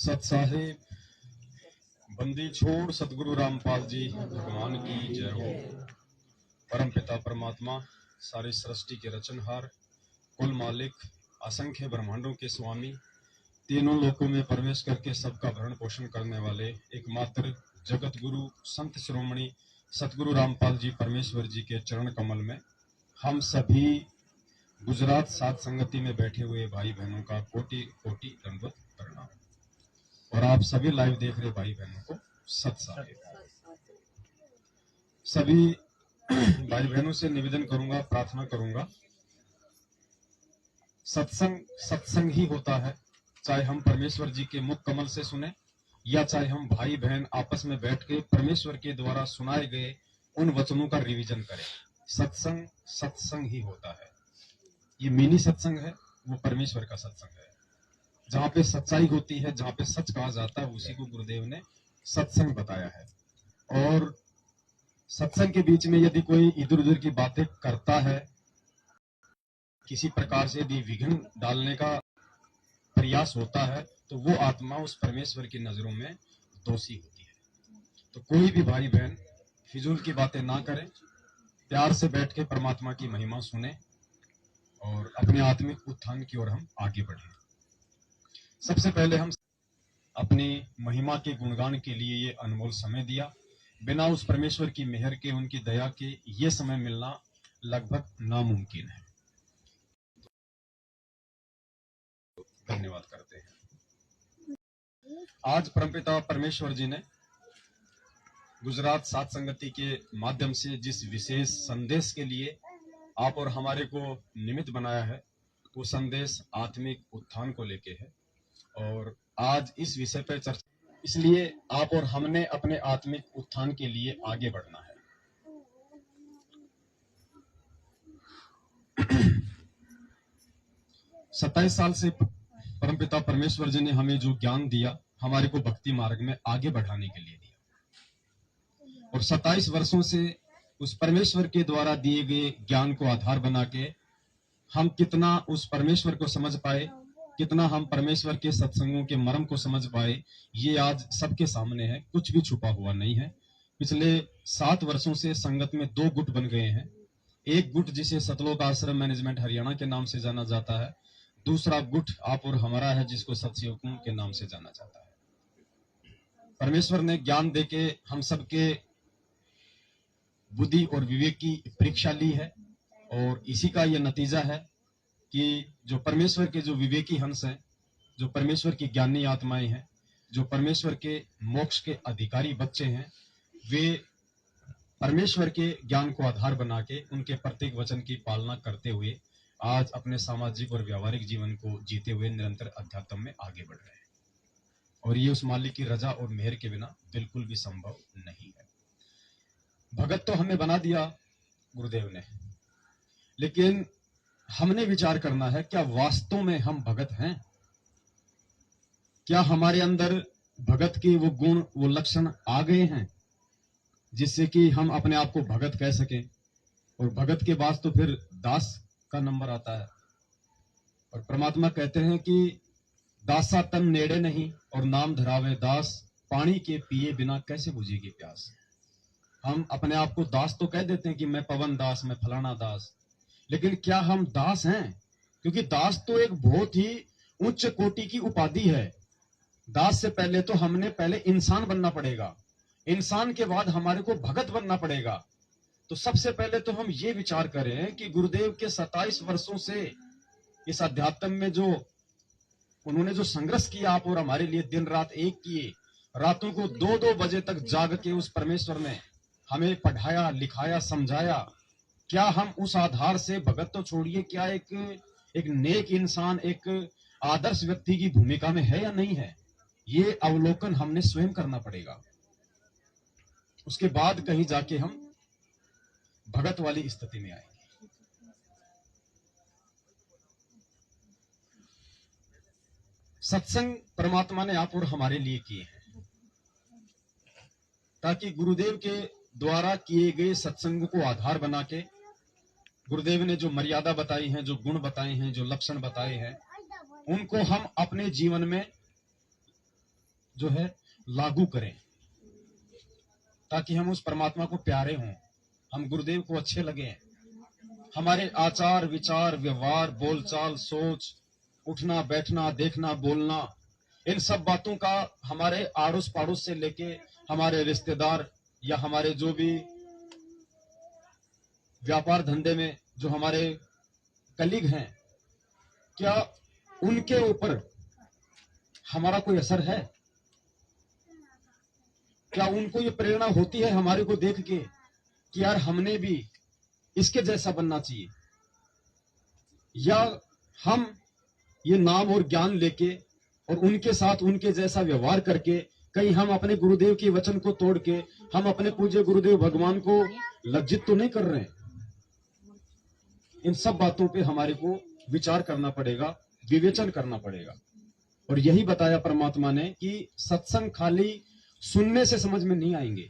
सत साहिब, बंदी छोड़ सतगुरु रामपाल जी भगवान की जय हो। परम पिता परमात्मा, सारी सृष्टि के रचनहार, कुल मालिक, असंख्य ब्रह्मांडों के स्वामी, तीनों लोकों में प्रवेश करके सबका भरण पोषण करने वाले एकमात्र जगत गुरु संत शिरोमणि सतगुरु रामपाल जी परमेश्वर जी के चरण कमल में हम सभी गुजरात सात संगति में बैठे हुए भाई बहनों का कोटि कोटि दंडवत प्रणाम। और आप सभी लाइव देख रहे भाई बहनों को सत साहिब। सभी भाई बहनों से निवेदन करूंगा, प्रार्थना करूंगा, सत्संग ही होता है, चाहे हम परमेश्वर जी के मुख कमल से सुने या चाहे हम भाई बहन आपस में बैठ के परमेश्वर के द्वारा सुनाए गए उन वचनों का रिवीजन करें। सत्संग ही होता है। ये मिनी सत्संग है, वो परमेश्वर का सत्संग है, जहां पे सच्चाई होती है, जहां पे सच कहा जाता है, उसी को गुरुदेव ने सत्संग बताया है। और सत्संग के बीच में यदि कोई इधर उधर की बातें करता है, किसी प्रकार से यदि विघ्न डालने का प्रयास होता है, तो वो आत्मा उस परमेश्वर की नजरों में दोषी होती है। तो कोई भी भाई बहन फिजूल की बातें ना करें, प्यार से बैठ के परमात्मा की महिमा सुने और अपने आत्मिक उत्थान की ओर हम आगे बढ़े। सबसे पहले हम अपनी महिमा के गुणगान के लिए ये अनमोल समय दिया। बिना उस परमेश्वर की मेहर के, उनकी दया के ये समय मिलना लगभग नामुमकिन है। धन्यवाद करते हैं। आज परमपिता परमेश्वर जी ने गुजरात सात संगति के माध्यम से जिस विशेष संदेश के लिए आप और हमारे को निमित्त बनाया है, वो संदेश आत्मिक उत्थान को लेके है। और आज इस विषय पर चर्चा, इसलिए आप और हमने अपने आत्मिक उत्थान के लिए आगे बढ़ना है। 27 साल से परमपिता परमेश्वर जी ने हमें जो ज्ञान दिया, हमारे को भक्ति मार्ग में आगे बढ़ाने के लिए दिया। और 27 वर्षों से उस परमेश्वर के द्वारा दिए गए ज्ञान को आधार बना के हम कितना उस परमेश्वर को समझ पाए, कितना हम परमेश्वर के सत्संगों के मर्म को समझ पाए, ये आज सबके सामने है, कुछ भी छुपा हुआ नहीं है। पिछले 7 वर्षों से संगत में 2 गुट बन गए हैं। एक गुट जिसे सतलोक आश्रम मैनेजमेंट हरियाणा के नाम से जाना जाता है, दूसरा गुट आप और हमारा है, जिसको सत्संगों के नाम से जाना जाता है। परमेश्वर ने ज्ञान देके हम सबके बुद्धि और विवेक की परीक्षा ली है, और इसी का यह नतीजा है कि जो परमेश्वर के जो विवेकी हंस हैं, जो परमेश्वर की ज्ञानी आत्माएं हैं, जो परमेश्वर के मोक्ष के अधिकारी बच्चे हैं, वे परमेश्वर के ज्ञान को आधार बना के उनके प्रत्येक वचन की पालना करते हुए आज अपने सामाजिक और व्यावहारिक जीवन को जीते हुए निरंतर अध्यात्म में आगे बढ़ रहे हैं। और ये उस मालिक की रजा और मेहर के बिना बिल्कुल भी संभव नहीं है। भगत तो हमें बना दिया गुरुदेव ने, लेकिन हमने विचार करना है, क्या वास्तव में हम भगत हैं? क्या हमारे अंदर भगत के वो गुण, वो लक्षण आ गए हैं जिससे कि हम अपने आप को भगत कह सकें? और भगत के बाद तो फिर दास का नंबर आता है। और परमात्मा कहते हैं कि दासा तन नेड़े नहीं और नाम धरावे दास, पानी के पिए बिना कैसे बुझेगी प्यास। हम अपने आप को दास तो कह देते हैं कि मैं पवन दास, मैं फलाना दास, लेकिन क्या हम दास हैं? क्योंकि दास तो एक बहुत ही उच्च कोटि की उपाधि है। दास से पहले तो हमने पहले इंसान बनना पड़ेगा, इंसान के बाद हमारे को भगत बनना पड़ेगा। तो सबसे पहले तो हम ये विचार करें कि गुरुदेव के 27 वर्षों से इस अध्यात्म में जो उन्होंने जो संघर्ष किया आप और हमारे लिए, दिन रात एक किए, रातों को 2-2 बजे तक जाग के उस परमेश्वर ने हमें पढ़ाया, लिखाया, समझाया। क्या हम उस आधार से भगत तो छोड़िए, क्या एक नेक इंसान, एक आदर्श व्यक्ति की भूमिका में है या नहीं है? ये अवलोकन हमने स्वयं करना पड़ेगा। उसके बाद कहीं जाके हम भगत वाली स्थिति में आएंगे। सत्संग परमात्मा ने आप और हमारे लिए किए हैं, ताकि गुरुदेव के द्वारा किए गए सत्संग को आधार बना के गुरुदेव ने जो मर्यादा बताई है, जो गुण बताए हैं, जो लक्षण बताए हैं, उनको हम अपने जीवन में जो है लागू करें, ताकि हम उस परमात्मा को प्यारे हों, हम गुरुदेव को अच्छे लगे। हमारे आचार विचार व्यवहार बोलचाल सोच उठना बैठना देखना बोलना, इन सब बातों का हमारे आड़ोस पड़ोस से लेके हमारे रिश्तेदार या हमारे जो भी व्यापार धंधे में जो हमारे कलीग हैं, क्या उनके ऊपर हमारा कोई असर है? क्या उनको ये प्रेरणा होती है हमारे को देख के कि यार हमने भी इसके जैसा बनना चाहिए? या हम ये नाम और ज्ञान लेके और उनके साथ उनके जैसा व्यवहार करके कहीं हम अपने गुरुदेव के वचन को तोड़ के हम अपने पूज्य गुरुदेव भगवान को लज्जित तो नहीं कर रहे हैं? इन सब बातों पे हमारे को विचार करना पड़ेगा, विवेचन करना पड़ेगा। और यही बताया परमात्मा ने कि सत्संग खाली सुनने से समझ में नहीं आएंगे।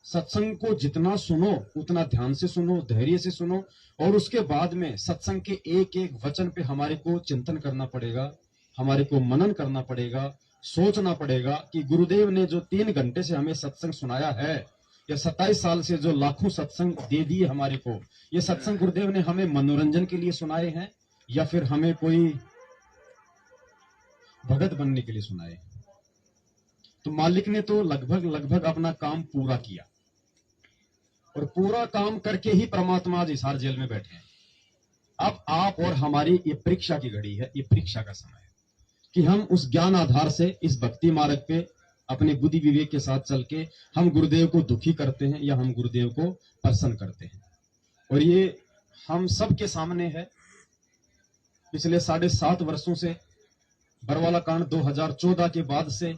सत्संग को जितना सुनो उतना ध्यान से सुनो, धैर्य से सुनो, और उसके बाद में सत्संग के एक एक वचन पे हमारे को चिंतन करना पड़ेगा, हमारे को मनन करना पड़ेगा, सोचना पड़ेगा कि गुरुदेव ने जो 3 घंटे से हमें सत्संग सुनाया है, या 27 साल से जो लाखों सत्संग दे दिए हमारे को, ये सत्संग गुरुदेव ने हमें मनोरंजन के लिए सुनाए हैं या फिर हमें कोई भगत बनने के लिए सुनाए? तो मालिक ने तो लगभग अपना काम पूरा किया, और पूरा काम करके ही परमात्मा आज हिसार जेल में बैठे हैं। अब आप और हमारी ये परीक्षा की घड़ी है, ये परीक्षा का समय है कि हम उस ज्ञान आधार से इस भक्ति मार्ग पे अपने बुद्धि विवेक के साथ चल के हम गुरुदेव को दुखी करते हैं या हम गुरुदेव को प्रसन्न करते हैं। और ये हम सब के सामने है। पिछले 7.5 वर्षों से बरवाला कांड 2014 के बाद से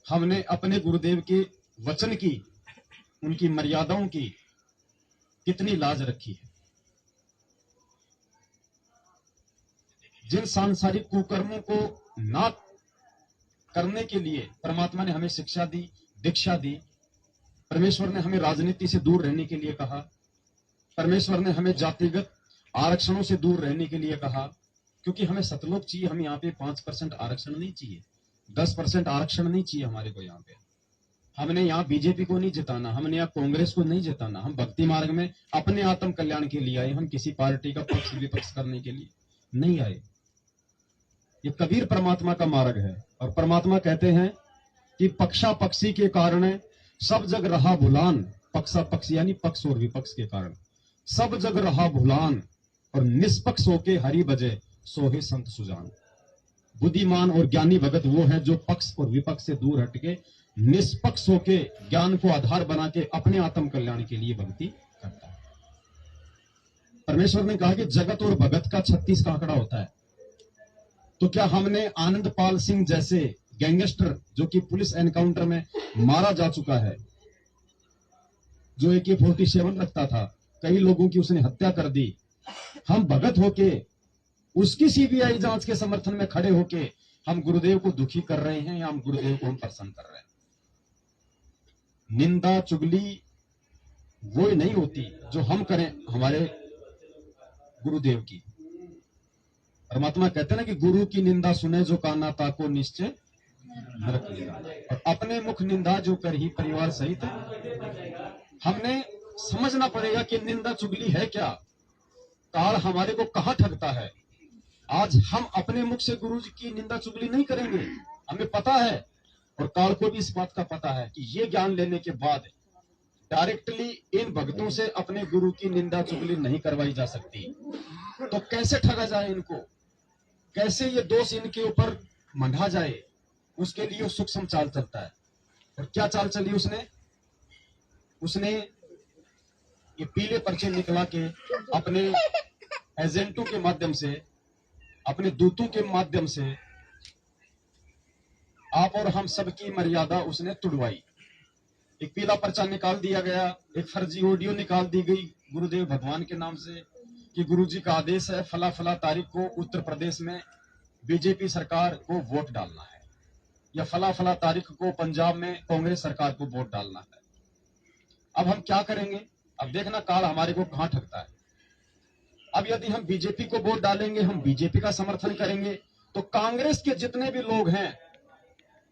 हमने अपने गुरुदेव के वचन की, उनकी मर्यादाओं की कितनी लाज रखी है। जिन सांसारिक कुकर्मों को ना करने के लिए परमात्मा ने हमें शिक्षा दी, दीक्षा दी। परमेश्वर ने हमें राजनीति से दूर रहने के लिए कहा, परमेश्वर ने हमें जातिगत आरक्षणों से दूर रहने के लिए कहा, क्योंकि हमें सतलोक चाहिए। हमें यहाँ पे 5% आरक्षण नहीं चाहिए, 10% आरक्षण नहीं चाहिए हमारे को। यहाँ पे हमने यहाँ बीजेपी को नहीं जिताना, हमने यहाँ कांग्रेस को नहीं जिताना। हम भक्ति मार्ग में अपने आत्म कल्याण के लिए आए, हम किसी पार्टी का पक्ष विपक्ष करने के लिए नहीं आए। ये कबीर परमात्मा का मार्ग है। और परमात्मा कहते हैं कि पक्षा पक्षी के कारण सब जग रहा भुलान, पक्षा पक्षी यानी पक्ष और विपक्ष के कारण सब जग रहा भुलान, और निष्पक्ष होके हरि बजे सोहे संत सुजान। बुद्धिमान और ज्ञानी भगत वो है जो पक्ष और विपक्ष से दूर हटके निष्पक्ष होके ज्ञान को आधार बना के अपने आत्म कल्याण के लिए भक्ति करता है। परमेश्वर ने कहा कि जगत और भगत का 36 का आंकड़ा होता है। तो क्या हमने आनंदपाल सिंह जैसे गैंगस्टर, जो कि पुलिस एनकाउंटर में मारा जा चुका है, जो AK-47 रखता था, कई लोगों की उसने हत्या कर दी, हम भगत होके उसकी CBI जांच के समर्थन में खड़े होके हम गुरुदेव को दुखी कर रहे हैं या हम गुरुदेव को हम प्रसन्न कर रहे हैं? निंदा चुगली वो नहीं होती जो हम करें हमारे गुरुदेव की। परमात्मा कहते हैं ना कि गुरु की निंदा सुने जो काना ताको निश्चय नरक लेगा, और अपने मुख निंदा जो कर ही परिवार सहित। हमने समझना पड़ेगा कि निंदा चुगली है क्या, काल हमारे को कहां ठगता है। आज हम अपने मुख से गुरु जी की निंदा चुगली नहीं करेंगे, हमें पता है, और काल को भी इस बात का पता है कि ये ज्ञान लेने के बाद डायरेक्टली इन भक्तों से अपने गुरु की निंदा चुगली नहीं करवाई जा सकती। तो कैसे ठगा जाए इनको, कैसे ये दोष इनके ऊपर मंढा जाए, उसके लिए सूक्ष्म चाल चलता है। और क्या चाल चली उसने ये पीले पर्चे निकला के अपने एजेंटों के माध्यम से, अपने दूतों के माध्यम से आप और हम सबकी मर्यादा उसने तुड़वाई। एक पीला पर्चा निकाल दिया गया, एक फर्जी ऑडियो निकाल दी गई गुरुदेव भगवान के नाम से कि गुरुजी का आदेश है फला फला तारीख को उत्तर प्रदेश में बीजेपी सरकार को वोट डालना है, या फला फला तारीख को पंजाब में कांग्रेस सरकार को वोट डालना है। अब हम क्या करेंगे? अब देखना काल हमारे को कहां ठगता है। अब यदि हम बीजेपी को वोट डालेंगे, हम बीजेपी का समर्थन करेंगे, तो कांग्रेस के जितने भी लोग हैं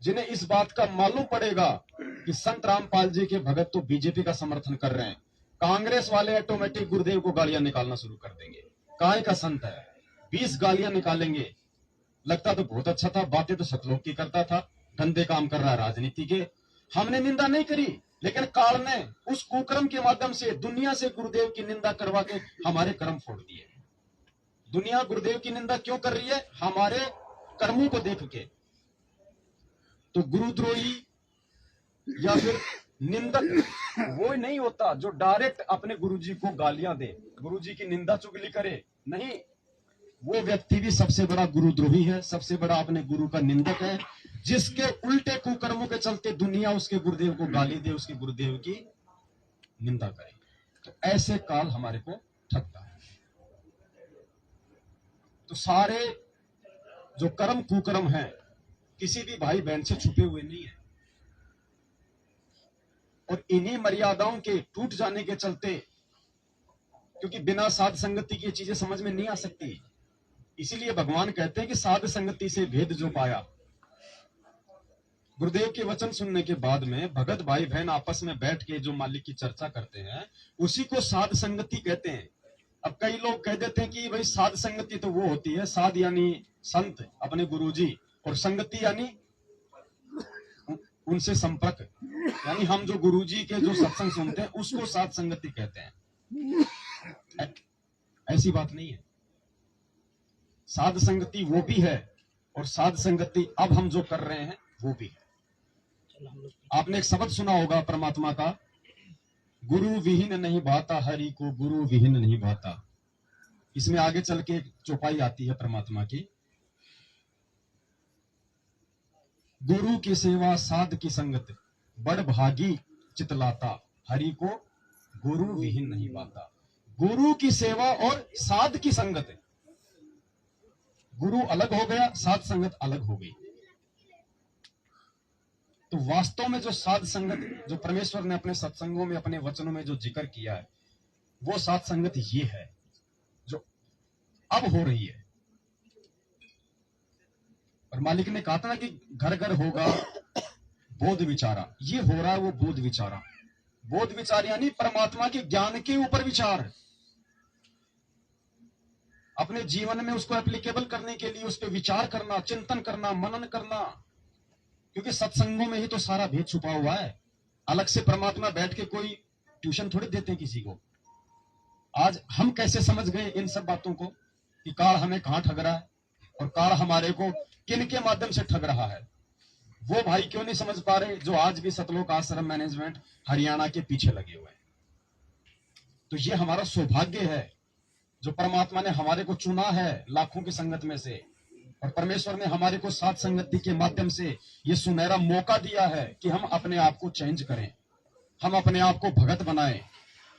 जिन्हें इस बात का मालूम पड़ेगा कि संत रामपाल जी के भगत तो बीजेपी का समर्थन कर रहे हैं, कांग्रेस वाले ऑटोमेटिक गुरुदेव को गालियां निकालना शुरू कर देंगे। काय का संत है, 20 गालियां निकालेंगे। लगता तो बहुत अच्छा था, बातें तो सतलोक की करता था, गंदे काम कर रहा है राजनीति के। हमने निंदा नहीं करी, लेकिन काल ने उस कुकर्म के माध्यम से दुनिया से गुरुदेव की निंदा करवा के हमारे कर्म फोड़ दिए। दुनिया गुरुदेव की निंदा क्यों कर रही है? हमारे कर्मों को देख के। तो गुरुद्रोही या फिर निंदक वो नहीं होता जो डायरेक्ट अपने गुरुजी को गालियां दे, गुरुजी की निंदा चुगली करे। नहीं, वो व्यक्ति भी सबसे बड़ा गुरुद्रोही है, सबसे बड़ा अपने गुरु का निंदक है, जिसके उल्टे कुकर्मों के चलते दुनिया उसके गुरुदेव को गाली दे, उसके गुरुदेव की निंदा करे। तो ऐसे काल हमारे को ठगता है। तो सारे जो कर्म कुकर्म है किसी भी भाई बहन से छुपे हुए नहीं है, और इन्हीं मर्यादाओं के टूट जाने के चलते, क्योंकि बिना साध संगति की चीजें समझ में नहीं आ सकती, इसीलिए भगवान कहते हैं कि साध संगति से भेद जो पाया। गुरुदेव के वचन सुनने के बाद में भगत भाई बहन आपस में बैठ के जो मालिक की चर्चा करते हैं, उसी को साध संगति कहते हैं। अब कई लोग कह देते हैं कि भाई साध संगति तो वो होती है, साध यानी संत अपने गुरुजी, और संगति यानी उनसे संपर्क, यानी हम जो गुरुजी के जो सत्संग सुनते हैं उसको साध संगति कहते हैं। ऐसी बात नहीं है। साध संगति वो भी है, और साध संगति अब हम जो कर रहे हैं वो भी है। आपने एक शब्द सुना होगा परमात्मा का, गुरु विहीन नहीं भाता हरि को, गुरु विहीन नहीं भाता। इसमें आगे चल के एक चौपाई आती है परमात्मा की, गुरु की सेवा साध की संगत, बड़ भागी चितलाता, हरि को गुरु विहीन नहीं पाता। गुरु की सेवा और साध की संगत, गुरु अलग हो गया, साध संगत अलग हो गई। तो वास्तव में जो साध संगत, जो परमेश्वर ने अपने सत्संगों में, अपने वचनों में जो जिक्र किया है, वो साध संगत ये है जो अब हो रही है। और मालिक ने कहा था ना कि घर घर होगा बोध विचारा, ये हो रहा है वो बोध विचारा। बोध विचार यानी परमात्मा के ज्ञान के ऊपर विचार, अपने जीवन में उसको एप्लीकेबल करने के लिए उस पर विचार करना, चिंतन करना, मनन करना, क्योंकि सत्संगों में ही तो सारा भेद छुपा हुआ है। अलग से परमात्मा बैठ के कोई ट्यूशन थोड़ी देते हैं किसी को। आज हम कैसे समझ गए इन सब बातों को कि काल हमें कहां ठग रहा है और काल हमारे को किन के माध्यम से ठग रहा है, वो भाई क्यों नहीं समझ पा रहे जो आज भी सतलोक आश्रम मैनेजमेंट हरियाणा के पीछे लगे हुए हैं। तो ये हमारा सौभाग्य है जो परमात्मा ने हमारे को चुना है लाखों की संगत में से, और परमेश्वर ने हमारे को साध संगति के माध्यम से ये सुनहरा मौका दिया है कि हम अपने आप को चेंज करें, हम अपने आप को भगत बनाएं,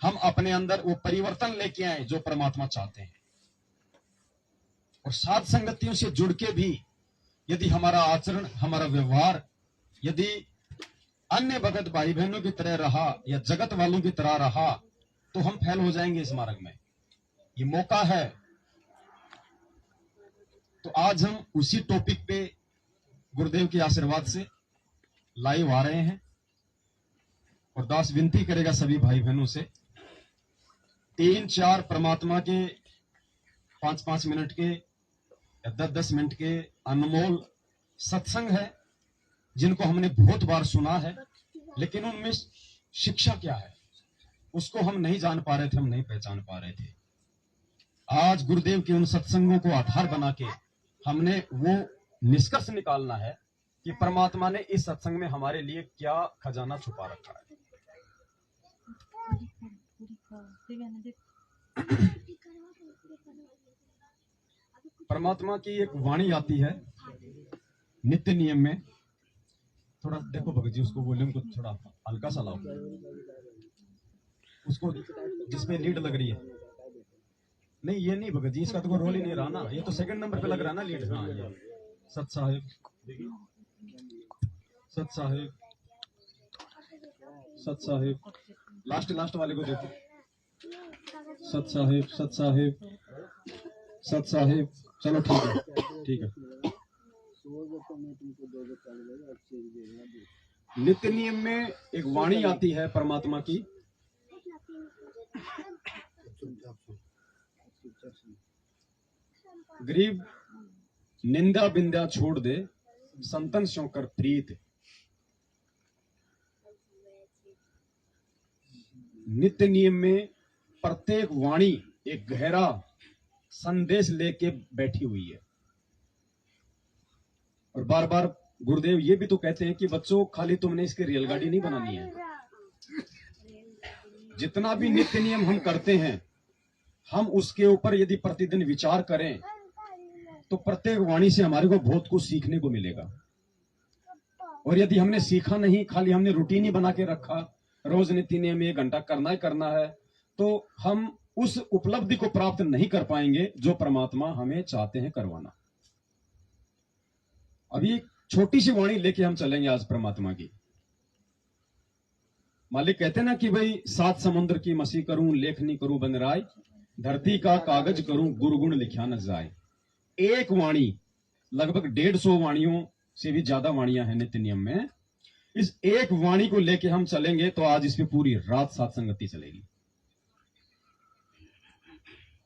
हम अपने अंदर वो परिवर्तन लेके आए जो परमात्मा चाहते हैं। और साध संगतियों से जुड़ के भी यदि हमारा आचरण, हमारा व्यवहार यदि अन्य भगत भाई बहनों की तरह रहा या जगत वालों की तरह रहा, तो हम फेल हो जाएंगे इस मार्ग में। ये मौका है। तो आज हम उसी टॉपिक पे गुरुदेव के आशीर्वाद से लाइव आ रहे हैं, और दास विनती करेगा सभी भाई बहनों से, 3-4 परमात्मा के 5-5 मिनट के या 10-10 मिनट के अनमोल सत्संग है, जिनको हमने बहुत बार सुना है, लेकिन उनमें शिक्षा क्या है उसको हम नहीं जान पा रहे थे, हम नहीं पहचान पा रहे थे। आज गुरुदेव के उन सत्संगों को आधार बना के हमने वो निष्कर्ष निकालना है कि परमात्मा ने इस सत्संग में हमारे लिए क्या खजाना छुपा रखा है। परमात्मा की एक वाणी आती है नित्य नियम में, थोड़ा देखो भगत जी उसको वॉल्यूम को थोड़ा हल्का सा लाओ, उसको जिसमें लीड लग रही है। नहीं ये नहीं भगत जी, इसका तो कोई रोल ही नहीं रहा ना, ये तो सेकंड नंबर पे लग रहा है ना लीड। हाँ ये सत साहिब, सत साहिब, सत साहिब, लास्ट वाले को देखो, सत साहिब, सत साहिब, सत साहिब। चलो ठीक है, ठीक है। नित्य नियम में एक वाणी आती है परमात्मा की, गरीब निंदा बिंदा छोड़ दे, संतन स्यों कर प्रीत। नित्य नियम में प्रत्येक वाणी एक गहरा संदेश लेके बैठी हुई है। और बार बार गुरुदेव ये भी तो कहते हैं कि बच्चों खाली तुमने इसकी रेलगाड़ी नहीं बनानी है। जितना भी नित्य नियम हम करते हैं, हम उसके ऊपर यदि प्रतिदिन विचार करें तो प्रत्येक वाणी से हमारे को बहुत कुछ सीखने को मिलेगा। और यदि हमने सीखा नहीं, खाली हमने रूटीन ही बना के रखा, रोज नित्य नियम 1 घंटा करना ही करना है, तो हम उस उपलब्धि को प्राप्त नहीं कर पाएंगे जो परमात्मा हमें चाहते हैं करवाना। अभी छोटी सी वाणी लेके हम चलेंगे आज परमात्मा की। मालिक कहते हैं ना कि भाई 7 समुद्र की मसी करूं, लेखनी करूं बनराय, धरती का कागज करूं, गुरुगुण लिखा न जाए। एक वाणी, लगभग 150 वाणियों से भी ज्यादा वाणियां हैं नित्य नियम में। इस एक वाणी को लेके हम चलेंगे तो आज इस पे पूरी रात सत्संगति चलेगी।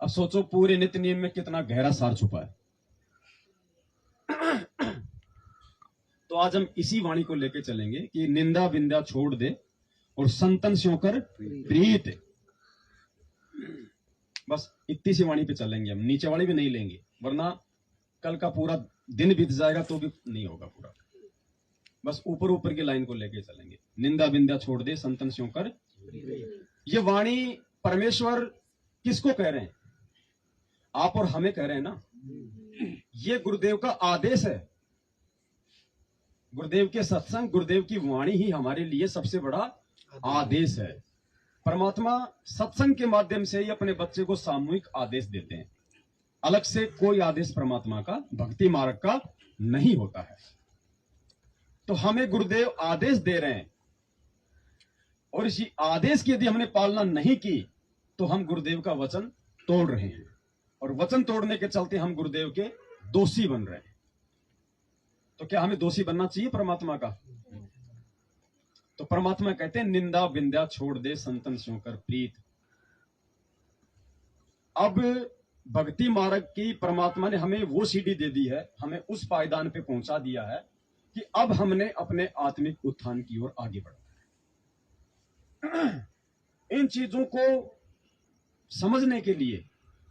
अब सोचो पूरे नित्य नियम में कितना गहरा सार छुपा है। तो आज हम इसी वाणी को लेके चलेंगे कि निंदा बिंदा छोड़ दे और संतन स्यों कर प्रीत। बस इतनी सी वाणी पे चलेंगे हम, नीचे वाली भी नहीं लेंगे, वरना कल का पूरा दिन बीत जाएगा तो भी नहीं होगा पूरा। बस ऊपर ऊपर की लाइन को लेके चलेंगे। निंदा बिंदा छोड़ दे, संतन स्यों कर। ये वाणी परमेश्वर किसको कह रहे हैं? आप और हमें कह रहे हैं ना। ये गुरुदेव का आदेश है। गुरुदेव के सत्संग, गुरुदेव की वाणी ही हमारे लिए सबसे बड़ा आदेश है। परमात्मा सत्संग के माध्यम से ही अपने बच्चे को सामूहिक आदेश देते हैं। अलग से कोई आदेश परमात्मा का भक्ति मार्ग का नहीं होता है। तो हमें गुरुदेव आदेश दे रहे हैं, और इसी आदेश की यदि हमने पालना नहीं की तो हम गुरुदेव का वचन तोड़ रहे हैं, और वचन तोड़ने के चलते हम गुरुदेव के दोषी बन रहे हैं। तो क्या हमें दोषी बनना चाहिए परमात्मा का? तो परमात्मा कहते हैं निंदा बिंदा छोड़ दे, संतन स्यों कर प्रीत। अब भक्ति मार्ग की परमात्मा ने हमें वो सीढ़ी दे दी है, हमें उस पायदान पे पहुंचा दिया है कि अब हमने अपने आत्मिक उत्थान की ओर आगे बढ़ना। इन चीजों को समझने के लिए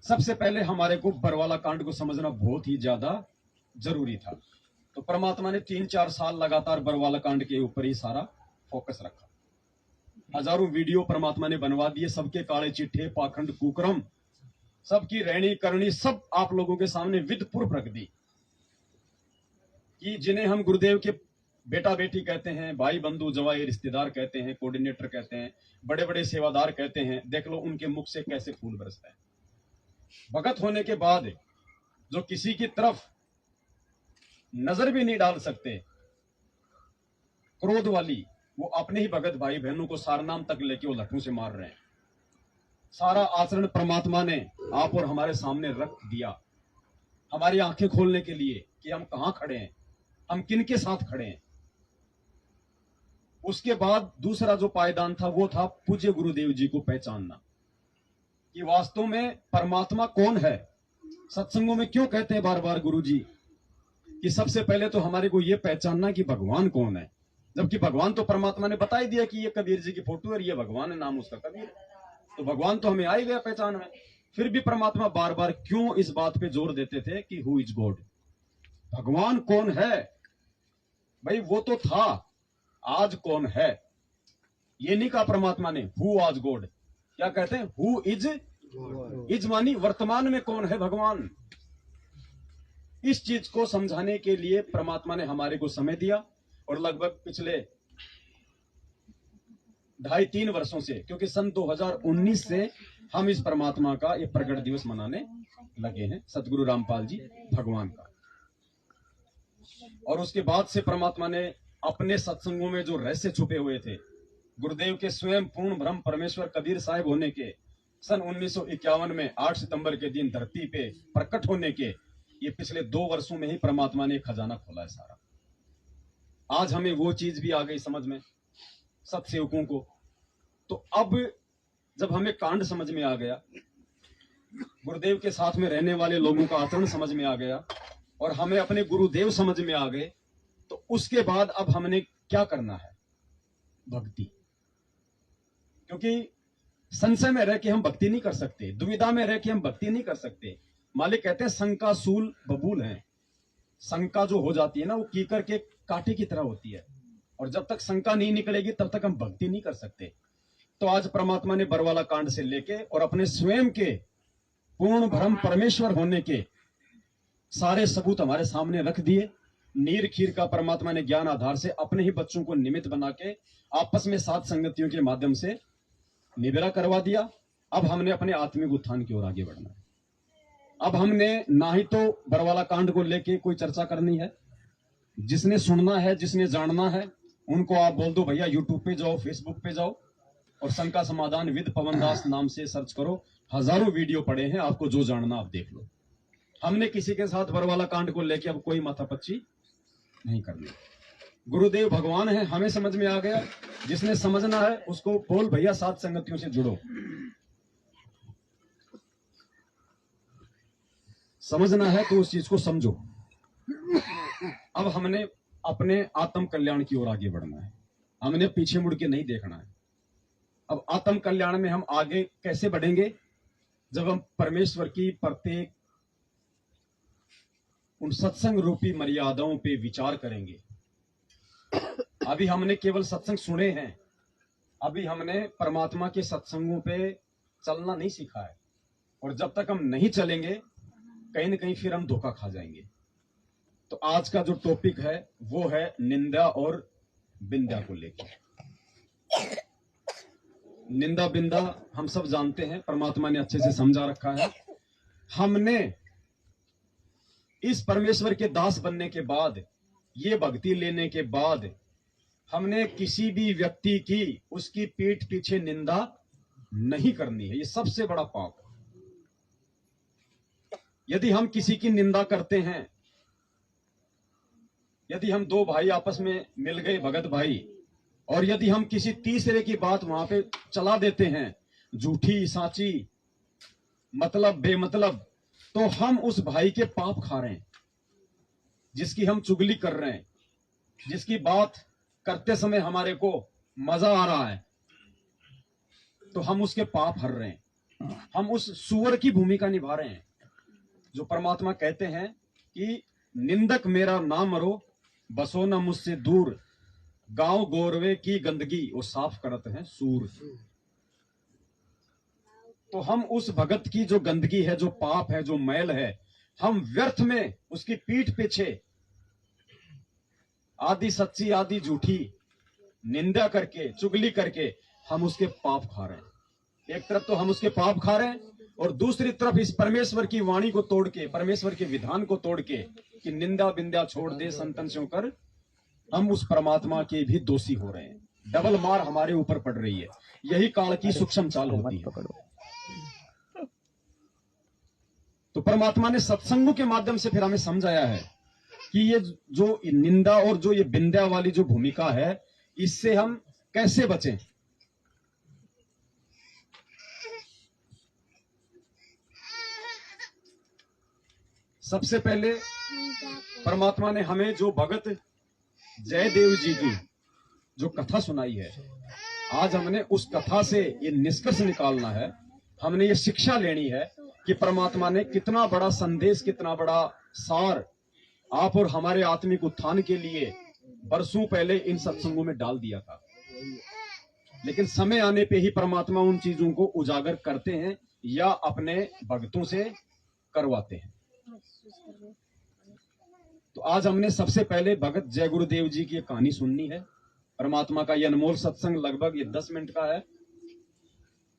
सबसे पहले हमारे को बरवाला कांड को समझना बहुत ही ज्यादा जरूरी था। तो परमात्मा ने 3-4 साल लगातार बरवाला कांड के ऊपर ही सारा फोकस रखा। हजारों वीडियो परमात्मा ने बनवा दिए, सबके काले चिट्ठे, पाखंड, कुकर्म, सबकी रहनी करनी सब आप लोगों के सामने विदपुर रख दी। कि जिन्हें हम गुरुदेव के बेटा बेटी कहते हैं, भाई बंधु जवाई रिश्तेदार कहते हैं, कोऑर्डिनेटर कहते हैं, बड़े बड़े सेवादार कहते हैं, देख लो उनके मुख से कैसे फूल बरसता है। भगत होने के बाद जो किसी की तरफ नजर भी नहीं डाल सकते, क्रोध वाली, वो अपने ही भगत भाई बहनों को सारनाम तक लेके वो लट्ठों से मार रहे हैं। सारा आचरण परमात्मा ने आप और हमारे सामने रख दिया, हमारी आंखें खोलने के लिए कि हम कहां खड़े हैं, हम किन के साथ खड़े हैं। उसके बाद दूसरा जो पायदान था वो था पूज्य गुरुदेव जी को पहचानना कि वास्तव में परमात्मा कौन है। सत्संगों में क्यों कहते हैं बार बार गुरु जी कि सबसे पहले तो हमारे को यह पहचानना कि भगवान कौन है, जबकि भगवान तो परमात्मा ने बता ही दिया कि ये कबीर जी की फोटो है, ये भगवान है, नाम उसका कबीर है। तो भगवान तो हमें आ ही गया पहचान में। फिर भी परमात्मा बार बार क्यों इस बात पे जोर देते थे कि हु इज गॉड, भगवान कौन है। भाई वो तो था, आज कौन है। ये नहीं कहा परमात्मा ने हु आज गॉड, क्या कहते हैं हु इज मानी वर्तमान में कौन है भगवान। इस चीज को समझाने के लिए परमात्मा ने हमारे को समय दिया, और लगभग पिछले 2.5-3 वर्षों से, क्योंकि सन 2019 से हम इस परमात्मा का ये प्रगट दिवस मनाने लगे हैं, सतगुरु रामपाल जी भगवान का। और उसके बाद से परमात्मा ने अपने सत्संगों में जो रहस्य छुपे हुए थे, गुरुदेव के स्वयं पूर्ण ब्रह्म परमेश्वर कबीर साहिब होने के, सन 1951 में 8 सितंबर के दिन धरती पे प्रकट होने के, ये पिछले 2 वर्षों में ही परमात्मा ने खजाना खोला है सारा। आज हमें वो चीज भी आ गई समझ में, सत्सेवकों को। तो अब जब हमें कांड समझ में आ गया, गुरुदेव के साथ में रहने वाले लोगों का आचरण समझ में आ गया, और हमें अपने गुरुदेव समझ में आ गए, तो उसके बाद अब हमने क्या करना है? भक्ति। क्योंकि संशय में रह के हम भक्ति नहीं कर सकते, दुविधा में रह के हम भक्ति नहीं कर सकते। मालिक कहते हैं शंका सूल बबूल है। शंका जो हो जाती है ना, वो कीकर के कांटे की तरह होती है, और जब तक शंका नहीं निकलेगी तब तक हम भक्ति नहीं कर सकते। तो आज परमात्मा ने बरवाला कांड से लेके और अपने स्वयं के पूर्ण भ्रम परमेश्वर होने के सारे सबूत हमारे सामने रख दिए। नीर खीर का परमात्मा ने ज्ञान आधार से अपने ही बच्चों को निमित्त बना के आपस में सात संगतियों के माध्यम से निबेरा करवा दिया। अब हमने अपने आत्मिक उत्थान की ओर आगे बढ़ना है। अब हमने ना ही तो बरवाला कांड को लेके कोई चर्चा करनी है। जिसने सुनना है, जिसने जानना है, उनको आप बोल दो भैया यूट्यूब पे जाओ, फेसबुक पे जाओ और शंका समाधान विद पवन दास नाम से सर्च करो। हजारों वीडियो पड़े हैं, आपको जो जानना आप देख लो। हमने किसी के साथ बरवाला कांड को लेके अब कोई माथापच्ची नहीं करनी। गुरुदेव भगवान है, हमें समझ में आ गया। जिसने समझना है उसको बोल भैया सात संगतियों से जुड़ो। समझना है तो उस चीज को समझो। अब हमने अपने आत्म कल्याण की ओर आगे बढ़ना है। हमने पीछे मुड़ के नहीं देखना है। अब आत्म कल्याण में हम आगे कैसे बढ़ेंगे? जब हम परमेश्वर की प्रत्येक उन सत्संग रूपी मर्यादाओं पे विचार करेंगे। अभी हमने केवल सत्संग सुने हैं, अभी हमने परमात्मा के सत्संगों पे चलना नहीं सीखा है, और जब तक हम नहीं चलेंगे कहीं न कहीं फिर हम धोखा खा जाएंगे। तो आज का जो टॉपिक है वो है निंदा और बिंदा को लेकर। निंदा बिंदा हम सब जानते हैं, परमात्मा ने अच्छे से समझा रखा है। हमने इस परमेश्वर के दास बनने के बाद, ये भक्ति लेने के बाद, हमने किसी भी व्यक्ति की उसकी पीठ पीछे निंदा नहीं करनी है। ये सबसे बड़ा पाप है। यदि हम किसी की निंदा करते हैं, यदि हम दो भाई आपस में मिल गए भगत भाई, और यदि हम किसी तीसरे की बात वहां पे चला देते हैं, झूठी साची मतलब बेमतलब, तो हम उस भाई के पाप खा रहे हैं। जिसकी हम चुगली कर रहे हैं, जिसकी बात करते समय हमारे को मजा आ रहा है, तो हम उसके पाप हर रहे हैं। हम उस सुअर की भूमिका निभा रहे हैं। जो परमात्मा कहते हैं कि निंदक मेरा ना मरो, बसो न मुझसे दूर, गांव गोरवे की गंदगी वो साफ करते हैं सूर। तो हम उस भगत की जो गंदगी है, जो पाप है, जो मैल है, हम व्यर्थ में उसकी पीठ पीछे आधी सच्ची आधी झूठी निंदा करके, चुगली करके हम उसके पाप खा रहे हैं। एक तरफ तो हम उसके पाप खा रहे हैं, और दूसरी तरफ इस परमेश्वर की वाणी को तोड़ के, परमेश्वर के विधान को तोड़ के कि निंदा बिंदा छोड़ दे संतन से होकर, हम उस परमात्मा के भी दोषी हो रहे हैं। डबल मार हमारे ऊपर पड़ रही है। यही काल की सूक्ष्म चाल होती है। तो परमात्मा ने सत्संगों के माध्यम से फिर हमें समझाया है कि ये जो निंदा और जो ये बिंदा वाली जो भूमिका है, इससे हम कैसे बचें। सबसे पहले परमात्मा ने हमें जो भगत जयदेव जी की जो कथा सुनाई है, आज हमने उस कथा से ये निष्कर्ष निकालना है, हमने ये शिक्षा लेनी है कि परमात्मा ने कितना बड़ा संदेश, कितना बड़ा सार आप और हमारे आत्मिक उत्थान के लिए बरसों पहले इन सत्संगों में डाल दिया था। लेकिन समय आने पे ही परमात्मा उन चीजों को उजागर करते हैं या अपने भक्तों से करवाते हैं। तो आज हमने सबसे पहले भगत जय गुरुदेव जी की कहानी सुननी है। परमात्मा का यह अनमोल सत्संग लगभग ये 10 मिनट का है,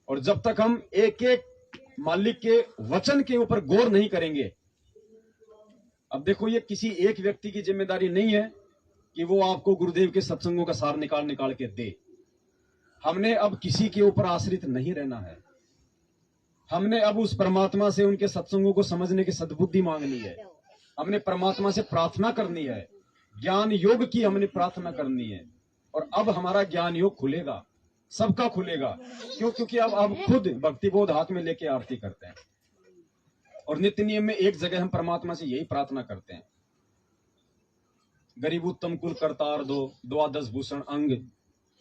और जब तक हम एक एक मालिक के वचन के ऊपर गौर नहीं करेंगे, अब देखो ये किसी एक व्यक्ति की जिम्मेदारी नहीं है कि वो आपको गुरुदेव के सत्संगों का सार निकाल निकाल के दे। हमने अब किसी के ऊपर आश्रित नहीं रहना है। हमने अब उस परमात्मा से उनके सत्संगों को समझने की सद्बुद्धि मांगनी है। हमने परमात्मा से प्रार्थना करनी है, ज्ञान योग की हमने प्रार्थना करनी है। और अब हमारा ज्ञान योग खुलेगा, सबका खुलेगा। क्यों? क्योंकि अब खुद भक्ति बोध हाथ में लेके आरती करते हैं और नित्य नियम में एक जगह हम परमात्मा से यही प्रार्थना करते हैं, गरीब उत्तम कुल करतार दो, द्वादश भूषण अंग,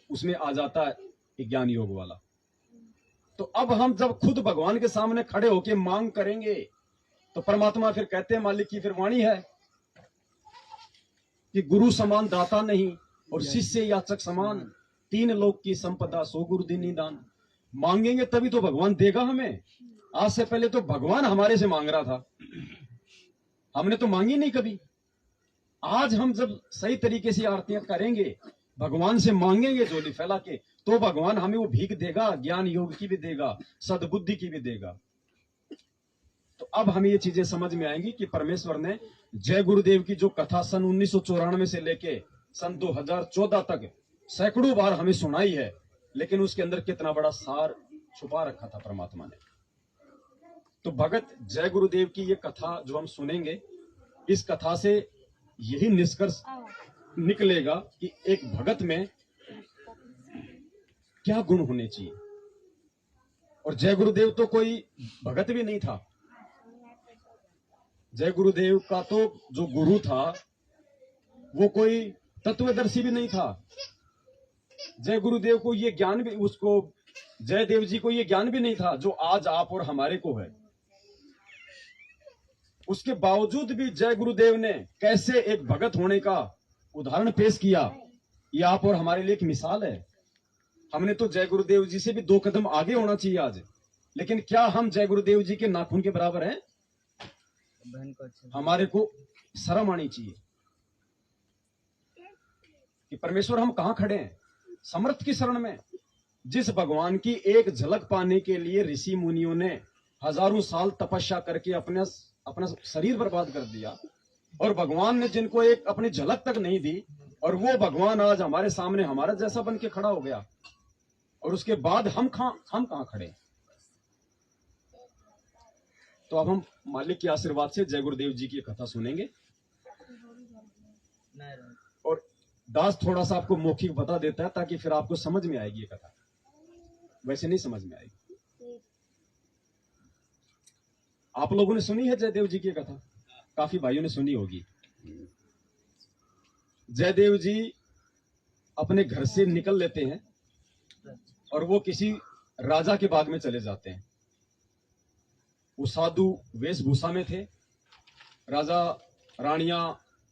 उसमें आ जाता है ज्ञान योग वाला। तो अब हम जब खुद भगवान के सामने खड़े होके मांग करेंगे तो परमात्मा फिर कहते हैं, मालिक की फिर वाणी है कि गुरु समान दाता नहीं और शिष्य याचक समान, तीन लोक की संपदा सो गुरु दीनी दान। मांगेंगे तभी तो भगवान देगा हमें। आज से पहले तो भगवान हमारे से मांग रहा था, हमने तो मांगी नहीं कभी। आज हम जब सही तरीके से आरतियां करेंगे, भगवान से मांगेंगे झोली फैला के, तो भगवान हमें वो भीख देगा, ज्ञान योग की भी देगा, सद्बुद्धि की भी देगा। तो अब हमें ये चीजें समझ में आएंगी कि परमेश्वर ने जय गुरुदेव की जो कथा सन 1994 से लेके सन 2014 तक सैकड़ों बार हमें सुनाई है, लेकिन उसके अंदर कितना बड़ा सार छुपा रखा था परमात्मा ने। तो भगत जय गुरुदेव की ये कथा जो हम सुनेंगे, इस कथा से यही निष्कर्ष निकलेगा कि एक भगत में क्या गुण होने चाहिए। और जय गुरुदेव तो कोई भगत भी नहीं था, जय गुरुदेव का तो जो गुरु था वो कोई तत्वदर्शी भी नहीं था। जय गुरुदेव को ये ज्ञान भी, उसको जयदेव जी को ये ज्ञान भी नहीं था जो आज आप और हमारे को है। उसके बावजूद भी जय गुरुदेव ने कैसे एक भगत होने का उदाहरण पेश किया, ये आप और हमारे लिए एक मिसाल है। हमने तो जय गुरुदेव जी से भी 2 कदम आगे होना चाहिए आज, लेकिन क्या हम जय गुरुदेव जी के नाखून के बराबर हैं? हमारे को शर्म आनी चाहिए कि परमेश्वर हम कहां खड़े हैं, समर्थ की शरण में। जिस भगवान की एक झलक पाने के लिए ऋषि मुनियों ने हजारों साल तपस्या करके अपना शरीर बर्बाद कर दिया, और भगवान ने जिनको एक अपनी झलक तक नहीं दी, और वो भगवान आज हमारे सामने हमारा जैसा बन के खड़ा हो गया, और उसके बाद हम कहां खड़े। तो अब हम मालिक के आशीर्वाद से जय गुरुदेव जी की कथा सुनेंगे। और दास थोड़ा सा आपको मौखिक बता देता है ताकि फिर आपको समझ में आएगी ये कथा, वैसे नहीं समझ में आएगी। आप लोगों ने सुनी है जयदेव जी की कथा, काफी भाइयों ने सुनी होगी। जयदेव जी अपने घर से निकल लेते हैं और वो किसी राजा के बाग में चले जाते हैं। वो साधु वेशभूषा में थे। राजा रानियां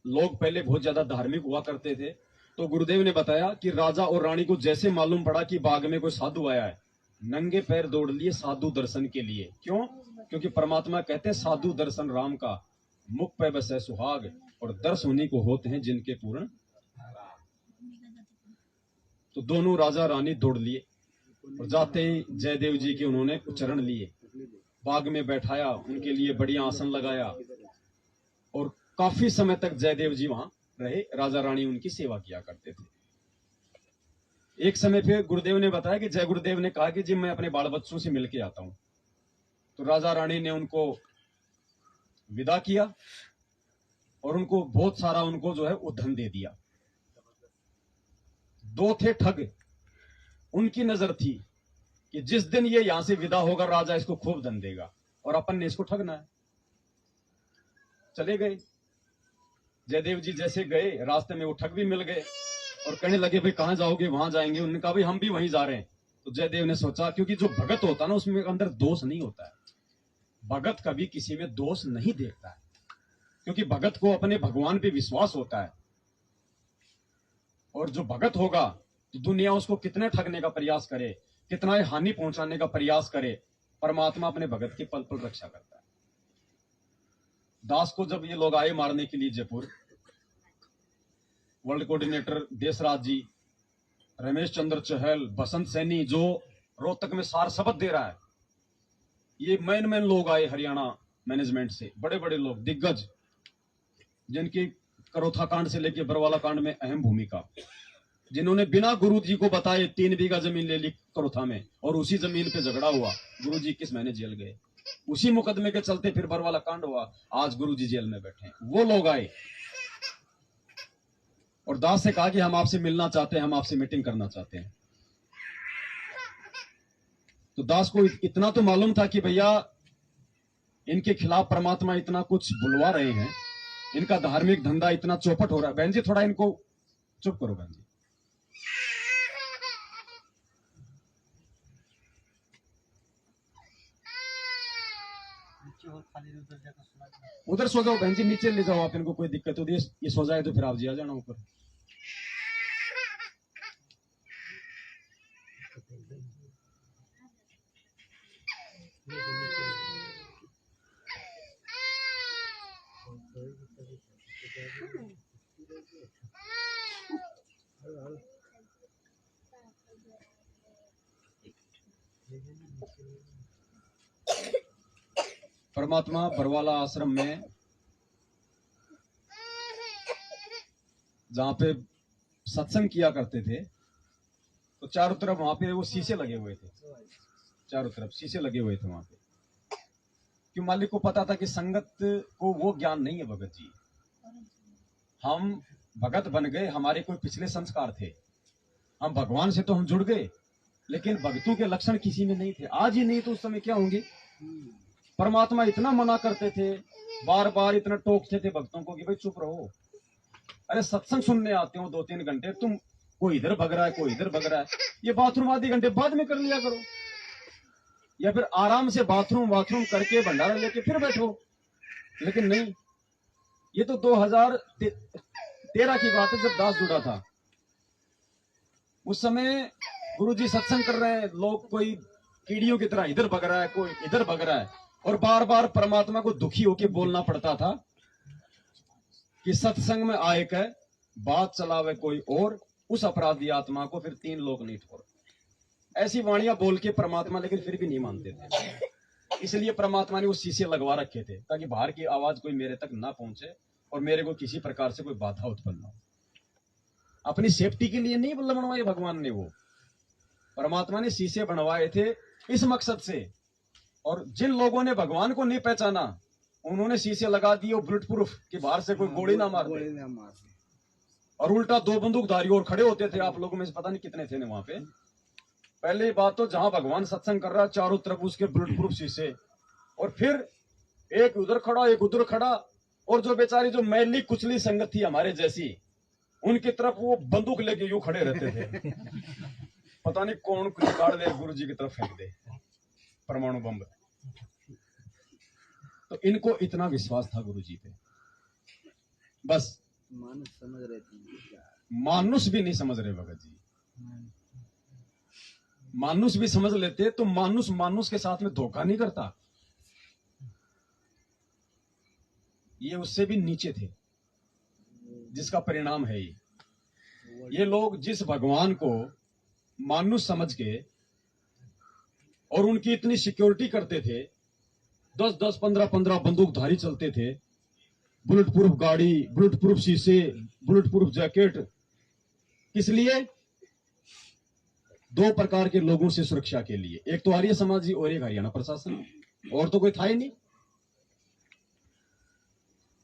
लोग पहले बहुत ज्यादा धार्मिक हुआ करते थे, तो गुरुदेव ने बताया कि राजा और रानी को जैसे मालूम पड़ा कि बाग में कोई साधु आया है, नंगे पैर दौड़ लिए साधु दर्शन के लिए। क्यों? क्योंकि परमात्मा कहते हैं साधु दर्शन राम का, मुख पे बसे सुहाग, और दर्श उन्हीं को होते हैं जिनके पूर्ण। तो दोनों राजा रानी दौड़ लिए और जाते ही जयदेव जी के उन्होंने चरण लिए, बाग में बैठाया, उनके लिए बढ़िया आसन लगाया, और काफी समय तक जयदेव जी वहां रहे। राजा रानी उनकी सेवा किया करते थे। एक समय फिर गुरुदेव ने बताया कि जय गुरुदेव ने कहा कि जी मैं अपने बाल बच्चों से मिलके आता हूं। तो राजा रानी ने उनको विदा किया और उनको बहुत सारा उनको जो है वो धन दे दिया। 2 थे ठग, उनकी नजर थी कि जिस दिन ये यहां से विदा होगा राजा इसको खूब धन देगा और अपन ने इसको ठगना है। चले गए। जयदेव जी जैसे गए, रास्ते में वो ठग भी मिल गए और कहने लगे भाई कहां जाओगे? वहां जाएंगे। उन्होंने कहा भाई हम भी वहीं जा रहे हैं। तो जयदेव ने सोचा, क्योंकि जो भगत होता है ना उसमें अंदर दोष नहीं होता है, भगत कभी किसी में दोष नहीं देखता है, क्योंकि भगत को अपने भगवान पे विश्वास होता है। और जो भगत होगा तो दुनिया उसको कितने ठगने का प्रयास करे, कितना हानि पहुंचाने का प्रयास करे, परमात्मा अपने भगत की पल पल रक्षा करता है। दास को जब ये लोग आए मारने के लिए जयपुर, वर्ल्ड कोऑर्डिनेटर देशराज जी, रमेश चंद्र चहल, बसंत सैनी जो रोहतक में सार शपथ दे रहा है, ये मैन लोग आए हरियाणा मैनेजमेंट से, बड़े बड़े लोग दिग्गज, जिनकी करोथा कांड से लेकर बरवाला कांड में अहम भूमिका, जिन्होंने बिना गुरु जी को बताए 3 बीघा जमीन ले ली करोथा में और उसी जमीन पे झगड़ा हुआ। गुरु जी किस महीने जेल गए। उसी मुकदमे के चलते फिर बरवाला कांड हुआ, आज गुरुजी जेल में बैठे हैं। वो लोग आए और दास से कहा कि हम आपसे मिलना चाहते हैं, हम आपसे मीटिंग करना चाहते हैं। तो दास को इतना तो मालूम था कि भैया इनके खिलाफ परमात्मा इतना कुछ बुलवा रहे हैं, इनका धार्मिक धंधा इतना चौपट हो रहा है। बहन जी थोड़ा इनको चुप करो बहन जी। उधर सो जाओ बहन जी, नीचे ले जाओ आप, इनको कोई दिक्कत होती है, ये सो जाए तो फिर आप जी आ जाना ऊपर। परमात्मा बरवाला आश्रम में जहां पे सत्संग किया करते थे, तो चारों तरफ वहां पे वो शीशे लगे हुए थे, चारों तरफ शीशे लगे हुए थे वहां पे। क्यों? मालिक को पता था कि संगत को वो ज्ञान नहीं है भगत जी। हम भगत बन गए, हमारे कोई पिछले संस्कार थे, हम भगवान से तो हम जुड़ गए, लेकिन भक्तों के लक्षण किसी में नहीं थे। आज ही नहीं तो उस समय क्या होंगे। परमात्मा इतना मना करते थे, बार बार इतना टोकते थे भक्तों को कि भाई चुप रहो, अरे सत्संग सुनने आते हो 2-3 घंटे, तुम कोई इधर भग रहा है, कोई इधर भग रहा है, ये बाथरूम आधे घंटे बाद में कर लिया करो, या फिर आराम से बाथरूम करके भंडारा लेके फिर बैठो। लेकिन नहीं, ये तो 2013 की बात है जब दास जुड़ा था। उस समय गुरुजी सत्संग कर रहे हैं, लोग कोई कीड़ियों की तरह इधर भग रहा है, कोई इधर भग रहा है, और बार बार परमात्मा को दुखी होकर बोलना पड़ता था कि सत्संग में आए के बात चलावे कोई और, उस अपराधी आत्मा को फिर 3 लोग नहीं छोड़। ऐसी वाणियां बोल के परमात्मा लेकिन फिर भी नहीं मानते थे। इसलिए परमात्मा ने वो शीशे लगवा रखे थे ताकि बाहर की आवाज कोई मेरे तक ना पहुंचे और मेरे को किसी प्रकार से कोई बाधा उत्पन्न हो। अपनी सेफ्टी के लिए नहीं बनवाए भगवान ने, वो परमात्मा ने शीशे बनवाए थे इस मकसद से। और जिन लोगों ने भगवान को नहीं पहचाना, उन्होंने शीशे लगा दिए बुलेट प्रूफ कि बाहर से कोई गोली ना मार दे। और उल्टा 2 बंदूकधारी और खड़े होते थे, आप लोगों में से पता नहीं कितने थे वहां पे। पहली बात तो जहां भगवान सत्संग कर रहा, चारों तरफ उसके बुलेट प्रूफ शीशे, और फिर एक उधर खड़ा एक उधर खड़ा, और जो बेचारी जो मैली कुचली संगत थी हमारे जैसी, उनकी तरफ वो बंदूक लेके यूं खड़े रहते थे। पता नहीं कौन निकाल दे गुरु जी की तरफ फेंक दे परमाणु बम। तो इनको इतना विश्वास था गुरु जी पे, बस मानुष समझ रहे थे। मानुष भी नहीं समझ रहे भगत जी। मानुष भी समझ लेते तो मानुष के साथ में धोखा नहीं करता। ये उससे भी नीचे थे, जिसका परिणाम है ये लोग जिस भगवान को मानुष समझ के और उनकी इतनी सिक्योरिटी करते थे, 10-10, 15-15 बंदूकधारी चलते थे, बुलेट प्रूफ गाड़ी, बुलेट प्रूफ शीशे, बुलेट प्रूफ जैकेट, किस लिए? 2 प्रकार के लोगों से सुरक्षा के लिए, एक तो आर्य समाज जी और एक हरियाणा प्रशासन, और तो कोई था ही नहीं।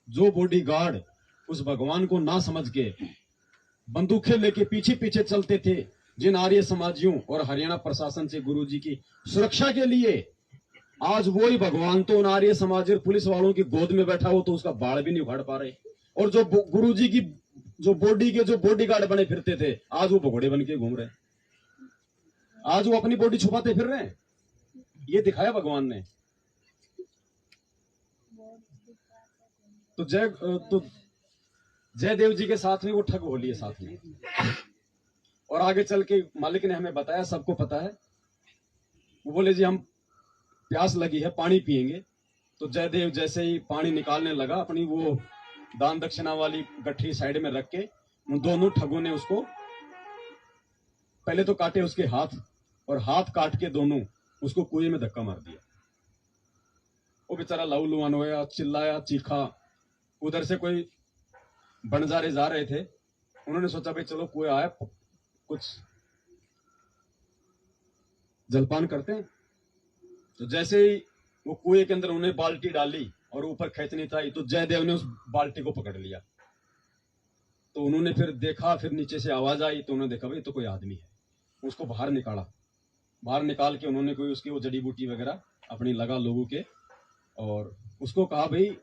जो बॉडीगार्ड उस भगवान को ना समझ के बंदूकें लेके पीछे पीछे चलते थे, जिन आर्य समाजियों और हरियाणा प्रशासन से गुरु जी की सुरक्षा के लिए, आज वही भगवान तो उन आर्य समाज और पुलिस वालों की गोद में बैठा हो तो उसका बाल भी नहीं उखाड़ पा रहे। और जो गुरु जी की जो बॉडी के जो बॉडीगार्ड बने फिरते थे, आज वो भगोड़े बन के घूम रहे हैं, आज वो अपनी बॉडी छुपाते फिर रहे हैं। ये दिखाया भगवान ने। तो जयदेव जी के साथ में वो ठग हो लिए साथ में, और आगे चल के मालिक ने हमें बताया, सबको पता है। वो बोले जी हम प्यास लगी है, पानी पिएंगे। तो जयदेव जैसे ही पानी निकालने लगा, अपनी वो दान दक्षिणा वाली गठरी साइड में रख के, उन दोनों ठगों ने उसको पहले तो काटे उसके हाथ, और हाथ काट के दोनों उसको कुएं में धक्का मार दिया। वो बेचारा लहू लुहान होया, चिल्लाया, चीखा। उधर से कोई बंजारे जा रहे थे, उन्होंने सोचा भाई चलो कुएं आया, कुछ जलपान करते हैं। तो जैसे ही वो कुएं के अंदर उन्हें बाल्टी डाली और ऊपर खींचनी था, तो जयदेव ने उस बाल्टी को पकड़ लिया। तो उन्होंने फिर देखा, फिर नीचे से आवाज आई, तो उन्होंने देखा भाई तो कोई आदमी है। उसको बाहर निकाला, बाहर निकाल के उन्होंने कोई उसकी वो जड़ी बूटी वगैरह अपनी लगा लोगों के, और उसको कहा भाई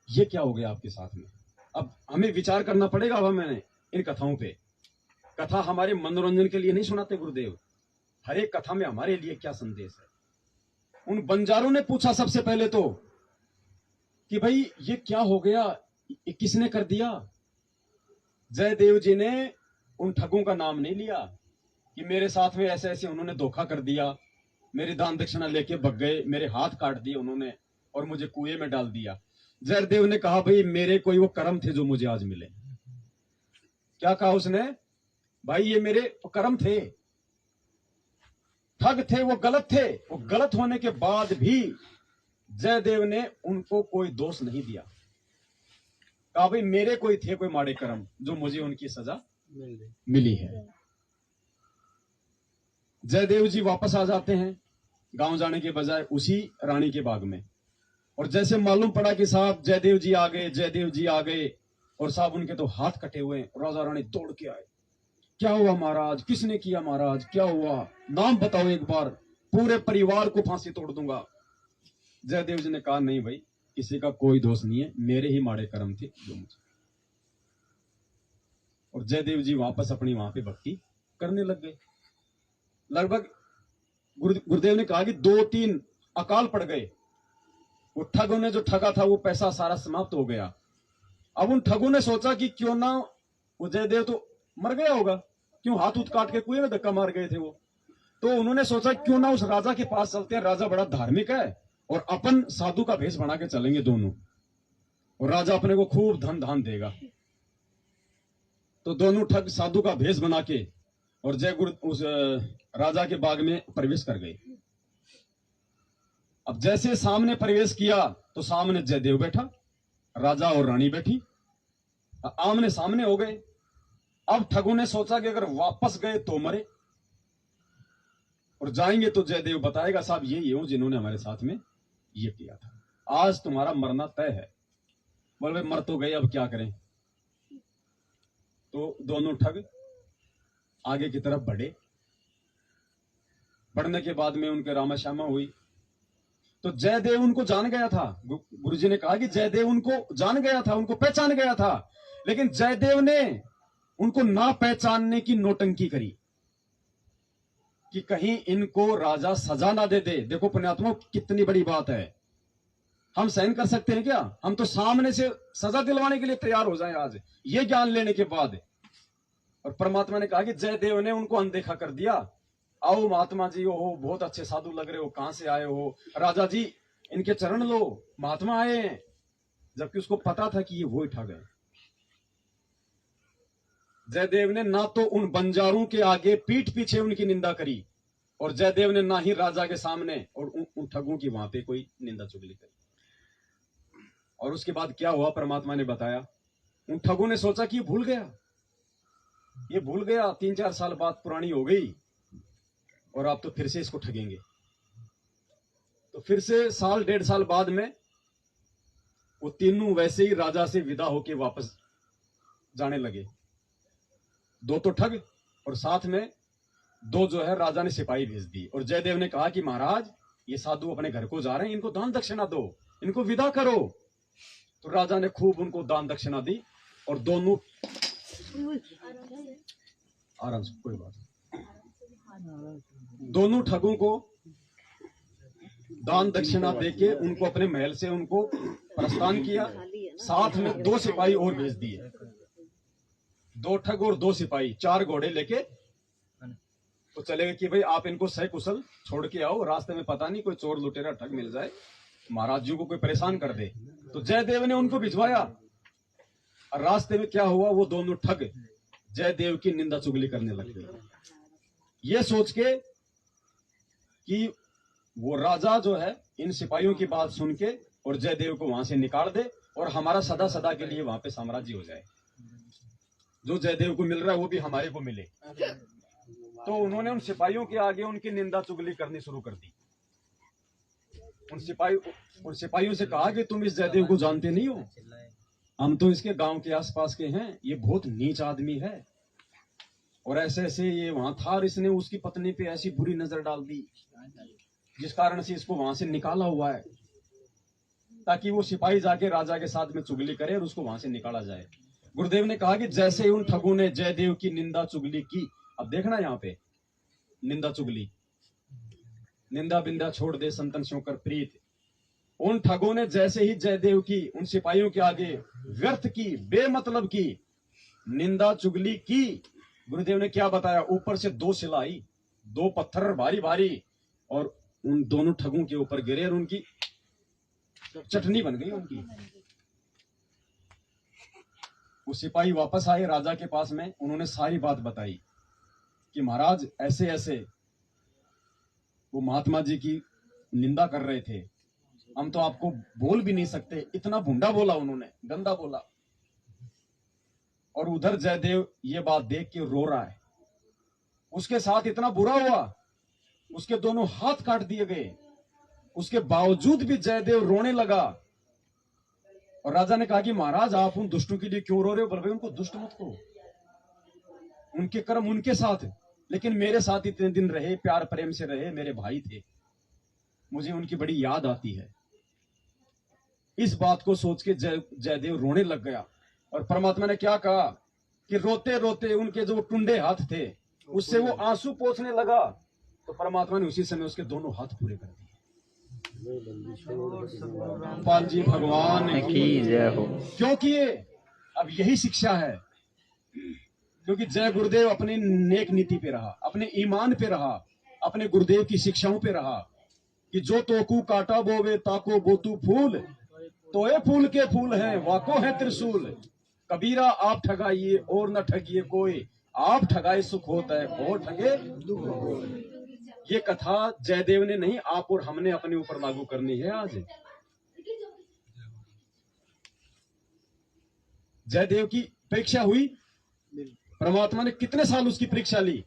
ये क्या हो गया आपके साथ में। अब हमें विचार करना पड़ेगा। अब मैंने इन कथाओं पे, कथा हमारे मनोरंजन के लिए नहीं सुनाते गुरुदेव, हर एक कथा में हमारे लिए क्या संदेश है। उन बंजारों ने पूछा सबसे पहले तो कि भाई ये क्या हो गया, ये किसने कर दिया। जयदेव जी ने उन ठगों का नाम नहीं लिया कि मेरे साथ में ऐसे ऐसे उन्होंने धोखा कर दिया, मेरी दान दक्षिणा लेके भग गए, मेरे हाथ काट दिए उन्होंने और मुझे कुएं में डाल दिया। जयदेव ने कहा भाई मेरे कोई वो कर्म थे जो मुझे आज मिले। क्या कहा उसने, भाई ये मेरे कर्म थे, ठग थे, वो गलत थे। वो गलत होने के बाद भी जयदेव ने उनको कोई दोष नहीं दिया। कहा भाई मेरे कोई थे कोई माड़े कर्म जो मुझे उनकी सजा मिली है। जयदेव जी वापस आ जाते हैं गांव जाने के बजाय उसी रानी के बाग में। और जैसे मालूम पड़ा कि साहब जयदेव जी आ गए, जयदेव जी आ गए, और साहब उनके तो हाथ कटे हुए, राजा रानी दौड़ के आए। क्या हुआ महाराज, किसने किया महाराज, क्या हुआ, नाम बताओ एक बार, पूरे परिवार को फांसी तोड़ दूंगा। जयदेव जी ने कहा नहीं भाई किसी का कोई दोष नहीं है, मेरे ही माड़े कर्म थे जो मुझे। और जयदेव जी वापस अपनी वहां पे भक्ति करने लग गए। लगभग गुरुदेव ने कहा कि 2-3 अकाल पड़ गए। वो ठगों ने जो ठगा था वो पैसा सारा समाप्त हो गया। अब उन ठगों ने सोचा कि क्यों ना, वो जयदेव तो मर गया होगा, क्यों हाथ उत काट के कुएं में धक्का मार गए थे वो, तो उन्होंने सोचा क्यों ना उस राजा के पास चलते हैं, राजा बड़ा धार्मिक है और अपन साधु का भेष बना के चलेंगे दोनों, और राजा अपने को खूब धन धान देगा। तो दोनों ठग साधु का भेष बना के और जय गुरु उस राजा के बाग में प्रवेश कर गए। अब जैसे सामने प्रवेश किया तो सामने जयदेव बैठा, राजा और रानी बैठी, आमने सामने हो गए। अब ठगों ने सोचा कि अगर वापस गए तो मरे, और जाएंगे तो जयदेव बताएगा साहब ये हो जिन्होंने हमारे साथ में ये किया था, आज तुम्हारा मरना तय है। बोले मर तो गए अब क्या करें। तो दोनों ठग आगे की तरफ बढ़े। बढ़ने के बाद में उनके रामा श्यामा हुई। तो जयदेव उनको जान गया था। गुरुजी ने कहा कि जयदेव उनको जान गया था, उनको पहचान गया था, लेकिन जयदेव ने उनको ना पहचानने की नौटंकी करी कि कहीं इनको राजा सजा ना दे दे। देखो पुण्यात्मा कितनी बड़ी बात है, हम सहन कर सकते हैं क्या? हम तो सामने से सजा दिलवाने के लिए तैयार हो जाएं आज ये ज्ञान लेने के बाद। और परमात्मा ने कहा कि जयदेव ने उनको अनदेखा कर दिया। आओ महात्मा जी, हो बहुत अच्छे साधु लग रहे हो, कहां से आए हो? राजा जी इनके चरण लो, महात्मा आए हैं। जबकि उसको पता था कि ये वो ही ठग है। जयदेव ने ना तो उन बंजारों के आगे पीठ पीछे उनकी निंदा करी, और जयदेव ने ना ही राजा के सामने और उन ठगों की वहां पे कोई निंदा चुगली करी। और उसके बाद क्या हुआ परमात्मा ने बताया। उन ठगों ने सोचा कि ये भूल गया, 3-4 साल बाद पुरानी हो गई, और आप तो फिर से इसको ठगेंगे। तो फिर से 1-1.5 साल बाद में वो तीनों वैसे ही राजा से विदा होके वापस जाने लगे। 2 तो ठग और साथ में 2 जो है राजा ने सिपाही भेज दी। और जयदेव ने कहा कि महाराज ये साधु अपने घर को जा रहे हैं, इनको दान दक्षिणा दो, इनको विदा करो। तो राजा ने खूब उनको दान दक्षिणा दी, और दोनों आराम से, कोई बात नहीं, दोनों ठगों को दान दक्षिणा देके उनको अपने महल से उनको प्रस्थान किया। साथ में 2 सिपाही और भेज दिए, 2 ठग और 2 सिपाही 4 घोड़े लेके तो चले गए कि भाई आप इनको सकुशल छोड़ के आओ, रास्ते में पता नहीं कोई चोर लुटेरा ठग मिल जाए, महाराज जी को कोई परेशान कर दे। तो जयदेव ने उनको भिजवाया। और रास्ते में क्या हुआ, वो दोनों ठग जयदेव की निंदा चुगली करने लग गए, ये सोच के कि वो राजा जो है इन सिपाहियों की बात सुन के और जयदेव को वहां से निकाल दे, और हमारा सदा सदा के लिए वहां पे साम्राज्य हो जाए, जो जयदेव को मिल रहा है वो भी हमारे को मिले। तो उन्होंने उन सिपाहियों के आगे उनकी निंदा चुगली करनी शुरू कर दी। उन सिपाहियों से कहा कि तुम इस जयदेव को जानते नहीं हो, हम तो इसके गांव के आसपास के हैं, ये बहुत नीच आदमी है और ऐसे ऐसे ये वहां था और इसने उसकी पत्नी पे ऐसी बुरी नजर डाल दी जिस कारण से इसको वहां से निकाला हुआ है, ताकि वो सिपाही जाके राजा के साथ में चुगली करे और उसको वहां से निकाला जाए। गुरुदेव ने कहा कि जैसे ही उन ठगों ने जयदेव की निंदा चुगली की, अब देखना यहाँ पे निंदा चुगली, निंदा बिंदा छोड़ दे संतन स्यों कर प्रीत, उन ठगों ने जैसे ही जयदेव की उन सिपाहियों के आगे व्यर्थ की, बेमतलब की निंदा चुगली की, गुरुदेव ने क्या बताया, ऊपर से 2 सिलाई 2 पत्थर भारी भारी और उन दोनों ठगों के ऊपर गिरे और उनकी चटनी बन गई उनकी। वो सिपाही वापस आए राजा के पास में, उन्होंने सारी बात बताई कि महाराज ऐसे ऐसे वो महात्मा जी की निंदा कर रहे थे, हम तो आपको बोल भी नहीं सकते, इतना भुंडा बोला उन्होंने, गंदा बोला। और उधर जयदेव ये बात देख के रो रहा है, उसके साथ इतना बुरा हुआ, उसके दोनों हाथ काट दिए गए, उसके बावजूद भी जयदेव रोने लगा। और राजा ने कहा कि महाराज आप उन दुष्टों के लिए क्यों रो रहे हो, बल्कि उनको दुष्ट मत करो, उनके कर्म उनके साथ, लेकिन मेरे साथ इतने दिन रहे, प्यार प्रेम से रहे, मेरे भाई थे, मुझे उनकी बड़ी याद आती है। इस बात को सोच के जयदेव रोने लग गया। और परमात्मा ने क्या कहा कि रोते रोते उनके जो टुंडे हाथ थे उससे वो आंसू पोंछने लगा, तो परमात्मा ने उसी समय उसके दोनों हाथ पूरे कर दिए। पाल जी भगवान की जय हो। क्यों किए? अब यही शिक्षा है, क्योंकि जय गुरुदेव अपनी नेक नीति पे रहा, अपने ईमान पे रहा, अपने गुरुदेव की शिक्षाओं पे रहा कि जो तोकू काटा बोवे ताको बोतू फूल, तोए फूल के फूल हैं वाको है त्रिशूल, कबीरा आप ठगाइए और न ठगिए कोई, आप ठगाए सुख होता है और ठगे दुख। ये कथा जयदेव ने नहीं, आप और हमने अपने ऊपर लागू करनी है। आज जयदेव की परीक्षा हुई, परमात्मा ने कितने साल उसकी परीक्षा ली,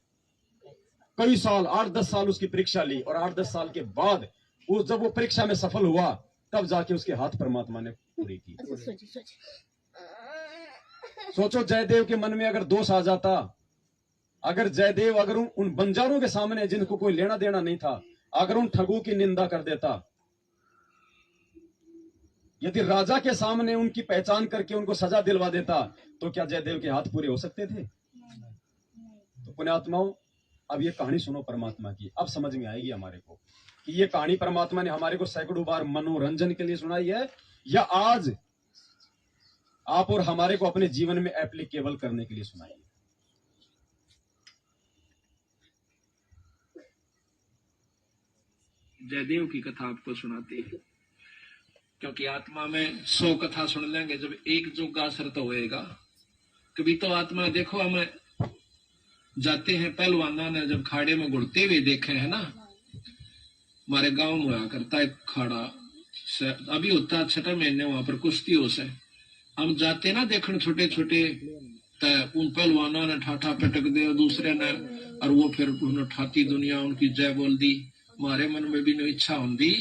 कई साल, 8-10 साल उसकी परीक्षा ली। और 8-10 साल के बाद वो जब वो परीक्षा में सफल हुआ, तब जाके उसके हाथ परमात्मा ने पूरी की। सोचो जयदेव के मन में अगर दोष आ जाता, अगर जयदेव अगर उन बंजारों के सामने जिनको कोई लेना देना नहीं था, अगर उन ठगों की निंदा कर देता, यदि राजा के सामने उनकी पहचान करके उनको सजा दिलवा देता, तो क्या जयदेव के हाथ पूरे हो सकते थे? तो पुण्यात्माओं, अब ये कहानी सुनो परमात्मा की, अब समझ में आएगी हमारे को कि ये कहानी परमात्मा ने हमारे को सैकड़ों बार मनोरंजन के लिए सुनाई है या आज आप और हमारे को अपने जीवन में एप्लीकेबल करने के लिए सुनाई है। जयदेव की कथा आपको सुनाते हैं, क्योंकि आत्मा में 100 कथा सुन लेंगे, जब एक जोग का असर तो होएगा। कभी तो आत्मा देखो, हमें जाते हैं पहलवाना ने जब खाड़े में घुड़ते हुए देखे हैं ना, हमारे गांव में हुआ करता है खाड़ा, अभी होता है 6 महीने, वहां पर कुश्ती हो से हम जाते ना देखने, छोटे छोटे, उन पहलवाना ने ठाठा पटक दे दूसरे ने, और वो फिर उन्होंने ठाती दुनिया उनकी जय बोल दी। हमारे मन में भी नहीं इच्छा होती,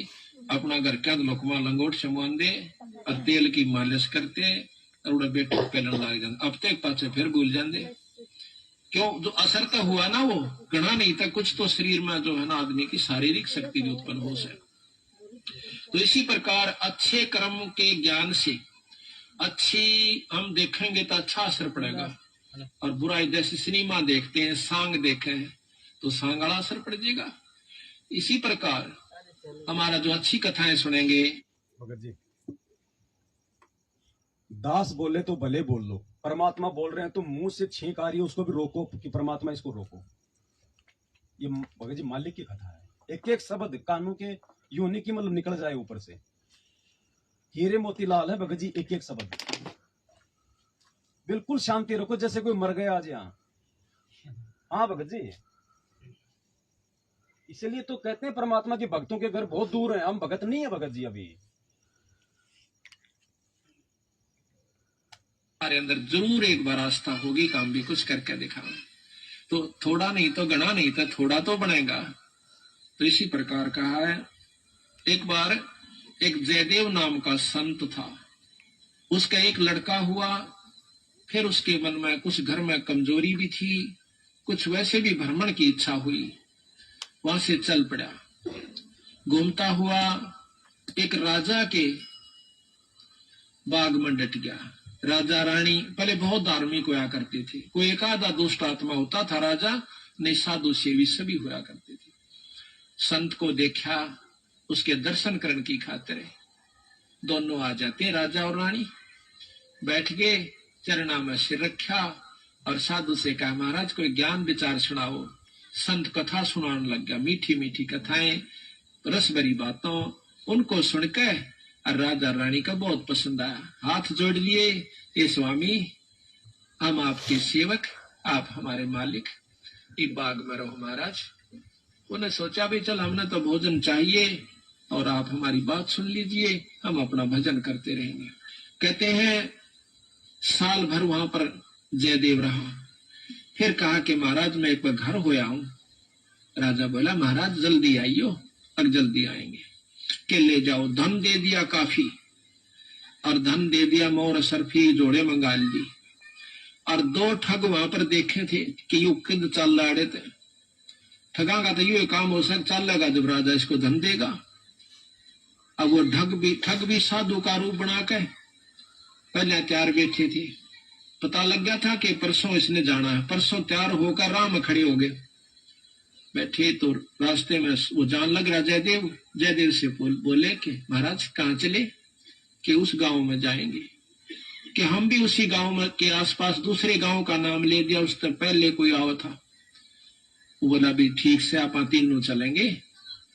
अपना घर का लोकमा लंगोट छमान दे और तेल की मालिश करते और उड़ा बेटे पेलन लग जाते, अब तक पाचे फिर भूल जाते। क्यों? जो असर तो हुआ ना वो गणा नहीं था, कुछ तो शरीर में जो है ना आदमी की शारीरिक शक्ति भी उत्पन्न हो सके। तो इसी प्रकार अच्छे कर्म के ज्ञान से अच्छी हम देखेंगे तो अच्छा असर पड़ेगा, और बुराई जैसे सिनेमा देखते हैं, सांग देखे हैं तो सांग वाला असर पड़ जाएगा। इसी प्रकार हमारा जो अच्छी कथाएं सुनेंगे, भगत जी दास बोले तो भले बोल लो, परमात्मा बोल रहे हैं तो मुंह से छींक आ रही है उसको भी रोको कि परमात्मा इसको रोको। ये भगत जी मालिक की कथा है, एक एक शब्द कानों के यूं की मतलब निकल जाए ऊपर से, हीरे मोती लाल है भगत जी, एक एक शब्द। बिल्कुल शांति रखो जैसे कोई मर गया आज यहाँ। हाँ भगत जी, इसलिए तो कहते हैं परमात्मा के भक्तों के घर बहुत दूर है, हम भगत नहीं है भगत जी। अभी हमारे अंदर जरूर एक बार आस्था होगी, काम भी कुछ करके दिखाओ, तो थोड़ा नहीं तो गणा नहीं तो थोड़ा तो बनेगा। तो इसी प्रकार कहा है, एक बार एक जयदेव नाम का संत था, उसका एक लड़का हुआ। फिर उसके मन में कुछ घर में कमजोरी भी थी, कुछ वैसे भी भ्रमण की इच्छा हुई, वहां से चल पड़ा। घूमता हुआ एक राजा के बाग में डट गया। राजा रानी पहले बहुत धार्मिक होया करते थे, कोई एक आधा दुष्ट आत्मा होता था राजा, नहीं साधु सेवी सभी होया करते थे। संत को देखा, उसके दर्शन करने की खातिर दोनों आ जाते, राजा और रानी बैठ गए, चरणा में सिर रखा और साधु से कहा, महाराज कोई ज्ञान विचार सुनाओ। संत कथा सुनाने लग गया, मीठी मीठी कथाएं, रस भरी बातों। उनको सुनकर और राजा रानी का बहुत पसंद आया, हाथ जोड़ लिए, ये स्वामी हम आपके सेवक, आप हमारे मालिक, इस बाग में रहो महाराज। उन्हें सोचा भी चल हमने तो भोजन चाहिए और आप हमारी बात सुन लीजिए, हम अपना भजन करते रहेंगे। कहते हैं साल भर वहां पर जयदेव रहा। फिर कहा कि महाराज मैं एक बार घर होया हूं। राजा बोला महाराज जल्दी आइयो, अब जल्दी आएंगे। के ले जाओ, धन दे दिया काफी, और धन दे दिया, मोर सरफी जोड़े मंगा ली। और दो ठग वहां पर देखे थे कि यू किद चल रहे थे, ठगा का तो यू काम हो सक चलेगा जब राजा इसको धन देगा। अब वो ठग भी साधु का रूप बना के पहले तैयार बैठे थे। पता लग गया था कि परसों इसने जाना है, परसों तैयार होकर राह में खड़े हो गए। बैठे तो रास्ते में वो जान लग रहा जयदेव। जयदेव से बोले कि महाराज कहाँ चले? कि उस गांव में जाएंगे। कि हम भी उसी गांव में के आसपास दूसरे गांव का नाम ले दिया, उस तरह पहले कोई आवा था। वो बोला भी ठीक से आप तीनों चलेंगे।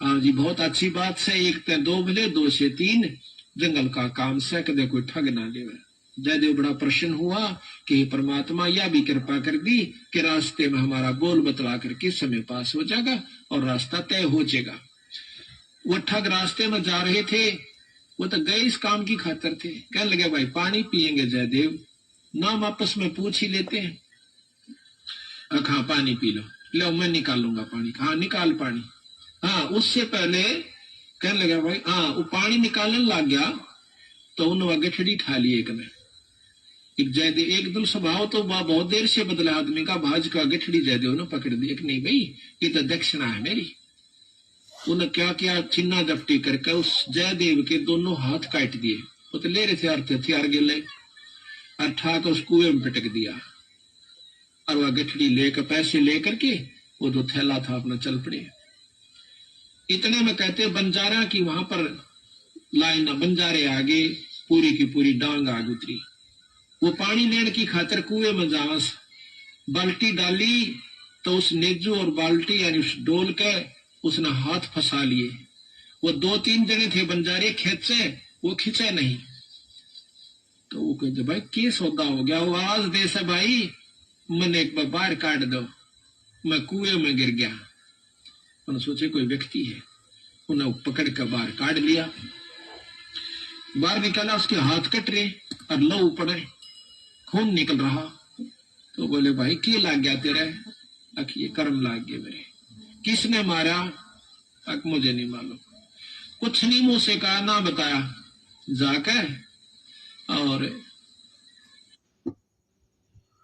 हाँ जी बहुत अच्छी बात से, एक ते दो भले, दो से तीन, जंगल का काम से कदे कोई ठग ना ले। जयदेव बड़ा प्रसन्न हुआ कि परमात्मा यह भी कृपा कर दी कि रास्ते में हमारा बोल बतला करके समय पास हो जाएगा और रास्ता तय हो जाएगा। वो ठग रास्ते में जा रहे थे, वो तो गए इस काम की खातिर थे। कहने लगे भाई पानी पिएंगे जयदेव? नाम आपस में पूछ ही लेते हैं। हाँ पानी पी लो, लो मैं निकालूंगा पानी। हाँ निकाल पानी। हाँ उससे पहले कहने लगा भाई, हाँ वो पानी निकालने लग गया तो उन्होंने गठड़ी ठा ली एक में। एक जयदेव एकदम स्वभाव तो बहुत देर से बदला आदमी का, भाज का गठड़ी जयदेव ने पकड़ दी। नहीं भाई ये तो दक्षिणा है मेरी। उन्हें क्या किया, चिन्ना जपटी करके उस जयदेव के दोनों हाथ काट दिए। वो तो ले रहे थे अर्थ हथियार गिले, और ठाक उस कुएं में पटक दिया। और वह गठड़ी लेकर पैसे लेकर के वो जो थैला था अपना चल पड़े। इतने में कहते बंजारा की वहां पर लाइन, बंजारे आगे पूरी की पूरी डांग आग उतरी। वो पानी लेने की खातिर कुएं में जावस बाल्टी डाली तो उस नेजू और बाल्टी यानी उस डोल के उसने हाथ फंसा लिए। वो दो तीन जने थे बंजारे, खेचे वो खींचे नहीं। तो वो कहते भाई क्या सौदा हो गया? वो आवाज दे से भाई मैंने एक बार बाहर काट दो, मैं कुएं में गिर गया। उन्होंने सोचे कोई व्यक्ति है, उन्हें पकड़ कर बाहर काट लिया। बाहर निकाला, उसके हाथ कट रहे और लहू पड़े, खून निकल रहा। तो बोले भाई क्या लाग गया तेरे? ये कर्म लाग गए मेरे। किसने मारा? मुझे नहीं मालूम, कुछ नहीं मुंह से कहा, ना बताया। जाकर और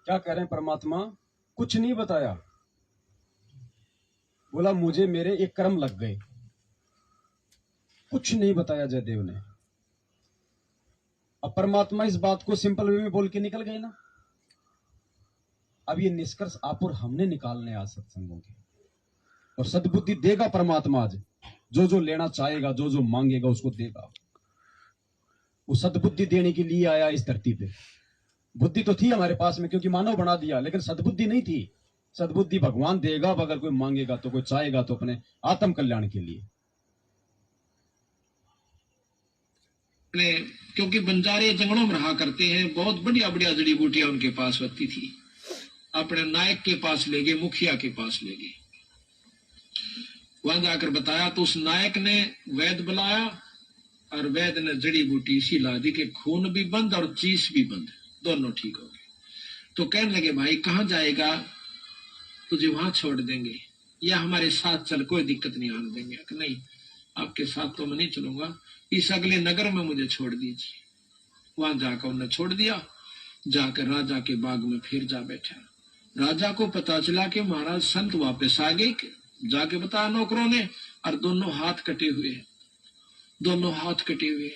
क्या कह रहे हैं परमात्मा? कुछ नहीं बताया। बोला मुझे मेरे एक कर्म लग गए, कुछ नहीं बताया जयदेव ने। अब परमात्मा इस बात को सिंपल वे में बोल के निकल गए ना। अब ये निष्कर्ष आप और हमने निकालने आज सत्संगों के, और सद्बुद्धि देगा परमात्मा। आज जो जो लेना चाहेगा, जो जो मांगेगा उसको देगा। वो सद्बुद्धि देने के लिए आया इस धरती पे। बुद्धि तो थी हमारे पास में क्योंकि मानव बना दिया, लेकिन सद्बुद्धि नहीं थी। सद्बुद्धि भगवान देगा अगर कोई मांगेगा तो, कोई चाहेगा तो अपने आत्म कल्याण के लिए। क्योंकि बंजारे जंगलों में रहा करते हैं, बहुत बढ़िया बढ़िया जड़ी बूटियां उनके पास होती थी। अपने नायक के पास ले गए, मुखिया के पास ले गए। वहां जाकर बताया तो उस नायक ने वैद्य बुलाया और वैद्य ने जड़ी बूटी इसी ला दी कि खून भी बंद और चीस भी बंद, दोनों ठीक हो गए। तो कहने लगे भाई कहां जाएगा? तुझे वहां छोड़ देंगे या हमारे साथ चल, कोई दिक्कत नहीं आने देंगे। नहीं, आपके साथ तो मैं नहीं चलूंगा, इस अगले नगर में मुझे छोड़ दीजिए। वहां जाकर उन्हें छोड़ दिया, जाकर राजा के बाग में फिर जा बैठा। राजा को पता चला कि महाराज संत वापस आ गए। जाके बताया नौकरों ने, और दोनों हाथ कटे हुए, दोनों हाथ कटे हुए।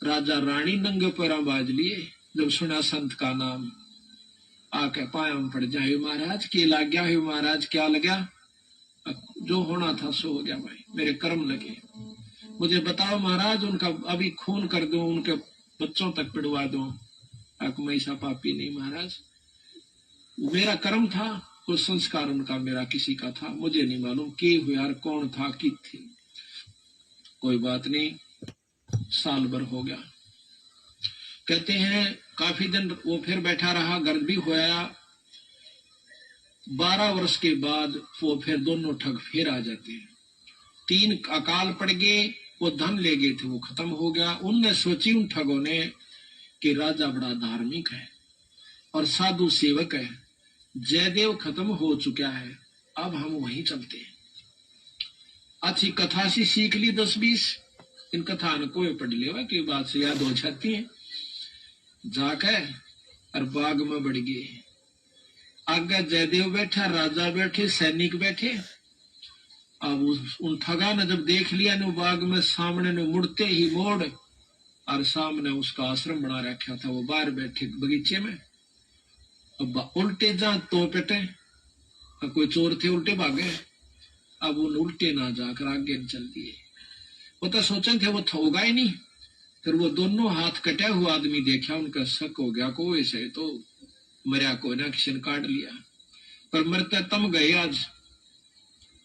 राजा रानी नंगे पैरों बाज लिए। जब सुना संत का नाम, आके पाया में पड़ जाए, महाराज के लग गया है, महाराज क्या लगा? जो होना था सो हो गया भाई, मेरे कर्म लगे। मुझे बताओ महाराज, उनका अभी खून कर दो, उनके बच्चों तक पिड़वा दो। मैं ऐसा पापी नहीं महाराज, मेरा कर्म था, वो संस्कार उनका मेरा किसी का था, मुझे नहीं मालूम के हुए यार, कौन था कि थी। कोई बात नहीं, साल भर हो गया। कहते हैं काफी दिन वो फिर बैठा रहा, गर्द भी होया। 12 वर्ष के बाद वो फिर दोनों ठग फिर आ जाते हैं। 3 अकाल पड़ गए, वो धन ले गए थे, वो खत्म हो गया। उनने सोची उन ठगों ने कि राजा बड़ा धार्मिक है और साधु सेवक है, जयदेव खत्म हो चुका है, अब हम वहीं चलते हैं। अच्छी कथा सी सीख ली 10-20, इन कथा ने कोई पढ़ लेवा की बात से याद हो जाती है। जाकर और बाग में बढ़ गए। आगे जयदेव बैठा, राजा बैठे, सैनिक बैठे। अब उन ठगा ने जब देख लिया ने बाग में, सामने ने मुड़ते ही मोड़, और सामने उसका आश्रम बना रखा था, वो बाहर बैठे बगीचे में। अब उल्टे जा तो पेटे, कोई चोर थे उल्टे भागे। अब उन उल्टे ना जाकर आगे चल दिए। वो तो सोचे थे वो होगा ही नहीं। फिर वो दोनों हाथ कटा हुआ आदमी देखा, उनका शक हो गया को ऐसे तो मरिया को ना किसी ने काट लिया। पर मरते तम गए आज,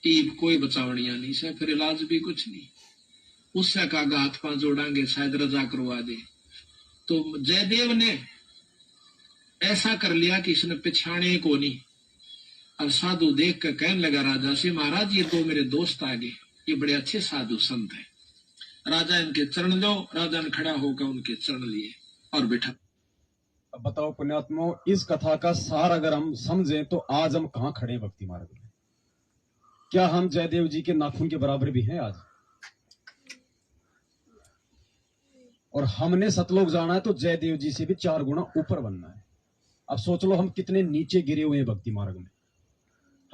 ईब कोई बचावनिया नहीं से, फिर इलाज भी कुछ नहीं। उससे कहा हाथ पांव जोड़ांगे, शायद रजा करवा दे। तो जयदेव ने ऐसा कर लिया कि इसने पिछाने को नहीं। और साधु देख कर कहने लगा राजा से, महाराज ये 2 मेरे दोस्त आ गए, ये बड़े अच्छे साधु संत हैं, राजा इनके चरण लो। राजा ने खड़ा होकर उनके चरण लिए और बैठा। अब बताओ पुण्यात्मो, इस कथा का सार अगर हम समझें तो आज हम कहां खड़े भक्ति मार्ग में? क्या हम जयदेव जी के नाखून के बराबर भी हैं आज? और हमने सतलोक जाना है तो जयदेव जी से भी 4 गुना ऊपर बनना है। अब सोच लो हम कितने नीचे गिरे हुए हैं भक्ति मार्ग में,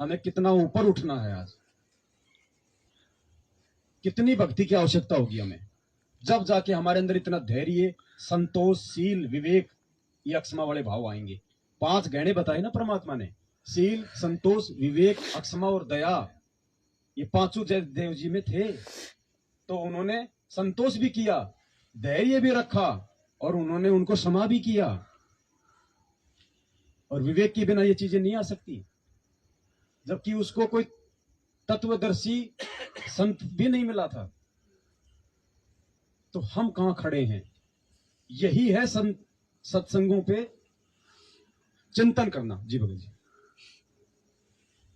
हमें कितना ऊपर उठना है आज। कितनी भक्ति की आवश्यकता होगी हमें, जब जाके हमारे अंदर इतना धैर्य, संतोष, शील, विवेक, ये अक्षमा वाले भाव आएंगे। 5 गहने बताए ना परमात्मा ने, शील, संतोष, विवेक, अक्षमा और दया। ये 5 जयदेव जी में थे। तो उन्होंने संतोष भी किया, धैर्य भी रखा, और उन्होंने उनको क्षमा भी किया। और विवेक के बिना ये चीजें नहीं आ सकती। जबकि उसको कोई तत्वदर्शी संत भी नहीं मिला था। तो हम कहां खड़े हैं? यही है सत्संगों पे चिंतन करना। जी भगत जी,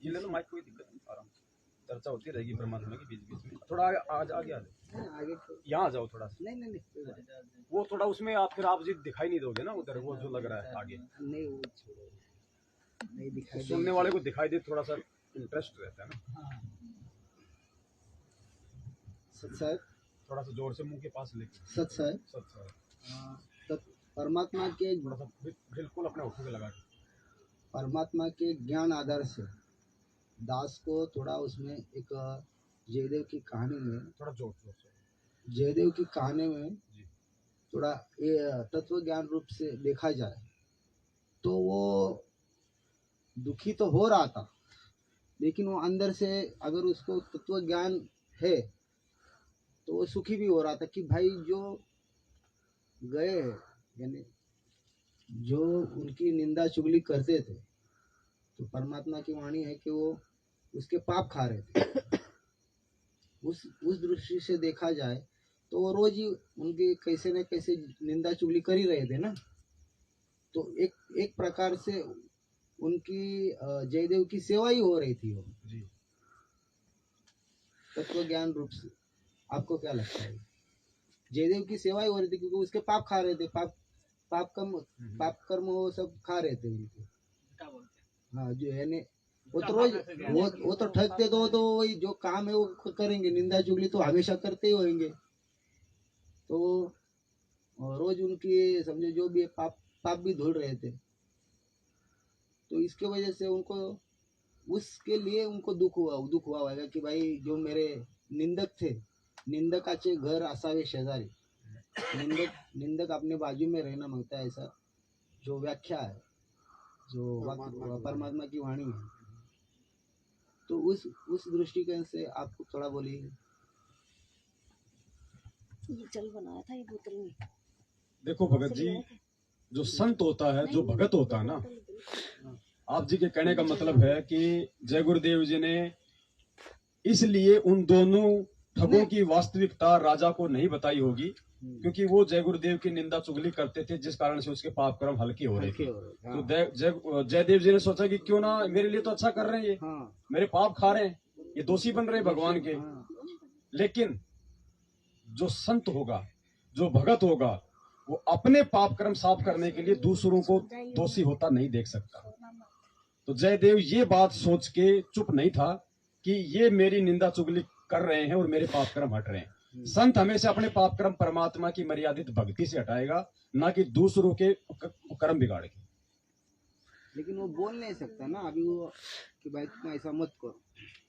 ये ले लो माइक, कोई दिक्कत नहीं, आराम से चर्चा होती रहेगी परमात्मा की बीच बीच में। थोड़ा आगे आगे यहाँ जाओ थोड़ा सा। नहीं वो थोड़ा उसमें आप फिर आप जी दिखाई नहीं दोगे ना उधर, वो जो लग रहा है आगे नहीं, वो छोड़ो, नहीं दिखाई सुनने वाले को दिखाई दे, थोड़ा सा इंटरेस्ट रहता है ना। सच साहब, थोड़ा सा जोर से मुंह के पास लेके। सच साहब, तो परमात्मा के, थोड़ा सा बिल्कुल अपने होठों पे लगा के। परमात्मा के ज्ञान आधार से दास को थोड़ा उसमें एक जयदेव की कहानी में, थोड़ा जोर से। जयदेव की कहानी में थोड़ा ये तत्व ज्ञान रूप से देखा जाए तो वो दुखी तो हो रहा था, लेकिन वो अंदर से अगर उसको तत्व ज्ञान है तो वो सुखी भी हो रहा था कि भाई जो गए, यानी जो उनकी निंदा चुगली करते थे, तो परमात्मा की वाणी है कि वो उसके पाप खा रहे थे। उस दृष्टि से देखा जाए तो वो रोज ही उनके कैसे न कैसे निंदा चुगली कर ही रहे थे ना। तो एक प्रकार से उनकी जयदेव की सेवा ही हो रही थी वो जी। तत्व ज्ञान रूप से। आपको क्या लगता है? जयदेव की सेवा ही हो रही थी क्योंकि उसके पाप खा रहे थे, पाप कर्म वो सब खा रहे थे उनके। हाँ, जो है ने वो तो रोज वो तो ठगते तो वही जो काम है वो करेंगे, निंदा चुगली तो हमेशा करते ही होंगे। तो रोज उनकी समझो जो भी पाप पाप भी धुल रहे थे, तो इसके वजह से उनको उसके लिए उनको दुख हुआ होगा कि भाई जो मेरे निंदक थे, निंदकाचे घर असावे शेजारी, निंदक अपने बाजू में रहना मांगता है, ऐसा जो व्याख्या है, जो परमात्मा की वाणी है। तो उस दृष्टिकोण से आपको थोड़ा बोलिए। ये जल बनाया था ये बोतल में। देखो भगत जी, जो संत होता है, जो भगत होता है ना, आप जी के कहने का मतलब है कि जय गुरुदेव जी ने इसलिए उन दोनों ठगों की वास्तविकता राजा को नहीं बताई होगी, क्योंकि वो जय गुरुदेव की निंदा चुगली करते थे, जिस कारण से उसके पाप कर्म हल्के हो रहे थे। तो जयदेव जी ने सोचा कि क्यों ना, मेरे लिए तो अच्छा कर रहे हैं ये, मेरे पाप खा रहे हैं, ये दोषी बन रहे हैं भगवान के। लेकिन जो संत होगा, जो भगत होगा, वो अपने पाप कर्म साफ करने के लिए दूसरों को दोषी होता नहीं देख सकता। तो जयदेव ये बात सोच के चुप नहीं था कि ये मेरी निंदा चुगली कर रहे हैं और मेरे पाप कर्म हट रहे हैं। संत हमेशा अपने पाप कर्म परमात्मा की मर्यादित भक्ति से हटाएगा, ना कि दूसरों के कर्म बिगाड़ के। लेकिन वो बोल नहीं सकता ना अभी वो कि भाई तुम ऐसा मत करो,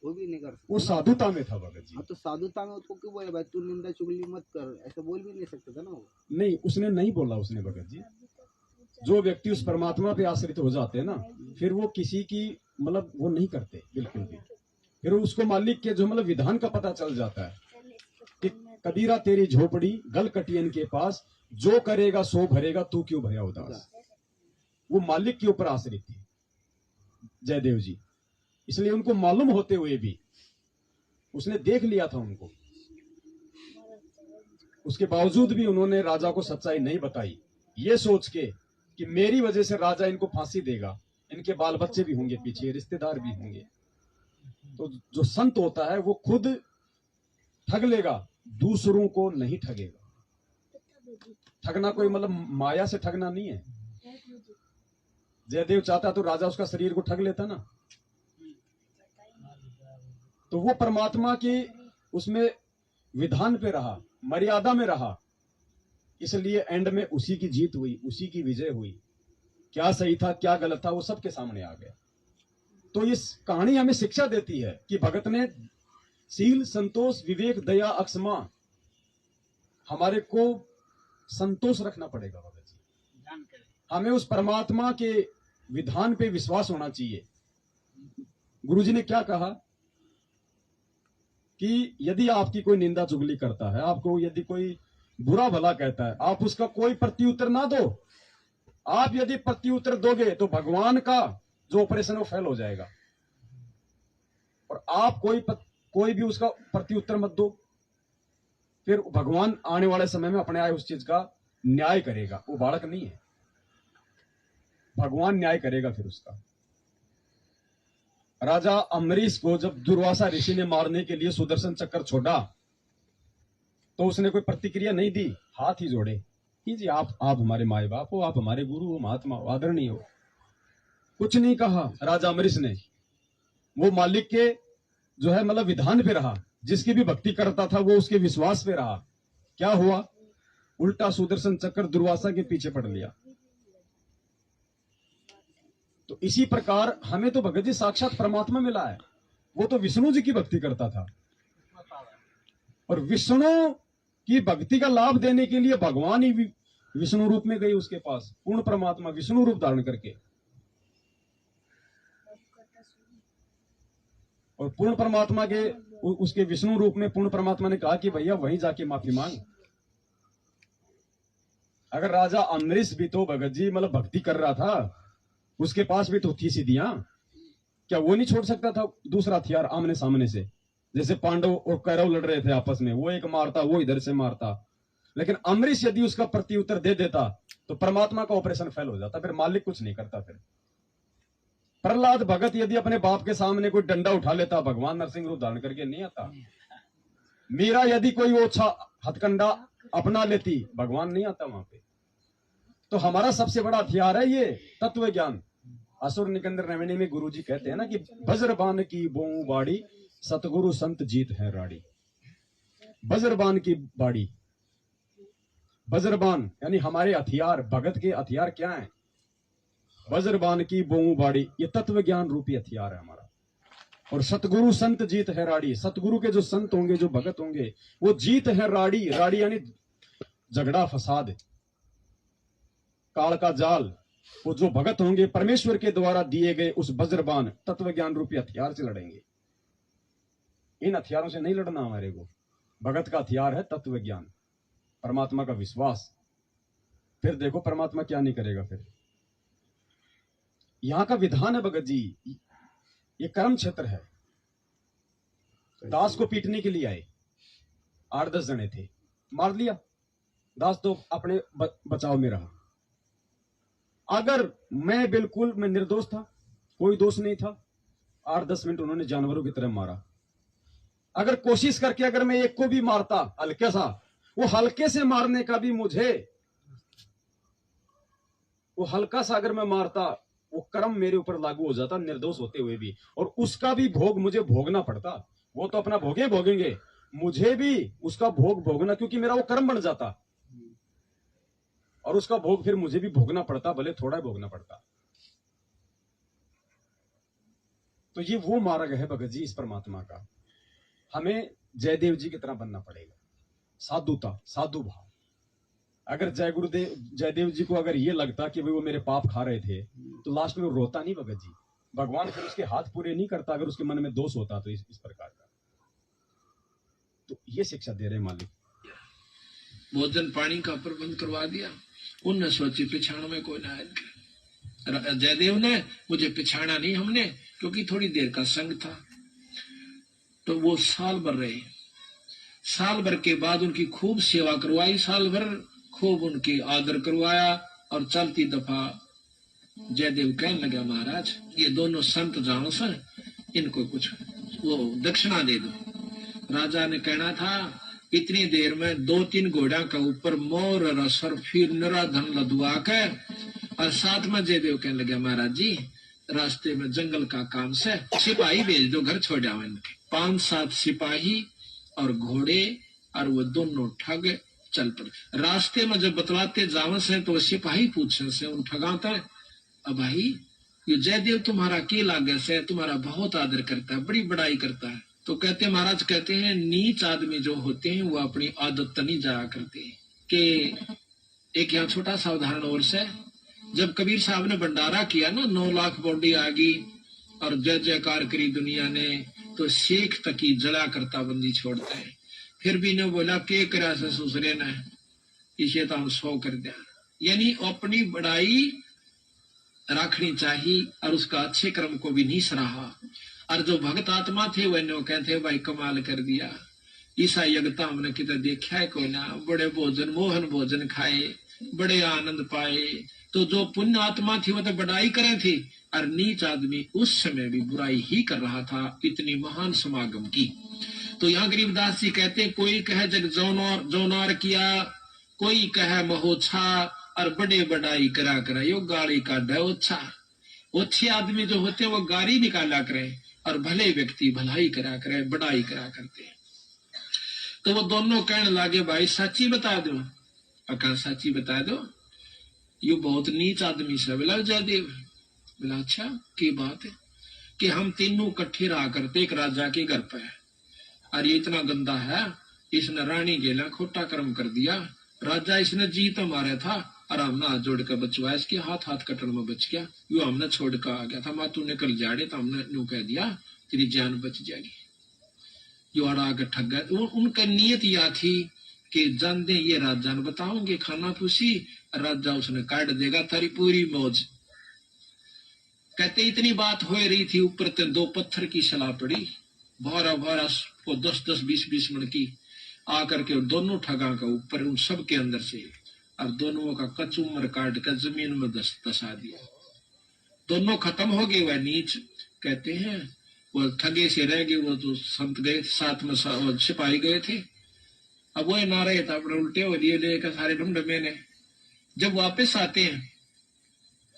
वो भी नहीं कर सकता। वो साधुता में था भगत जी। हाँ, तो साधुता में उसको क्यों बोले भाई तू निंदा चुगली मत कर, ऐसा बोल भी नहीं सकता था ना वो। नहीं, उसने नहीं बोला। उसने भगत जी, जो व्यक्ति उस परमात्मा पे आश्रित हो जाते हैं ना, फिर वो किसी की मतलब वो नहीं करते बिल्कुल भी। फिर उसको मालिक के जो मतलब विधान का पता चल जाता है कि कबीरा तेरी झोपड़ी गल कटियन के पास, जो करेगा सो भरेगा, तू क्यों भया उदास। वो मालिक के ऊपर आश्रित थी जयदेव जी, इसलिए उनको मालूम होते हुए भी उसने देख लिया था उनको, उसके बावजूद भी उन्होंने राजा को सच्चाई नहीं बताई, ये सोच के कि मेरी वजह से राजा इनको फांसी देगा, इनके बाल बच्चे भी होंगे, पीछे रिश्तेदार भी होंगे। तो जो संत होता है वो खुद ठग लेगा, दूसरों को नहीं ठगेगा। ठगना कोई मतलब माया से ठगना नहीं है। जयदेव चाहता तो राजा उसका शरीर को ठग लेता ना। तो वो परमात्मा की उसमें विधान पे रहा, मर्यादा में रहा, इसलिए एंड में उसी की जीत हुई, उसी की विजय हुई। क्या सही था क्या गलत था वो सबके सामने आ गया। तो इस कहानी हमें शिक्षा देती है कि भगत ने शील संतोष विवेक दया अक्षमा, हमारे को संतोष रखना पड़ेगा भगत जी। हमें उस परमात्मा के विधान पे विश्वास होना चाहिए। गुरुजी ने क्या कहा कि यदि आपकी कोई निंदा चुगली करता है, आपको यदि कोई बुरा भला कहता है, आप उसका कोई प्रत्युत्तर ना दो। आप यदि प्रत्युत्तर दोगे तो भगवान का जो ऑपरेशन वो फेल हो जाएगा। और आप कोई भी उसका प्रत्युत्तर मत दो, फिर भगवान आने वाले समय में अपने आए उस चीज का न्याय करेगा। वो बालक नहीं है, भगवान न्याय करेगा फिर उसका। राजा अम्बरीश को जब दुर्वासा ऋषि ने मारने के लिए सुदर्शन चक्र छोड़ा तो उसने कोई प्रतिक्रिया नहीं दी, हाथ ही जोड़े कि जी आप हमारे माए बाप हो, आप हमारे गुरु हो, महात्मा हो, आदरणीय हो। कुछ नहीं कहा राजा अम्बरीश ने। वो मालिक के जो है मतलब विधान पे रहा, जिसकी भी भक्ति करता था वो उसके विश्वास पे रहा। क्या हुआ, उल्टा सुदर्शन चक्र दुर्वासा के पीछे पड़ लिया। तो इसी प्रकार हमें तो भगत जी साक्षात परमात्मा मिला है। वो तो विष्णु जी की भक्ति करता था, और विष्णु की भक्ति का लाभ देने के लिए भगवान ही विष्णु रूप में गई उसके पास, पूर्ण परमात्मा विष्णु रूप धारण करके। और पूर्ण परमात्मा के उसके विष्णु रूप में पूर्ण परमात्मा ने कहा कि भैया वहीं जाके माफी मांग। अगर राजा अम्बरीश भी तो भगत जी मतलब भक्ति कर रहा था, उसके पास भी तो थी सिद्धियां, क्या वो नहीं छोड़ सकता था दूसरा हथियार आमने सामने से? जैसे पांडव और कौरव लड़ रहे थे आपस में, वो एक मारता वो इधर से मारता, लेकिन अम्बरीश यदि उसका प्रत्युत्तर दे देता तो परमात्मा का ऑपरेशन फेल हो जाता, फिर मालिक कुछ नहीं करता। फिर प्रहलाद भगत यदि अपने बाप के सामने कोई डंडा उठा लेता, भगवान नरसिंह रूप धारण करके नहीं आता। मीरा यदि कोई ओछा हथकंडा अपना लेती, भगवान नहीं आता वहां पे। तो हमारा सबसे बड़ा हथियार है ये तत्व ज्ञान, असुर निकंदर नवीनी में गुरुजी कहते हैं ना कि बजरबान की बोऊ बाड़ी सतगुरु संत जीत है राड़ी। बजरबान की बाड़ी, बजरबान यानी हमारे हथियार, भगत के हथियार क्या हैं? बजरबान की बोऊ बाड़ी, ये तत्व ज्ञान रूपी हथियार है हमारा। और सतगुरु संत जीत है राड़ी, सतगुरु के जो संत होंगे, जो भगत होंगे, वो जीत है राड़ी। राड़ी यानी झगड़ा फसाद, काल का जाल। वो जो भगत होंगे परमेश्वर के द्वारा दिए गए उस वज्रबान तत्व ज्ञान रूपी हथियार से लड़ेंगे। इन हथियारों से नहीं लड़ना हमारे को। भगत का हथियार है तत्व ज्ञान, परमात्मा का विश्वास। फिर देखो परमात्मा क्या नहीं करेगा। फिर यहां का विधान है भगत जी, ये कर्म क्षेत्र है। दास को पीटने के लिए आए, 8-10 जने थे, मार लिया। दास तो अपने बचाव में रहा। अगर मैं बिल्कुल मैं निर्दोष था, कोई दोष नहीं था, 8-10 मिनट उन्होंने जानवरों की तरह मारा। अगर कोशिश करके अगर मैं एक को भी मारता हल्के सा, वो हल्के से मारने का भी मुझे, वो हल्का सा अगर मैं मारता, वो कर्म मेरे ऊपर लागू हो जाता निर्दोष होते हुए भी, और उसका भी भोग मुझे भोगना पड़ता। वो तो अपना भोगेंगे, मुझे भी उसका भोग भोगना, क्योंकि मेरा वो कर्म बन जाता, और उसका भोग फिर मुझे भी भोगना पड़ता, भले थोड़ा भोगना पड़ता। तो ये वो मार्ग है भगत जी इस परमात्मा का। हमें जयदेव जी की तरह बनना पड़ेगा। साधुता, साधु भाव। अगर जयदेव जी को अगर ये लगता कि वो मेरे पाप खा रहे थे, तो लास्ट में वो रोता नहीं भगत जी। भगवान फिर उसके हाथ पूरे नहीं करता अगर उसके मन में दोष होता तो इस प्रकार का। तो ये शिक्षा दे रहे मालिक। भोजन पानी का प्रबंध करवा दिया। उनने सोची पिछाड़ में कोई ना आए। जयदेव ने मुझे पिछाड़ा नहीं हमने, क्योंकि थोड़ी देर का संग था। तो वो साल भर रहे। साल भर के बाद उनकी खूब सेवा करवाई, साल भर खूब उनकी आदर करवाया। और चलती दफा जयदेव कहने लगा, महाराज ये दोनों संत जानो से, इनको कुछ वो दक्षिणा दे दो। राजा ने कहना था इतनी देर में 2-3 घोड़ा के ऊपर मोर रसर फिर निराधन लदुआ के। और साथ में जयदेव कहने लगे, महाराज जी रास्ते में जंगल का काम से सिपाही भेज दो, घर छोड़ जाओ इनके। 5-7 सिपाही और घोड़े और वो दोनों ठग चल पड़े। रास्ते में जब बतलाते जावन से तो सिपाही पूछे से उन ठगाता है, अब भाई ये जयदेव तुम्हारा के लागे से, तुम्हारा बहुत आदर करता है, बड़ी बड़ाई करता है। तो कहते महाराज, कहते हैं नीच आदमी जो होते हैं वो अपनी आदत तो नहीं जाया करते। कि एक यहाँ छोटा सा उदाहरण और से, जब कबीर साहब ने भंडारा किया ना, 9 लाख बॉडी आ गई और जय जयकार करी दुनिया ने, तो शेख तकी जला करता बंदी छोड़ते हैं। फिर भी ने बोला के करा से सुसरे ने, इसे तो हम 100 कर दिया। यानी अपनी बड़ाई रखनी चाहिए और उसका अच्छे कर्म को भी नहीं सराहा। और जो भक्त आत्मा थे वह कहते भाई कमाल कर दिया, ईसा यज्ञता हमने कितने देखा है कोई ना, बड़े भोजन मोहन भोजन खाए, बड़े आनंद पाए। तो जो पुण्य आत्मा थी वह तो बड़ाई करे थी, और नीच आदमी उस समय भी बुराई ही कर रहा था, इतनी महान समागम की। तो यहाँ गरीबदास जी कहते, कोई कहे जग जौनार किया, कोई कहे महोछा, और बड़े बड़ाई करा यो गाड़ी का डोछा। अच्छे आदमी जो होते हैं वो गाड़ी निकाला करे, और भले व्यक्ति भलाई करा करे, बड़ाई करा करते हैं। तो वो दोनों कहने लगे, भाई सच्ची बता दो। अका सच्ची बता दो, ये बहुत नीच आदमी से। बोला जयदेव, बोला अच्छा की बात है? कि हम तीनों इकट्ठे रहा करते एक राजा के घर पे, और ये इतना गंदा है, इसने रानी गेला खोटा कर्म कर दिया। राजा इसने जीत मारा था और हमने हाथ जोड़ कर बचवाया, इसके हाथ कटन में बच गया। यो हमने छोड़ कर आ गया था, मातू ने कल जाड़े तो हमने यूं कह दिया तेरी जान बच जाएगी। यो अड़ा के ठग गए। उनका नियत यह थी कि जान दे ये राजा ने बताओगे खाना पूछी, राजा उसने काट देगा तारी पूरी मौज। कहते इतनी बात हो रही थी, ऊपर ते 2 पत्थर की सलाह पड़ी, भारा 10-10 20-20 मन की आकर के दोनों ठगा का ऊपर उन सब के अंदर से, और दोनों का कचूमर काट कर जमीन में दसा दिया। दोनों खत्म हो गए। वह नीच कहते हैं वो ठगे से रह गए, वो जो संत गए साथ में सिपाही गए थे, अब वो ना रहे था, अपने उल्टे हो लिए लेकर सारे ढूंढ मैंने। जब वापस आते हैं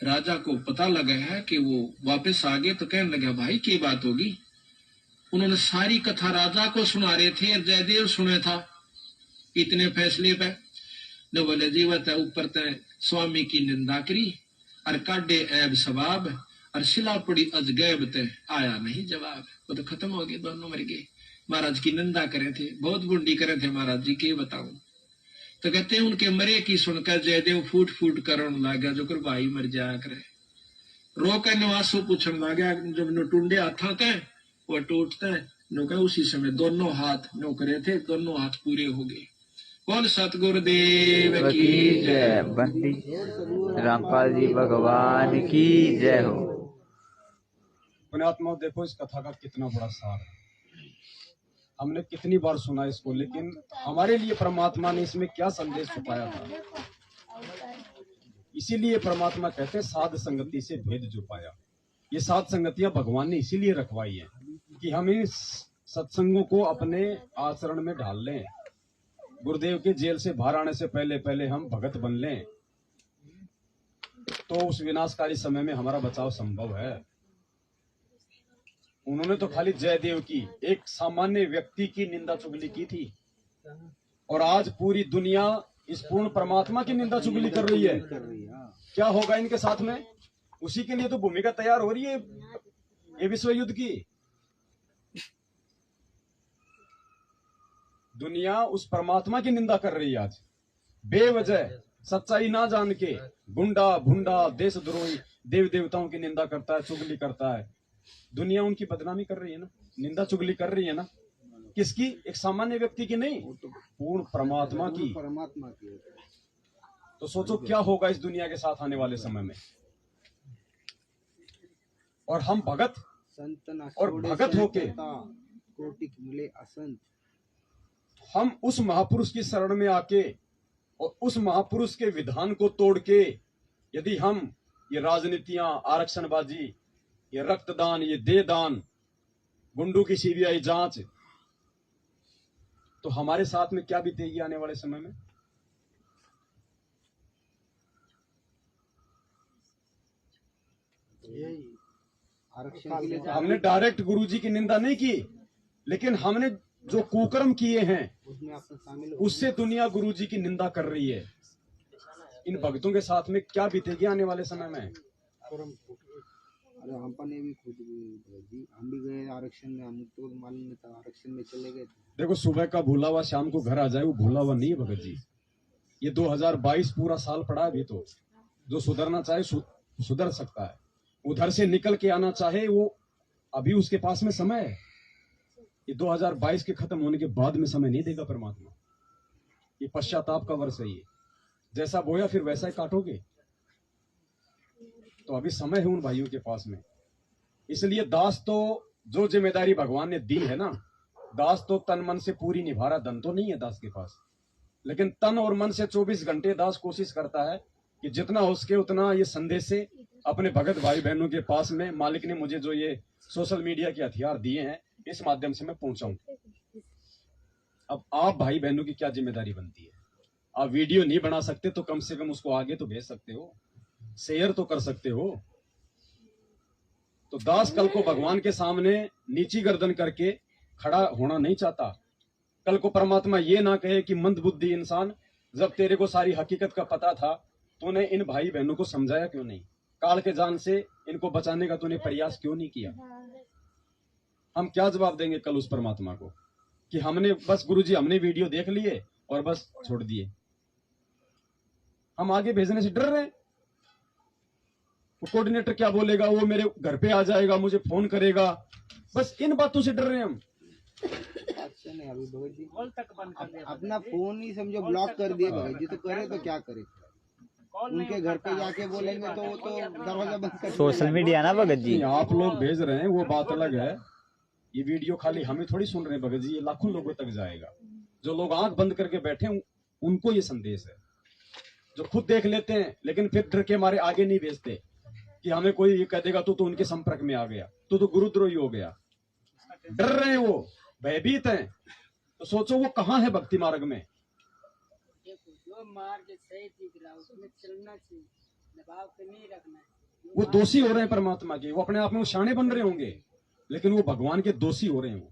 राजा को पता लगा है कि वो वापस आ गए, तो कहने लगा भाई की बात होगी। उन्होंने सारी कथा राजा को सुना रहे थे और जयदेव सुने था इतने फैसले पे। न बोले जीवत है ऊपर तय स्वामी की निंदा करी और काटे ऐब सवाब और शिला पड़ी अजगैब तय आया नहीं जवाब। वो तो खत्म हो गए, दोनों मर गए। महाराज की निंदा करे थे, बहुत गुंडी करे थे महाराज जी के बताऊं। तो कहते हैं उनके मरे की सुनकर जयदेव फूट फूट कर लगा जो कर भाई मर जाया करे। रो के निवासो पूछने लगा जब नो टूंडे हाथा थे वो टूटते नो कहे उसी समय दोनों हाथ नो करे थे, दोनों हाथ पूरे हो गए। बोल सतगुरुदेव की जय। बंदी रामपाल जी भगवान की जय हो। पुण्यात्मा देखो इस कथा का कितना बड़ा सार है। हमने कितनी बार सुना इसको, लेकिन हमारे लिए परमात्मा ने इसमें क्या संदेश छुपाया था। इसीलिए परमात्मा कहते हैं साध संगति से भेद जो पाया। ये साध संगतियां भगवान ने इसीलिए रखवाई है कि हम इन सत्संगों को अपने आचरण में ढाल लें। गुरुदेव के जेल से बाहर आने से पहले पहले हम भगत बन लें, तो उस विनाशकारी समय में हमारा बचाव संभव है। उन्होंने तो खाली जयदेव की, एक सामान्य व्यक्ति की निंदा चुगली की थी, और आज पूरी दुनिया इस पूर्ण परमात्मा की निंदा चुगली कर रही है। क्या होगा इनके साथ में? उसी के लिए तो भूमिका तैयार हो रही है ये विश्व युद्ध की। दुनिया उस परमात्मा की निंदा कर रही है आज बेवजह, सच्चाई ना जान के। गुंडा भुंडा देशद्रोही देव देवताओं की निंदा करता है, चुगली करता है। दुनिया उनकी बदनामी कर रही है ना, निंदा चुगली कर रही है ना। किसकी? एक सामान्य व्यक्ति की नहीं, पूर्ण परमात्मा की। तो सोचो क्या होगा इस दुनिया के साथ आने वाले समय में। और हम भगत और भगत होके मिले असंत, हम उस महापुरुष की शरण में आके और उस महापुरुष के विधान को तोड़ के यदि हम ये राजनीतियां, आरक्षणबाजी, ये रक्तदान, ये देहदान, गुंडों की सीबीआई जांच, तो हमारे साथ में क्या बीतेगी आने वाले समय में। आरक्षण के लिए हमने डायरेक्ट गुरुजी की निंदा नहीं की, लेकिन हमने जो कुकर्म किए हैं उसमें आपने शामिल उससे दुनिया गुरुजी की निंदा कर रही है। इन भक्तों के साथ में क्या बीतेगी आने वाले समय में। अरे हमने भी खुद भी हम भी गए आरक्षण में, हमको तो मालूम नहीं था, आरक्षण में चले गए थे। देखो सुबह का भूला हुआ शाम को घर आ जाए, वो भूला हुआ नहीं है भगत जी। ये 2022 पूरा साल पड़ा है अभी, तो जो सुधरना चाहे सुधर सकता है, उधर से निकल के आना चाहे वो अभी उसके पास में समय है। ये 2022 के खत्म होने के बाद में समय नहीं देगा परमात्मा। ये पश्चाताप का वर्ष है, ये जैसा बोया फिर वैसा ही काटोगे। तो अभी समय है उन भाइयों के पास में। इसलिए दास तो जो जिम्मेदारी भगवान ने दी है ना, दास तो तन मन से पूरी निभा रहा। धन तो नहीं है दास के पास, लेकिन तन और मन से 24 घंटे दास कोशिश करता है कि जितना हो सके उतना ये संदेश से अपने भगत भाई बहनों के पास में मालिक ने मुझे जो ये सोशल मीडिया के हथियार दिए हैं, इस माध्यम से मैं पहुंचाऊं। अब आप भाई बहनों की क्या जिम्मेदारी बनती है। आप वीडियो नहीं बना सकते तो कम से कम उसको आगे तो भेज सकते हो, शेयर तो कर सकते हो। तो दास कल को भगवान के सामने नीची गर्दन करके खड़ा होना नहीं चाहता। कल को परमात्मा ये ना कहे कि मंद बुद्धि इंसान, जब तेरे को सारी हकीकत का पता था तूने इन भाई बहनों को समझाया क्यों नहीं, काल के जान से इनको बचाने का तूने प्रयास क्यों नहीं किया। हम क्या जवाब देंगे कल उस परमात्मा को कि हमने बस गुरुजी हमने वीडियो देख लिए और बस छोड़ दिए। हम आगे भेजने से डर रहे हैं। वो कोऑर्डिनेटर क्या बोलेगा, वो मेरे घर पे आ जाएगा, मुझे फोन करेगा, बस इन बातों से डर रहे हैं हम। अच्छा नहीं, अभी भगत जी अपना फोन ही समझो ब्लॉक कर दिए भगत जी, तो करे तो क्या करे। उनके घर पे जाके बोलेंगे तो वो तो दरवाजा बंद कर। सोशल मीडिया ना भगत जी, आप लोग भेज रहे हैं वो बात अलग है। ये वीडियो खाली हमें थोड़ी सुन रहे हैं भगत जी, ये लाखों लोगों तक जाएगा। जो लोग आंख बंद करके बैठे हैं उनको ये संदेश है। जो खुद देख लेते हैं लेकिन फिर डर के मारे आगे नहीं भेजते कि हमें कोई ये कह देगा तो उनके संपर्क में आ गया तो गुरुद्रोही हो गया। डर रहे हैं, वो भयभीत हैं। तो सोचो वो कहाँ है भक्ति मार्ग में। जो मार्ग सही दिख रहा है उसमें चलना चाहिए, दबाव पे नहीं रखना है। वो दोषी हो रहे हैं परमात्मा के, वो अपने आप में वो शाणे बन रहे होंगे, लेकिन वो भगवान के दोषी हो रहे हैं। वो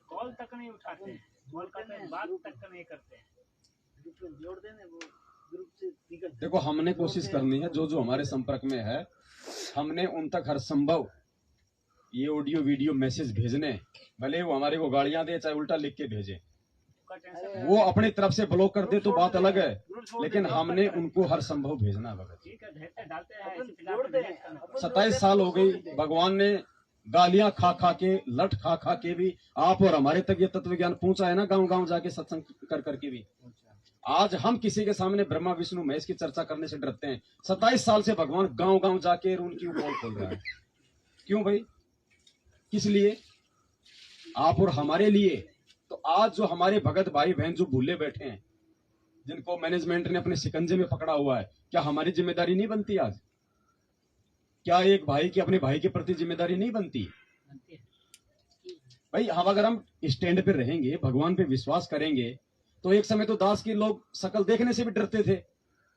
कॉल तक नहीं उठाते हैं, कॉल करते हैं, बात तक नहीं करते हैं, ग्रुप में जोड़ देने वो ग्रुप से निकल। देखो हमने कोशिश करनी है, जो जो हमारे संपर्क में है हमने उन तक हर संभव ये ऑडियो वीडियो मैसेज भेजने, भले वो हमारे को गालियां दे चाहे उल्टा लिख के भेजे, वो अपनी तरफ से ब्लॉक कर दे तो बात अलग है, लेकिन हमने उनको हर संभव भेजना है भगत। 27 साल हो गई, भगवान ने गालियां खा खा के, लठ खा खा के भी आप और हमारे तक ये तत्व ज्ञान पहुंचा है ना, गांव गांव जाके सत्संग कर करके भी। आज हम किसी के सामने ब्रह्मा विष्णु महेश की चर्चा करने से डरते हैं। 27 साल से भगवान गांव गांव जाके उनकी पोल खोल रहा है। क्यों भाई, किस लिए? आप और हमारे लिए। तो आज जो हमारे भगत भाई बहन जो भूले बैठे हैं, जिनको मैनेजमेंट ने अपने शिकंजे में पकड़ा हुआ है, क्या हमारी जिम्मेदारी नहीं बनती? आज क्या एक भाई की अपने भाई के प्रति जिम्मेदारी नहीं बनती? भाई हम अगर हम स्टैंड पे रहेंगे, भगवान पे विश्वास करेंगे, तो एक समय तो दास के लोग शकल देखने से भी डरते थे,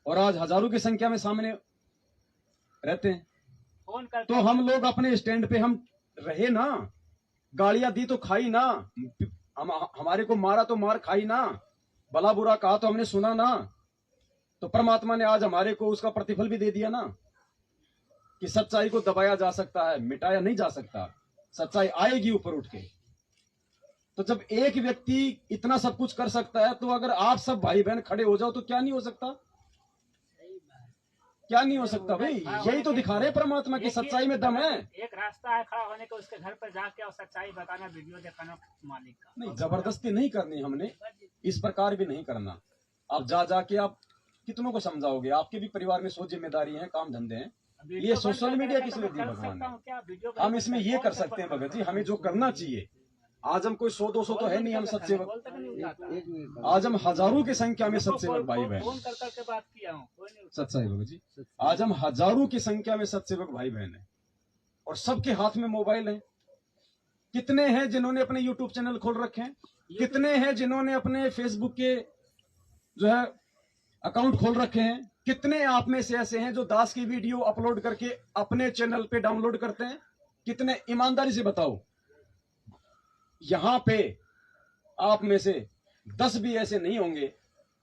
और आज हजारों की संख्या में सामने रहते हैं। तो हम लोग अपने स्टैंड पे हम रहे ना, गालियां दी तो खाई ना, हमारे को मारा तो मार खाई ना, भला बुरा कहा तो हमने सुना ना, तो परमात्मा ने आज हमारे को उसका प्रतिफल भी दे दिया ना, कि सच्चाई को दबाया जा सकता है, मिटाया नहीं जा सकता, सच्चाई आएगी ऊपर उठ के। तो जब एक व्यक्ति इतना सब कुछ कर सकता है, तो अगर आप सब भाई बहन खड़े हो जाओ तो क्या नहीं हो सकता? क्या नहीं हो सकता भाई? यही तो दिखा रहे परमात्मा की सच्चाई में दम है। एक रास्ता है खड़ा होने का, उसके घर पर जाके और सच्चाई बताना, वीडियो दिखाना मालिक का। नहीं, जबरदस्ती नहीं करनी हमने, इस प्रकार भी नहीं करना। आप जा जाके आप कितनों को समझाओगे? आपके भी परिवार में 100 जिम्मेदारी है, काम धंधे हैं। ये सोशल मीडिया किसने दी? भगवान ने। हम इसमें ये कर सकते हैं भगत जी, हमें जो करना चाहिए। आज हम कोई 100-200 तो है नहीं, हम सत्सेवक। आज हम हजारों की संख्या में सत्सेवक भाई बहन। सच्चाई भगत जी, आज हम हजारों की संख्या में सत्सेवक भाई बहन है, और सबके हाथ में मोबाइल है। कितने हैं जिन्होंने अपने यूट्यूब चैनल खोल रखे हैं? कितने हैं जिन्होंने अपने फेसबुक के जो है अकाउंट खोल रखे हैं? कितने आप में से ऐसे हैं जो दास की वीडियो अपलोड करके अपने चैनल पे डाउनलोड करते हैं? कितने? ईमानदारी से बताओ। यहां पे आप में से 10 भी ऐसे नहीं होंगे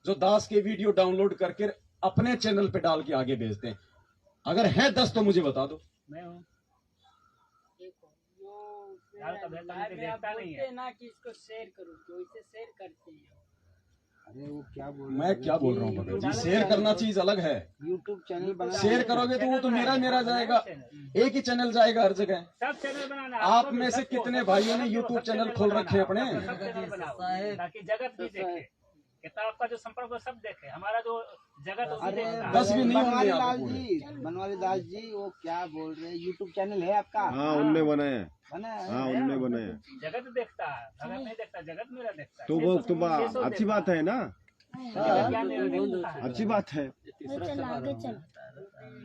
जो दास के वीडियो डाउनलोड करके अपने चैनल पे डाल के आगे भेजते हैं। अगर है 10 तो मुझे बता दो। मैं हूँ। ना कि इसको शेयर करो, तो इसे शेयर करते हैं। अरे वो क्या बोल मैं क्या बोल रहा हूँ भगत जी, शेयर करना चीज अलग है। यूट्यूब चैनल बना, शेयर करोगे तो वो तो मेरा जाएगा, एक ही चैनल जाएगा हर जगह। सब चैनल बनाना। आप में से कितने भाइयों ने यूट्यूब चैनल खोल रखे हैं अपने? ताकि जगत भी देखे, कितना आपका जो संपर्क है सब देखे, हमारा जो जगत उसे अरे देखता है। 10 भी नहीं होंगे बनवारी आप लाल पूरे। जी, बनवारी दास जी, वो क्या बोल रहे हैं? यूट्यूब चैनल है आपका? हाँ उनने बनाया, बना है? हाँ उनने बनाया। जगत देखता है, भगत नहीं देखता, जगत मेरा देखता है। तो वो तो अच्छी बात है ना, जगत क्या नहीं देखता है। अच्छी बात है। चल आगे चल।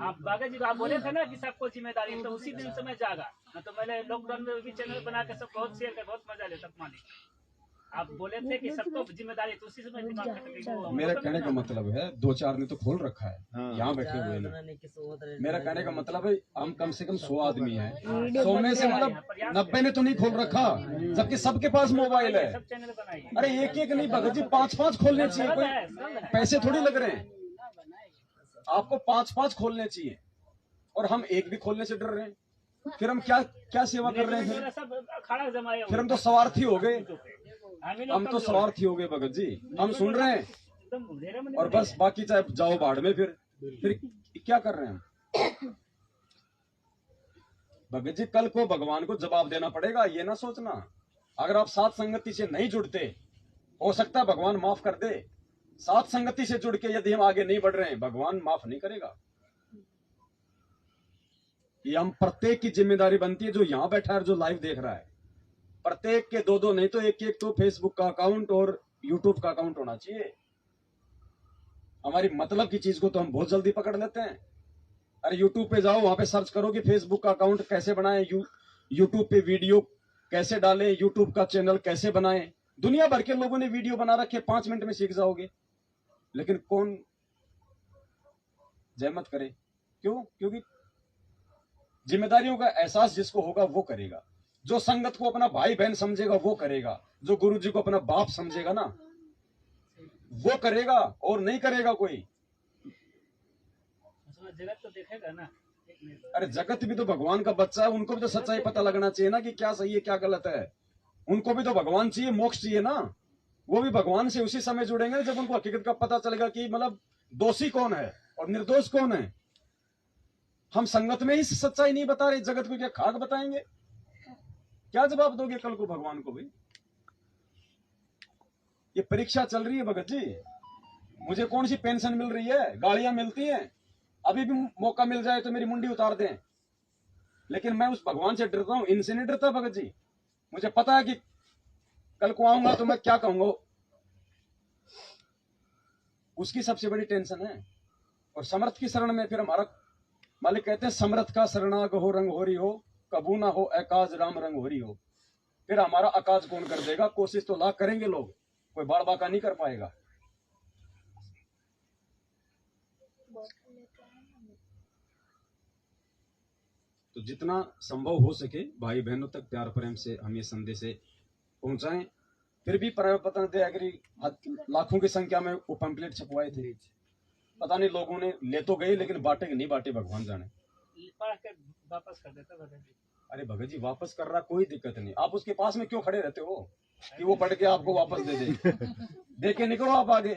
आप बागा जी आप बोले थे ना कि सबको जिम्मेदारी, तो उसी दिन से मैं जागा। न तो मैंने लॉकडाउन में भी चैनल बना के सब बहुत शेयर कर, बहुत मजा लेता मालिक। आप बोले थे कि सबको जिम्मेदारी, तो उसी से मैं दिमाग में मेरा कहने का मतलब है 2-4 ने तो खोल रखा है, हाँ। यहाँ बैठे हुए हैं। मेरा कहने का मतलब है हम कम से कम 100 आदमी हैं, 100 में से मतलब 90 ने तो नहीं खोल रखा, जबकि सबके पास मोबाइल है। सब चैनल बनाइए। अरे एक एक नहीं भगत जी, 5-5 खोलने चाहिए, कोई पैसे थोड़ी लग रहे हैं। आपको 5-5 खोलने चाहिए, और हम एक भी खोलने से डर रहे हैं। फिर हम क्या सेवा कर रहे हैं? सब अखाड़ा जमाए फिर हम तो स्वार्थी हो गए, हम तो स्वार्थी हो गए भगत जी। हम सुन रहे हैं और बस, बाकी चाहे जाओ बाढ़ में। फिर क्या कर रहे हैं हम? भगत जी कल को भगवान को जवाब देना पड़ेगा, ये ना सोचना। अगर आप साथ संगति से नहीं जुड़ते, हो सकता है भगवान माफ कर दे। साथ संगति से जुड़ के यदि हम आगे नहीं बढ़ रहे हैं, भगवान माफ नहीं करेगा। ये हम प्रत्येक की जिम्मेदारी बनती है, जो यहां बैठा है और जो लाइव देख रहा है। प्रत्येक के 2-2 नहीं तो एक तो फेसबुक का अकाउंट और यूट्यूब का अकाउंट होना चाहिए। हमारी मतलब की चीज को तो हम बहुत जल्दी पकड़ लेते हैं। अरे यूट्यूब पे जाओ, वहां पे सर्च करो कि फेसबुक का अकाउंट कैसे बनाएं, यूट्यूब पे वीडियो कैसे डालें, यूट्यूब का चैनल कैसे बनाएं। दुनिया भर के लोगों ने वीडियो बना रखे, 5 मिनट में सीख जाओगे। लेकिन कौन जहमत करे क्यों? क्योंकि जिम्मेदारियों का एहसास जिसको होगा वो करेगा। जो संगत को अपना भाई बहन समझेगा वो करेगा। जो गुरु जी को अपना बाप समझेगा ना वो करेगा, और नहीं करेगा कोई। उसमें जगत तो देखेगा ना। अरे जगत भी तो भगवान का बच्चा है, उनको भी तो सच्चाई पता लगना चाहिए ना कि क्या सही है क्या गलत है। उनको भी तो भगवान चाहिए, मोक्ष चाहिए ना। वो भी भगवान से उसी समय जुड़ेंगे जब उनको हकीकत का पता चलेगा कि मतलब दोषी कौन है और निर्दोष कौन है। हम संगत में ही सच्चाई नहीं बता रहे, जगत को क्या खाक बताएंगे? क्या जवाब दोगे कल को भगवान को भी? ये परीक्षा चल रही है भगत जी। मुझे कौन सी पेंशन मिल रही है, गाड़ियां मिलती हैं, अभी भी मौका मिल जाए तो मेरी मुंडी उतार दें, लेकिन मैं उस भगवान से डरता हूं, इनसे नहीं डरता भगत जी। मुझे पता है कि कल को आऊंगा तो मैं क्या कहूंगा, उसकी सबसे बड़ी टेंशन है। और समर्थ की शरण में फिर हमारा मालिक कहते हैं, समर्थ का शरणाग हो रंग होरी हो, कबू ना हो अकाज राम रंग होरी हो। फिर हमारा अकाज कौन कर देगा? कोशिश तो लाख करेंगे लोग, कोई बाड़ बाका नहीं कर पाएगा। तो जितना संभव हो सके भाई बहनों तक प्यार प्रेम से हम ये संदेश पहुंचाएं। फिर भी पता नहीं लाखों की संख्या में वो पंपलेट छपवाए थे, पता नहीं लोगों ने ले तो गए लेकिन बांटे कि नहीं बांटे भगवान जाने। पढ़ के वापस कर देता भगत जी। अरे भगत जी वापस कर रहा कोई दिक्कत नहीं, आप उसके पास में क्यों खड़े रहते हो कि वो पढ़ के आपको वापस दे दे? दे के निकलो आप आगे।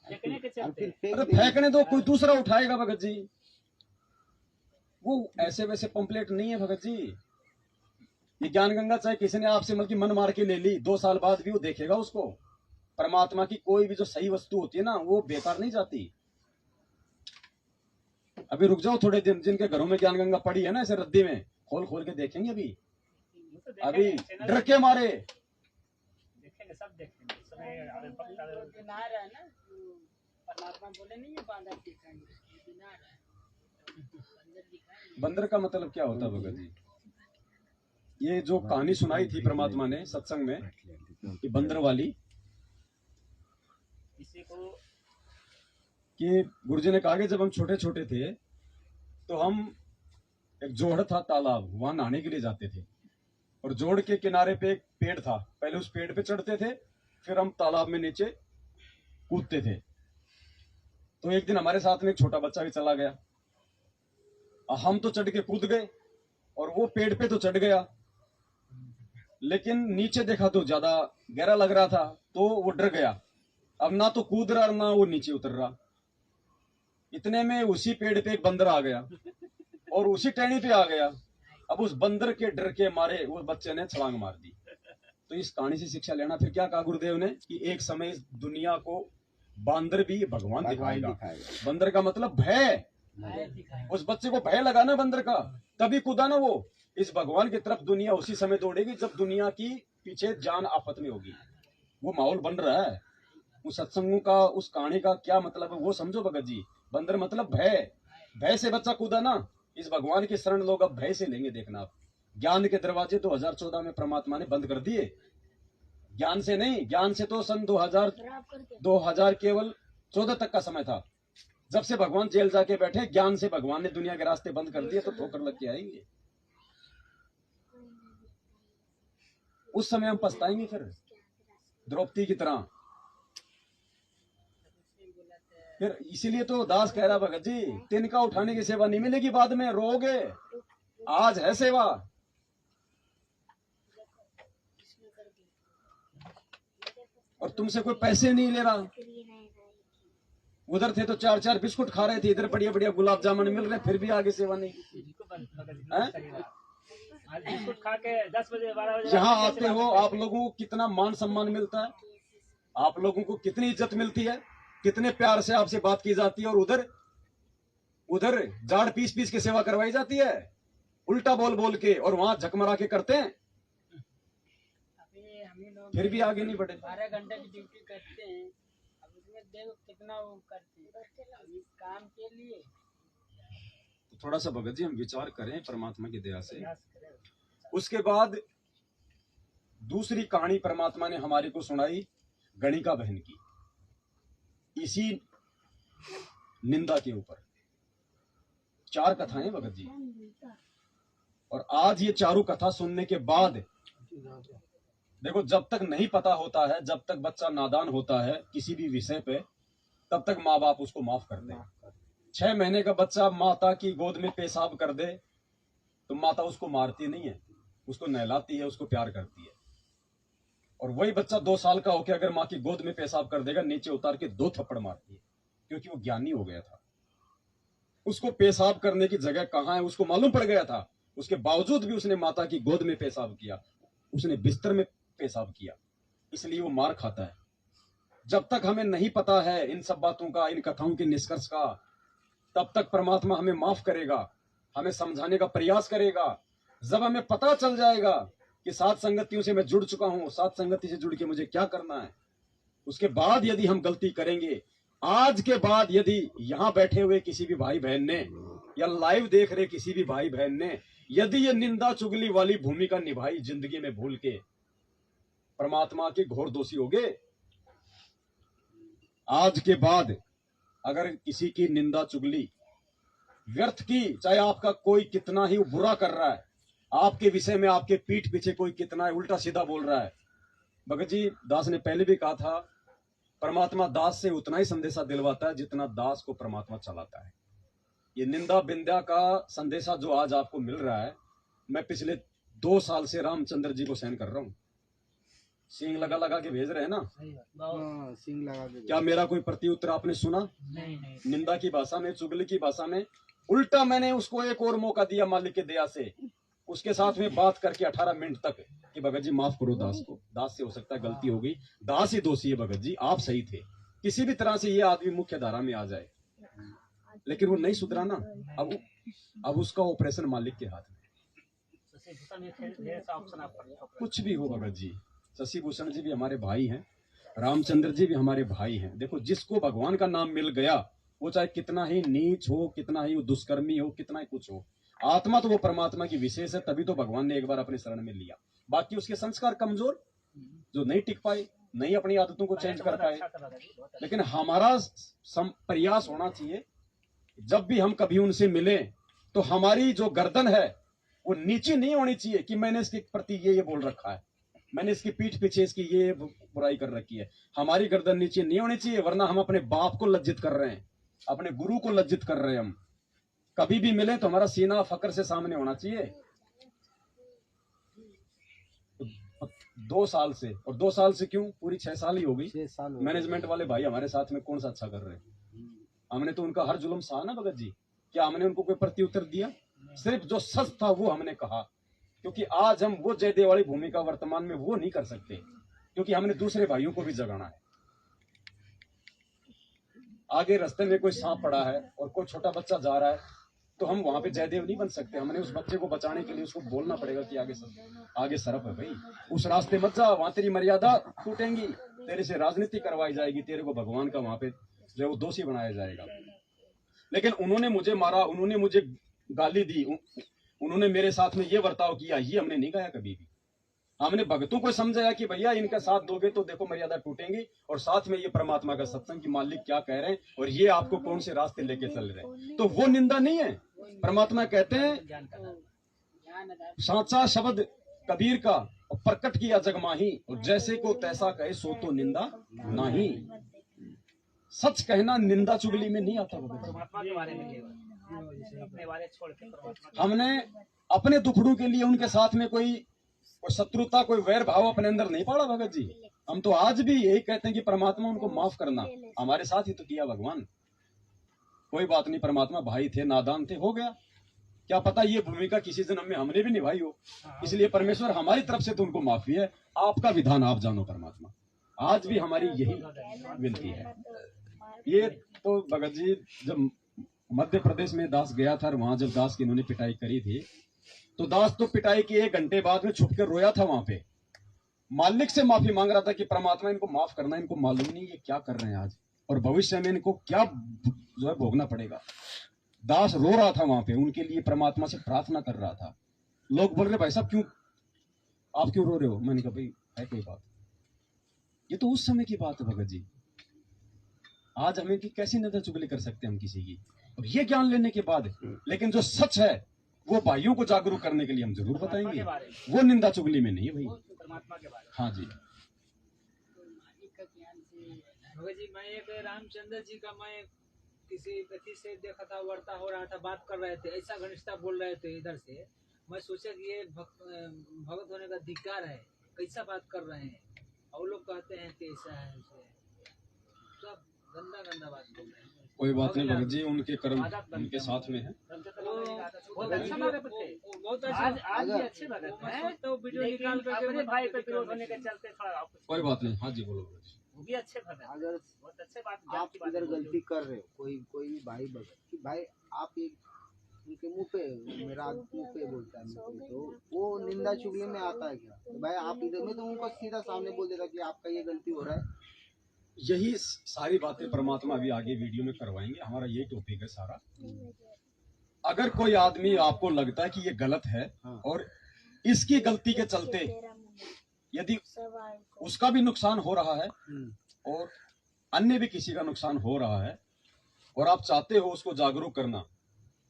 फेंकने के चलते अरे फेंकने दो, कोई दूसरा उठाएगा भगत जी। वो ऐसे वैसे पंपलेट नहीं है भगत जी। ये ज्ञान गंगा चाहे किसी ने आपसे मतलब मन मार के ले ली, 2 साल बाद भी वो देखेगा उसको। परमात्मा की कोई भी जो सही वस्तु होती है ना वो बेकार नहीं जाती। अभी रुक जाओ थोड़े दिन, जिनके घरों में ज्ञान गंगा पड़ी है ना ऐसे रद्दी में, खोल खोल के देखेंगे। अभी डर के मारे देखेंगे, सब देखेंगे। बना रहा है ना, परमात्मा बोले नहीं है बांदर दिखाएंगे, बना रहा है। बंदर का मतलब क्या होता है भगत जी? ये जो कहानी सुनाई थी परमात्मा ने सत्संग में, ये बंदर वाली, इसी को कि गुरुजी ने कहा कि जब हम छोटे छोटे थे तो हम एक जोड़ था तालाब, वहां नहाने के लिए जाते थे, और जोड़ के किनारे पे एक पेड़ था। पहले उस पेड़ पे चढ़ते थे, फिर हम तालाब में नीचे कूदते थे। तो एक दिन हमारे साथ में एक छोटा बच्चा भी चला गया। हम तो चढ़ के कूद गए और वो पेड़ पे तो चढ़ गया, लेकिन नीचे देखा तो ज्यादा गहरा लग रहा था, तो वो डर गया। अब ना तो कूद रहा ना वो नीचे उतर रहा। इतने में उसी पेड़ पे एक बंदर आ गया और उसी टहनी पे आ गया। अब उस बंदर के डर के मारे वो बच्चे ने छलांग मार दी। तो इस कहानी से शिक्षा लेना फिर क्या कहा गुरुदेव ने कि एक समय इस दुनिया को बंदर भी भगवान दिखाएगा। बंदर का मतलब भय। उस बच्चे को भय लगा ना बंदर का, तभी कूदा ना वो। इस भगवान की तरफ दुनिया उसी समय दौड़ेगी जब दुनिया की पीछे जान आफत में होगी। वो माहौल बन रहा है। उस सत्संगों का, उस कहानी का क्या मतलब है वो समझो भगत जी। बंदर मतलब भय। भय से बच्चा कूदा ना, इस भगवान की शरण लोग अब भय से लेंगे। देखना आप, ज्ञान के दरवाजे 2014 में परमात्मा ने बंद कर दिए। ज्ञान से नहीं, ज्ञान से तो सन 2000 केवल 14 तक का समय था। जब से भगवान जेल जाके बैठे, ज्ञान से भगवान ने दुनिया के रास्ते बंद कर दिए, तो ठोकर लग के आएंगे। उस समय हम पछताएंगे फिर द्रौपदी की तरह। फिर इसीलिए तो दास कह रहा भगत जी, तिनका उठाने की सेवा नहीं मिलेगी, बाद में रोगे। आज है सेवा। और तुमसे कोई पैसे नहीं ले रहा। उधर थे तो 4-4 बिस्कुट खा रहे थे, इधर बढ़िया बढ़िया गुलाब जामुन मिल रहे, फिर भी आगे सेवा नहीं। बिस्कुट खा के 10 बजे 12 बजे यहाँ आते हो, आप लोगों को कितना मान सम्मान मिलता है, आप लोगों को कितनी इज्जत मिलती है, कितने प्यार से आपसे बात की जाती है। और उधर जाड़ पीस पीस के सेवा करवाई जाती है, उल्टा बोल बोल के, और वहां झकमरा के करते हैं, फिर भी आगे नहीं बढ़े। 12 घंटे की ड्यूटी करते हैं, अब उसमें देखो कितना वो करते हैं इस काम के लिए। तो थोड़ा सा भगत जी हम विचार करें परमात्मा की दया से। उसके बाद दूसरी कहानी परमात्मा ने हमारे को सुनाई गणिका बहन की, इसी निंदा के ऊपर। 4 कथाएं भगत जी, और आज ये चारों कथा सुनने के बाद देखो, जब तक नहीं पता होता है, जब तक बच्चा नादान होता है किसी भी विषय पे, तब तक माँ बाप उसको माफ करते हैं। 6 महीने का बच्चा माता की गोद में पेशाब कर दे तो माता उसको मारती नहीं है, उसको नहलाती है, उसको प्यार करती है। और वही बच्चा 2 साल का होकर अगर माँ की गोद में पेशाब कर देगा, नीचे उतार के 2 थप्पड़ मारती है, क्योंकि वो ज्ञानी हो गया था। उसको पेशाब करने की जगह कहाँ है उसको मालूम पड़ गया था, उसके बावजूद भी उसने माता की गोद में पेशाब किया, उसने बिस्तर में पेशाब किया, इसलिए वो मार खाता है। जब तक हमें नहीं पता है इन सब बातों का, इन कथाओं के निष्कर्ष का, तब तक परमात्मा हमें माफ करेगा, हमें समझाने का प्रयास करेगा। जब हमें पता चल जाएगा कि सात संगतियों से मैं जुड़ चुका हूं, सात संगति से जुड़ के मुझे क्या करना है, उसके बाद यदि हम गलती करेंगे, आज के बाद यदि यहां बैठे हुए किसी भी भाई बहन ने या लाइव देख रहे किसी भी भाई बहन ने यदि ये निंदा चुगली वाली भूमिका निभाई जिंदगी में भूल के, परमात्मा के घोर दोषी होगे। आज के बाद अगर किसी की निंदा चुगली व्यर्थ की, चाहे आपका कोई कितना ही बुरा कर रहा है, आपके विषय में आपके पीठ पीछे कोई कितना उल्टा सीधा बोल रहा है, भगत जी दास ने पहले भी कहा था, परमात्मा दास से उतना ही संदेशा दिलवाता है जितना दास को परमात्मा चलाता है। ये निंदा बिंदा का संदेशा जो आज आपको मिल रहा है, मैं पिछले 2 साल से रामचंद्र जी को सहन कर रहा हूं। सींग लगा लगा के भेज रहे हैं ना, सिंग लगा के। क्या मेरा कोई प्रत्युत्तर आपने सुना? नहीं। निंदा की भाषा में, चुगली की भाषा में। उल्टा मैंने उसको एक और मौका दिया मालिक के दया से, उसके साथ में बात करके 18 मिनट तक कि भगत जी माफ करो दास को, दास से हो सकता है गलती हो गई, दास ही दोषी है भगत जी, आप सही थे। किसी भी तरह से ये आदमी मुख्य धारा में आ जाए, लेकिन वो नहीं सुधरा ना। अब उसका ऑपरेशन मालिक के हाथ में। कुछ भी हो भगत जी, शशि भूषण जी भी हमारे भाई हैं, रामचंद्र जी भी हमारे भाई हैं। देखो, जिसको भगवान का नाम मिल गया, वो चाहे कितना ही नीच हो, कितना ही दुष्कर्मी हो, कितना ही कुछ हो, आत्मा तो वो परमात्मा की विशेष है, तभी तो भगवान ने एक बार अपने शरण में लिया। बाकी उसके संस्कार कमजोर, जो नहीं टिक पाए, नहीं अपनी आदतों को चेंज कर पाए। लेकिन हमारा प्रयास होना चाहिए, जब भी हम कभी उनसे मिले तो हमारी जो गर्दन है वो नीचे नहीं होनी चाहिए कि मैंने इसके प्रति ये बोल रखा है, मैंने इसकी पीठ पीछे इसकी ये बुराई कर रखी है। हमारी गर्दन नीचे नहीं होनी चाहिए, वरना हम अपने बाप को लज्जित कर रहे हैं, अपने गुरु को लज्जित कर रहे हैं। हम कभी भी मिले तो हमारा सीना फकर से सामने होना चाहिए। 2 साल से, और 2 साल से क्यों, पूरी 6 साल ही हो गई। 6 साल मैनेजमेंट वाले भाई हमारे साथ में कौन सा अच्छा कर रहे हैं? हमने तो उनका हर जुल्म सहा ना भगत जी। क्या हमने उनको कोई प्रत्युत्तर दिया? सिर्फ जो सच था वो हमने कहा, क्योंकि आज हम वो जयदेव वाली भूमिका वर्तमान में वो नहीं कर सकते, क्योंकि हमने दूसरे भाइयों को भी जगाना है। आगे रास्ते में कोई सांप पड़ा है और कोई छोटा बच्चा जा रहा है, तो हम वहां पे जयदेव नहीं बन सकते। हमने उस बच्चे को बचाने के लिए उसको बोलना पड़ेगा कि आगे सरफ है भाई, उस रास्ते मत जा, वहां तेरी मर्यादा टूटेंगी, तेरे से राजनीति करवाई जाएगी, तेरे को भगवान का वहां पे जो वो दोषी बनाया जाएगा। लेकिन उन्होंने मुझे मारा, उन्होंने मुझे गाली दी, उन्होंने मेरे साथ में ये बर्ताव किया, ये हमने नहीं कहा कभी भी। हमने भक्तों को समझाया कि भैया इनका साथ दोगे तो देखो मर्यादा टूटेंगी, और साथ में ये परमात्मा का सत्संग की मालिक क्या कह रहे हैं और ये आपको कौन से रास्ते लेके चल रहे हैं, तो वो निंदा नहीं है। परमात्मा कहते हैं साचा शब्द कबीर का प्रकट किया जग माही, और जैसे को तैसा कहे सो तो निंदा नहीं। सच कहना निंदा चुगली में नहीं आता। परमात्मा के बारे में अपने बारे छोड़ के हमने अपने दुखड़ों के लिए उनके साथ में कोई शत्रुता, कोई वैर भाव अपने अंदर नहीं पाड़ा भगत जी। हम तो आज भी यही कहते हैं कि परमात्मा उनको माफ करना, हमारे साथ ही तो किया भगवान। कोई बात नहीं, परमात्मा भाई थे, नादान थे, हो गया, क्या पता ये भूमिका किसी जन्म में हमने भी निभाई हो, इसलिए परमेश्वर हमारी तरफ से तो उनको माफी है। आपका विधान आप जानो परमात्मा, आज भी हमारी यही विनती है। ये तो भगत जी जब मध्य प्रदेश में दास गया था, वहां जब दास की इन्होंने पिटाई करी थी, तो दास तो पिटाई के 1 घंटे बाद में छुप कर रोया था वहां पे, मालिक से माफी मांग रहा था कि परमात्मा इनको माफ करना, इनको मालूम नहीं ये क्या कर रहे हैं आज, और भविष्य में इनको क्या जो है भोगना पड़ेगा। दास रो रहा था वहां पे, उनके लिए परमात्मा से प्रार्थना कर रहा था। लोग बोल रहे भाई साहब क्यों, आप क्यों रो रहे हो? मैंने कहा भाई है कोई बात, ये तो उस समय की बात है भगत जी, आज हमें की कैसी नजर चुगली कर सकते हैं हम किसी की। अब ये ज्ञान लेने के बाद, लेकिन जो सच है वो भाइयों को जागरूक करने के लिए हम जरूर बताएंगे, वो निंदा चुगली में नहीं है भाई। परमात्मा के बारे हाँ जी। भगत जी, मैं एक रामचंद्र जी का मैं किसी व्यक्ति से देखा था, वार्ता हो रहा था, बात कर रहे थे, ऐसा घनिष्ठता बोल रहे थे इधर से, मैं सोचा कि ये भगत होने का धिक्कार है, कैसा बात कर रहे हैं, और लोग कहते हैं कि ऐसा है, सब गंदा गंदा बात बोल रहे हैं। कोई बात नहीं भगत जी, उनके कर्म उनके साथ में है। बहुत अच्छा भगत थे, बहुत आज अच्छा। भी अच्छे भगत हैं, तो वीडियो निकाल लेकिन करके अपने भाई पे विरोध होने के चलते थोड़ा कोई बात नहीं। हाँ जी बोलो भगत जी। वो भी अच्छे भगत हैं, अगर बहुत अच्छे बात आप की बात इधर बोल गलती कर रहे हो, कोई भी भाई भगत कि भाई आप एक उनके मुंह पे, मेरा मुंह पे बोलता है मुझे, तो वो निंदा चुगली में आता है क्या? तो भाई आप इधर में तो उनको सीधा सामने बोल देता कि आपका ये गलती हो रहा है। यही सारी बातें परमात्मा अभी आगे वीडियो में करवाएंगे, हमारा यही टॉपिक है सारा। अगर कोई आदमी आपको लगता है कि ये गलत है और इसकी गलती के चलते यदि उसका भी नुकसान हो रहा है और अन्य भी किसी का नुकसान हो रहा है और आप चाहते हो उसको जागरूक करना,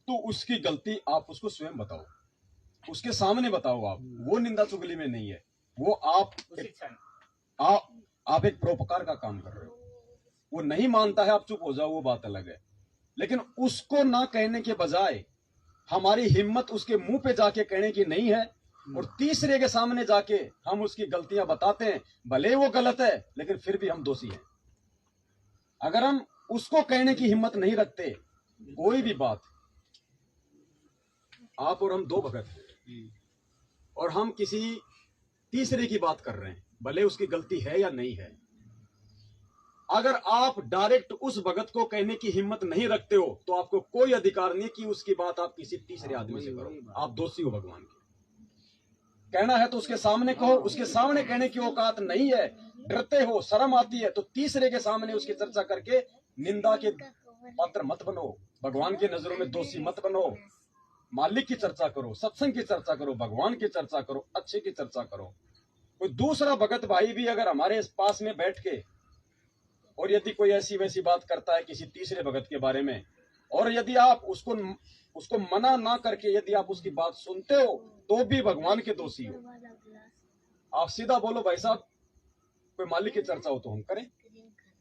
तो उसकी गलती आप उसको स्वयं बताओ, उसके सामने बताओ। आप वो निंदा चुगली में नहीं है, वो आप एक परोपकार का काम कर रहे हो। वो नहीं मानता है, आप चुप हो जाओ, वो बात अलग है। लेकिन उसको ना कहने के बजाय हमारी हिम्मत उसके मुंह पे जाके कहने की नहीं है और तीसरे के सामने जाके हम उसकी गलतियां बताते हैं, भले वो गलत है लेकिन फिर भी हम दोषी हैं। अगर हम उसको कहने की हिम्मत नहीं रखते कोई भी बात, आप और हम दो भगत हैं और हम किसी तीसरे की बात कर रहे हैं, भले उसकी गलती है या नहीं है। अगर आप डायरेक्ट उस भगत को कहने की हिम्मत नहीं रखते हो तो आपको कोई अधिकार नहीं कि उसकी बात आप किसी तीसरे आदमी से करो, आप दोषी हो भगवान के। कहना है तो उसके सामने कहो, उसके सामने कहने की औकात नहीं है, डरते हो, शर्म आती है, तो तीसरे के सामने उसकी चर्चा करके निंदा के पात्र मत बनो, भगवान की नजरों में दोषी मत बनो। मालिक की चर्चा करो, सत्संग की चर्चा करो, भगवान की चर्चा करो, अच्छे की चर्चा करो। कोई दूसरा भगत भाई भी अगर हमारे पास में बैठ के और यदि कोई ऐसी वैसी बात करता है किसी तीसरे भगत के बारे में, और यदि आप उसको मना ना करके यदि आप उसकी बात सुनते हो तो भी भगवान के दोषी हो। आप सीधा बोलो भाई साहब कोई मालिक की चर्चा हो तो हम करें,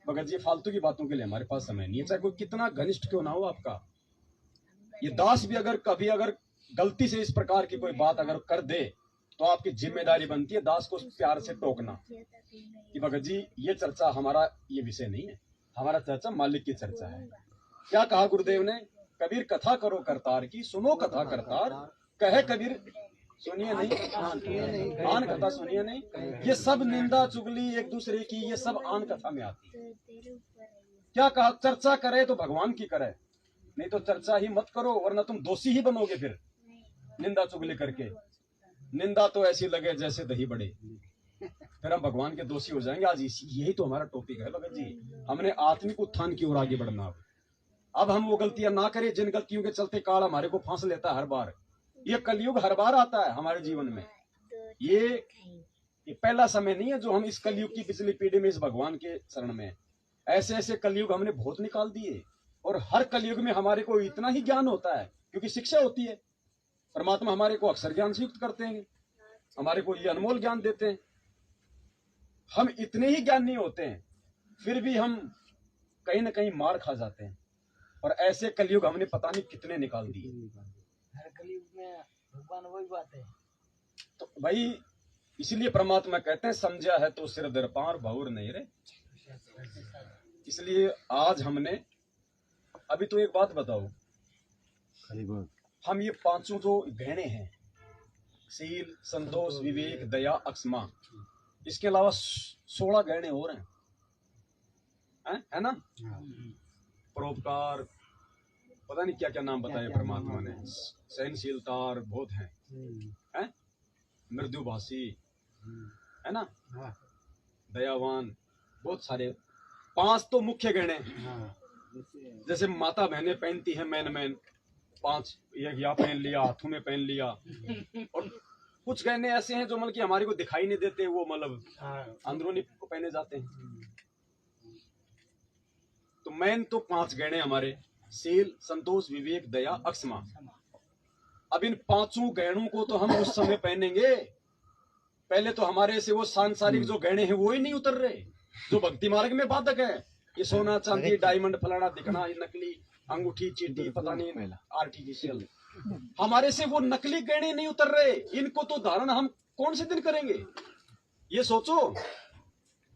भगत जी फालतू की बातों के लिए हमारे पास समय नहीं है, चाहे कोई कितना घनिष्ठ क्यों ना हो आपका। ये दास भी अगर कभी अगर गलती से इस प्रकार की कोई बात अगर कर दे तो आपकी जिम्मेदारी बनती है दास को प्यार से टोकना कि भगत जी ये चर्चा हमारा ये विषय नहीं है, हमारा चर्चा मालिक की चर्चा है। क्या कहा गुरुदेव ने, कबीर कथा करो करतार की, सुनो कथा करतार, कहे कबीर सुनिए नहीं, आन कथा सुनिए नहीं। ये सब निंदा चुगली एक दूसरे की, ये सब आन कथा में आती है। क्या कहा, चर्चा करे तो भगवान की करे, नहीं तो चर्चा ही मत करो, वरना तुम दोषी ही बनोगे। फिर निंदा चुगली करके निंदा तो ऐसी लगे जैसे दही बड़े, फिर हम भगवान के दोषी हो जाएंगे। आज यही तो हमारा टॉपिक है भगत जी, हमने आत्मिक उत्थान की ओर आगे बढ़ना। अब हम वो गलतियां ना करें जिन गलतियों के चलते काल हमारे को फांस लेता है हर बार। ये कलयुग हर बार आता है हमारे जीवन में, ये पहला समय नहीं है जो हम इस कलयुग की पिछली पीढ़ी में इस भगवान के शरण में। ऐसे ऐसे कलयुग हमने बहुत निकाल दिए और हर कलयुग में हमारे को इतना ही ज्ञान होता है क्योंकि शिक्षा होती है। परमात्मा हमारे को अक्सर ज्ञान से युक्त करते हैं, हमारे को ये अनमोल ज्ञान देते हैं। हम इतने ही ज्ञानी होते हैं फिर भी हम कहीं ना कहीं मार खा जाते हैं, और ऐसे कलयुग हमने पता नहीं कितने निकाल दिए। हर कलयुग में भगवान वही बात है। तो भाई इसलिए परमात्मा कहते हैं समझा है तो सिर दर पार भौर नहीं रे। इसलिए आज हमने अभी तो एक बात बताओ, हम ये पांचों जो गहने हैं, शील, संतोष, विवेक, दया, अक्षमा, इसके अलावा 16 गहने और हैं, है ना? परोपकार, पता नहीं क्या क्या नाम बताए परमात्मा ने, सहनशीलता बहुत हैं, मृदुभाषी, है ना, दयावान, बहुत सारे। 5 तो मुख्य गहने, जैसे माता बहनें पहनती हैं मैन 5, या पहन लिया, हाथों में पहन लिया। और कुछ गहने ऐसे हैं जो मतलब कि हमारे को दिखाई नहीं देते, वो मतलब अंदरूनी को पहने जाते हैं। तो मैन तो 5 गहने हमारे, शील, संतोष, विवेक, दया, अक्षमा। अब इन पांचों गहनों को तो हम उस समय पहनेंगे, पहले तो हमारे से वो सांसारिक जो गहने हैं वो ही नहीं उतर रहे, जो भक्ति मार्ग में बाधक है। ये सोना चांदी डायमंड फलाना दिखना, ये नकली अंगूठी चीटी पता नहीं आर्टिफिशियल, हमारे से वो नकली गहने नहीं उतर रहे। इनको तो धारण हम कौन से दिन करेंगे, ये सोचो।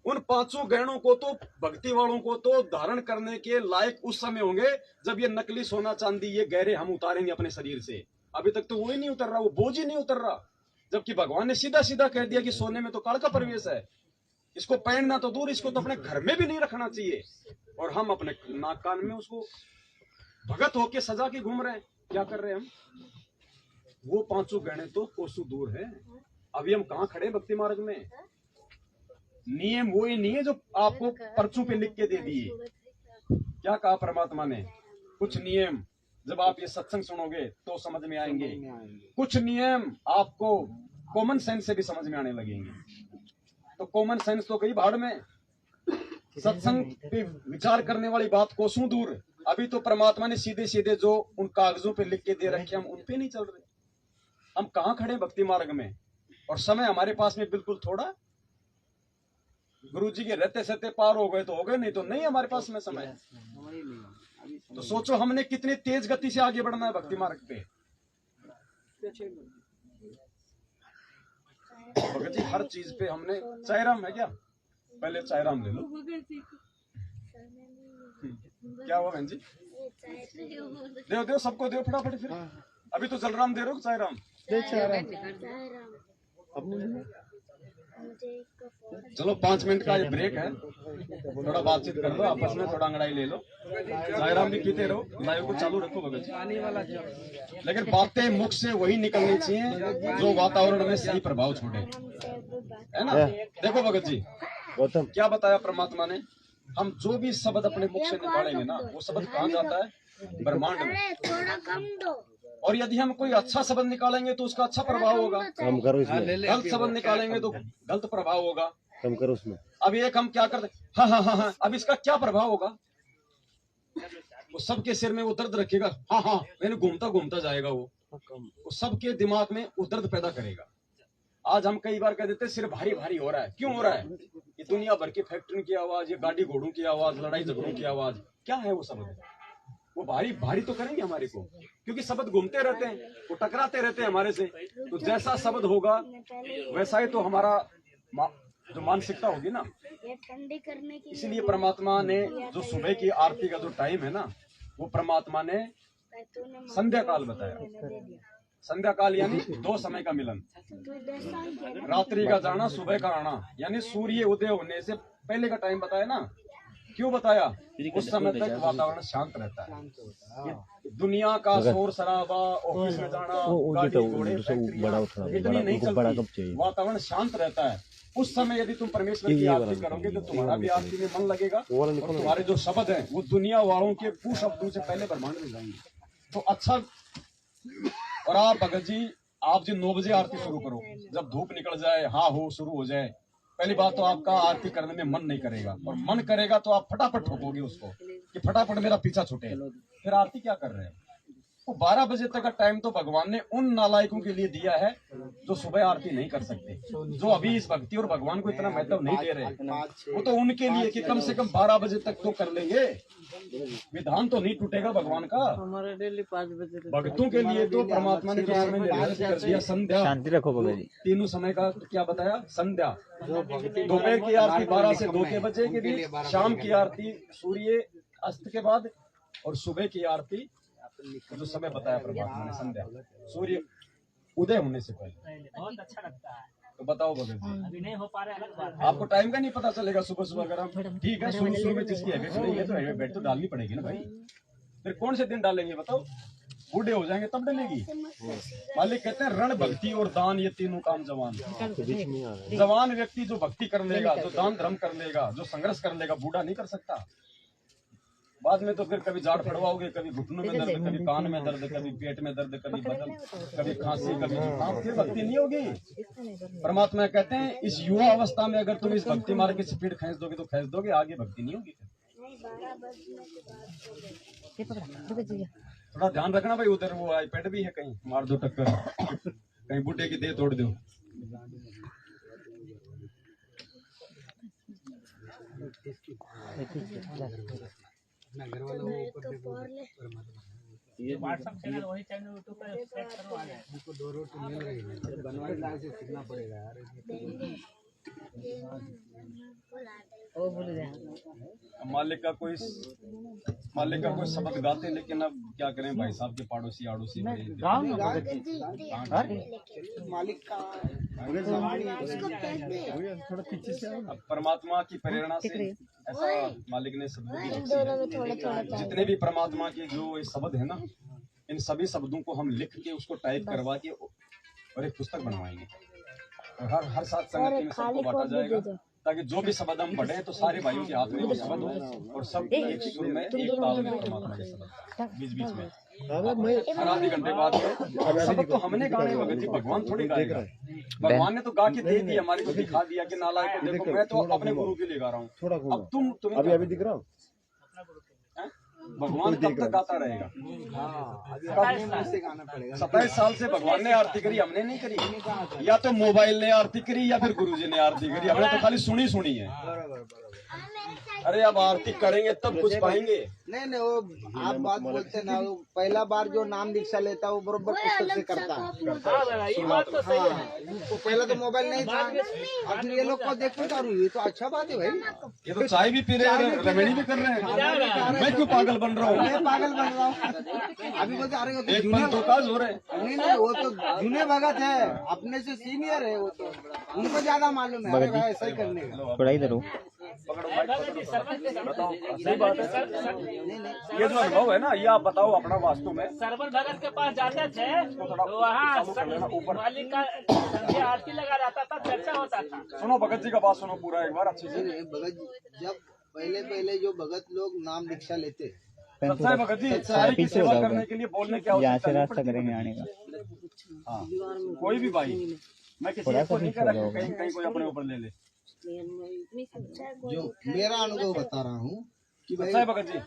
उन पांचों गहनों को तो भक्ति वालों को तो धारण करने के लायक उस समय होंगे जब ये नकली सोना चांदी ये गहरे हम उतारेंगे अपने शरीर से। अभी तक तो वो ही नहीं उतर रहा, वो बोझ ही नहीं उतर रहा। जबकि भगवान ने सीधा सीधा कह दिया कि सोने में तो काल का प्रवेश है, इसको पहनना तो दूर, इसको तो अपने घर में भी नहीं रखना चाहिए। और हम अपने नाक कान में उसको भगत होके सजा के घूम रहे हैं। क्या कर रहे हैं हम? वो पांचों गहने तो कोसों दूर है। अभी हम कहाँ खड़े भक्ति मार्ग में? नियम वो ही नहीं है जो आपको पर्चों पे लिख के दे दिए। क्या कहा परमात्मा ने? कुछ नियम जब आप ये सत्संग सुनोगे तो समझ में आएंगे, कुछ नियम आपको कॉमन सेंस से भी समझ में आने लगेंगे। तो कॉमन सेंस तो गई भाड़ में, सत्संग पे विचार करने वाली बात कोसों दूर। अभी तो परमात्मा ने सीधे सीधे जो उन कागजों पे लिख के दे रखे हम उन पे नहीं चल रहे। हम कहाँ खड़े भक्ति मार्ग में? और समय हमारे पास में बिल्कुल थोड़ा। गुरु जी के रहते सहते पार हो गए तो हो गए, नहीं तो नहीं हमारे पास में समय। तो सोचो हमने कितनी तेज गति से आगे बढ़ना है भक्ति मार्ग पे। भगत जी हर चीज पे हमने, चाय राम है क्या? पहले चाय राम ले लो। क्या हुआ बहन जी? दो दो सबको दो फटाफट। फिर अभी तो जलराम दे रहे हो, चाय राम। चलो 5 मिनट का ये ब्रेक है, थोड़ा बातचीत कर लो आपस में, थोड़ा अंगड़ाई ले लो, चायराम भी पीते रहो, लाइव को चालू रखो भगत जी। लेकिन बातें मुख से वही निकलनी चाहिए जो वातावरण में सही प्रभाव छोड़े, है ना? देखो भगत जी क्या बताया परमात्मा ने, हम जो भी शब्द अपने मुख से निकालेंगे ना, वो शब्द कहाँ जाता है? ब्रह्मांड में। और यदि हम कोई अच्छा शब्द निकालेंगे तो उसका अच्छा प्रभाव होगा, कम करो इसमें। गलत शब्द निकालेंगे तो गलत प्रभाव होगा। कम करो उसमें। अब एक हम क्या करते, हाँ हाँ हाँ हाँ, अब इसका क्या प्रभाव होगा? वो सबके सिर में वो दर्द रखेगा, हाँ हाँ मैंने घूमता घूमता जाएगा, वो सबके दिमाग में वो दर्द पैदा करेगा। आज हम कई बार कह देते सिर भारी भारी हो रहा है। क्यों हो रहा है? ये दुनिया भर की फैक्ट्री की आवाज, ये गाड़ी घोड़ों की आवाज, लड़ाई झगड़ों की आवाज, क्या है वो शब्द? वो भारी भारी तो करेंगे हमारे को, क्योंकि शब्द घूमते रहते हैं, वो टकराते रहते हैं हमारे से। तो जैसा शब्द होगा वैसा ही तो हमारा जो मानसिकता होगी ना। इसलिए परमात्मा ने जो सुबह की आरती का जो टाइम है ना, वो परमात्मा ने संध्या काल बताया। संध्या काल यानी 2 समय का मिलन, रात्रि का जाना, सुबह का आना, यानी सूर्य उदय होने से पहले का टाइम बताया ना। क्यों बताया? उस समय तक वातावरण शांत रहता है। दुनिया का शोर शराबा, ऑफिस में जाना, गाड़ी घोड़े, इतनी नहीं चलती, वातावरण शांत रहता है। उस समय यदि तुम परमेश्वर की आरती करोगे तो तुम्हारा भी आरती में मन लगेगा, और तुम्हारे जो शब्द हैं वो दुनिया वालों के शब्दों से पहले ब्रह्मांड में जाएंगे। तो अच्छा, और आप भगत जी आप जो 9 बजे आरती शुरू करो, जब धूप निकल जाए, हाँ हो शुरू हो जाए, पहली बात तो आपका आरती करने में मन नहीं करेगा, और मन करेगा तो आप फटाफट ठोकोगे उसको कि फटाफट मेरा पीछा छूटे। फिर आरती क्या कर रहे हैं? वो 12 बजे तक का टाइम तो भगवान ने उन नालायकों के लिए दिया है जो सुबह आरती नहीं कर सकते, जो अभी इस भक्ति और भगवान को इतना महत्व नहीं दे रहे। वो तो उनके लिए कि कम से कम 12 बजे तक तो कर लेंगे, विधान तो नहीं टूटेगा भगवान का। हमारे डेली 5 बजे भक्तों के लिए तो परमात्मा ने जो समय निर्धारित कर दिया, संध्या, शांति रखो भगत जी। तीनों समय का क्या बताया? संध्या, दोपहर की आरती 12 से 2 के बजे के बीच, शाम की आरती सूर्य अस्त के बाद, और सुबह की आरती जो समय बताया परमात्मा ने संध्या, सूर्य उदय होने से पहले। बहुत अच्छा लगता है। तो बताओ भगत जी, अभी नहीं हो पा रहा है, अलग बात है। आपको टाइम का नहीं पता चलेगा सुबह सुबह अगर हम, ठीक है शुरू में जिसकी हैबिट नहीं है तो हैबिट तो डालनी पड़ेगी ना भाई। फिर कौन से दिन डालेंगे बताओ? बूढ़े हो जाएंगे तब डलेगी। मालिक कहते हैं रण भक्ति और दान ये तीनों काम जवान। जवान व्यक्ति जो भक्ति कर लेगा, जो दान धर्म कर लेगा, जो संघर्ष कर लेगा, बूढ़ा नहीं कर सकता। बाद में तो फिर कभी जाड़ फड़वाओगे, कभी घुटनों में दर्द, कभी कान में दर्द, कभी पेट में दर्द, कभी बदन, कभी खांसी, कभी जुकाम, फिर भक्ति नहीं होगी। परमात्मा कहते हैं इस युवा अवस्था में अगर तुम इस भक्ति मार्ग की स्पीड खींच दोगे तो खींच दोगे, आगे भक्ति नहीं होगी। थोड़ा ध्यान रखना भाई, उधर वो आईपैड भी है, कहीं मार दो टक्कर, कहीं बूटे की दे तोड़ दो। ये व्हाट्सएप चैनल वही चैनल यूट्यूब पे सेट करो आ जाए। सीखना पड़ेगा यार। मालिक का कोई शब्द गाते, लेकिन अब क्या करें भाई साहब के पाड़ोसी आड़ोसी मालिक का थोड़ा पीछे से आओ। अब परमात्मा की प्रेरणा से ऐसा मालिक ने शब्द भी बख्शे हैं। जितने भी परमात्मा के जो ये शब्द है ना, इन सभी शब्दों को हम लिख के उसको टाइप करवा के और एक पुस्तक बनवाएंगे और हर साथ संगति में सबको बांटा जाएगा, ताकि जो भी शब्द हम पढ़े तो सारे भाइयों के हाथ में वो शब्द हो और सब एक सुर में एक ताल में परमात्मा के शब्द बीच बीच में हर आधे घंटे बाद शब्द तो हमने गाने भगत जी, भगवान थोड़ी गाएगा। भगवान ने तो गा के दे दी, हमारे को दिखा दिया कि नालायक को देखो, मैं तो अपने गुरु के लिए गा रहा हूँ। थोड़ा अब तुम अभी दिख रहा हूँ। भगवान कब तक गाता रहेगा? 27 साल से भगवान ने आरती करी, हमने नहीं करी। या तो मोबाइल ने आरती करी या फिर गुरुजी ने आरती करी, हमने तो खाली सुनी है। अरे अब आरती करेंगे तब कुछ पाएंगे। नहीं वो आप बात बोलते ना, वो पहला बार जो नाम दीक्षा लेता है वो बरोबर पुस्तक से करता है। ये बात तो सही है। वो पहले तो मोबाइल नहीं था, अब ये लोग को देखते करूँ, ये तो अच्छा बात है भाई। ये तो चाय भी पी रहे हैं, रमणी भी कर रहे हैं, मैं क्यों पागल बन रहा हूँ? मैं पागल बन रहा हूँ। अभी बोलते अरे वो तो एक मन तो काज हो रहे। नहीं वो तो जूने भगत है, अपने से सीनियर है, वो तो उनको ज्यादा मालूम है। अरे भाई ऐसा ही करने का थोड़ा इधर हो। बताओ, सही बात है। ये जो अनुभव है ना, ये आप बताओ अपना वास्तव में। सरवन भगत के पास जाते थे तो वहाँ मालिक का संध्या आरती लगा रहता था, चर्चा होता था। सुनो भगत जी का बात सुनो पूरा एक बार अच्छे से। नहीं, भगत जी जब पहले जो भगत लोग नाम दीक्षा लेते, सच्चा है भगत जी, सारी की सेवा करने के लिए बोलने क्या यहाँ से होता है? रास्ता करेंगे आने का। हाँ, कोई भी भाई, मैं किसी को नहीं कह रहा कहीं कहीं कोई अपने ऊपर ले ले। जो मेरा अनुभव बता रहा हूँ कि भाई, सच्चा है भगत जी।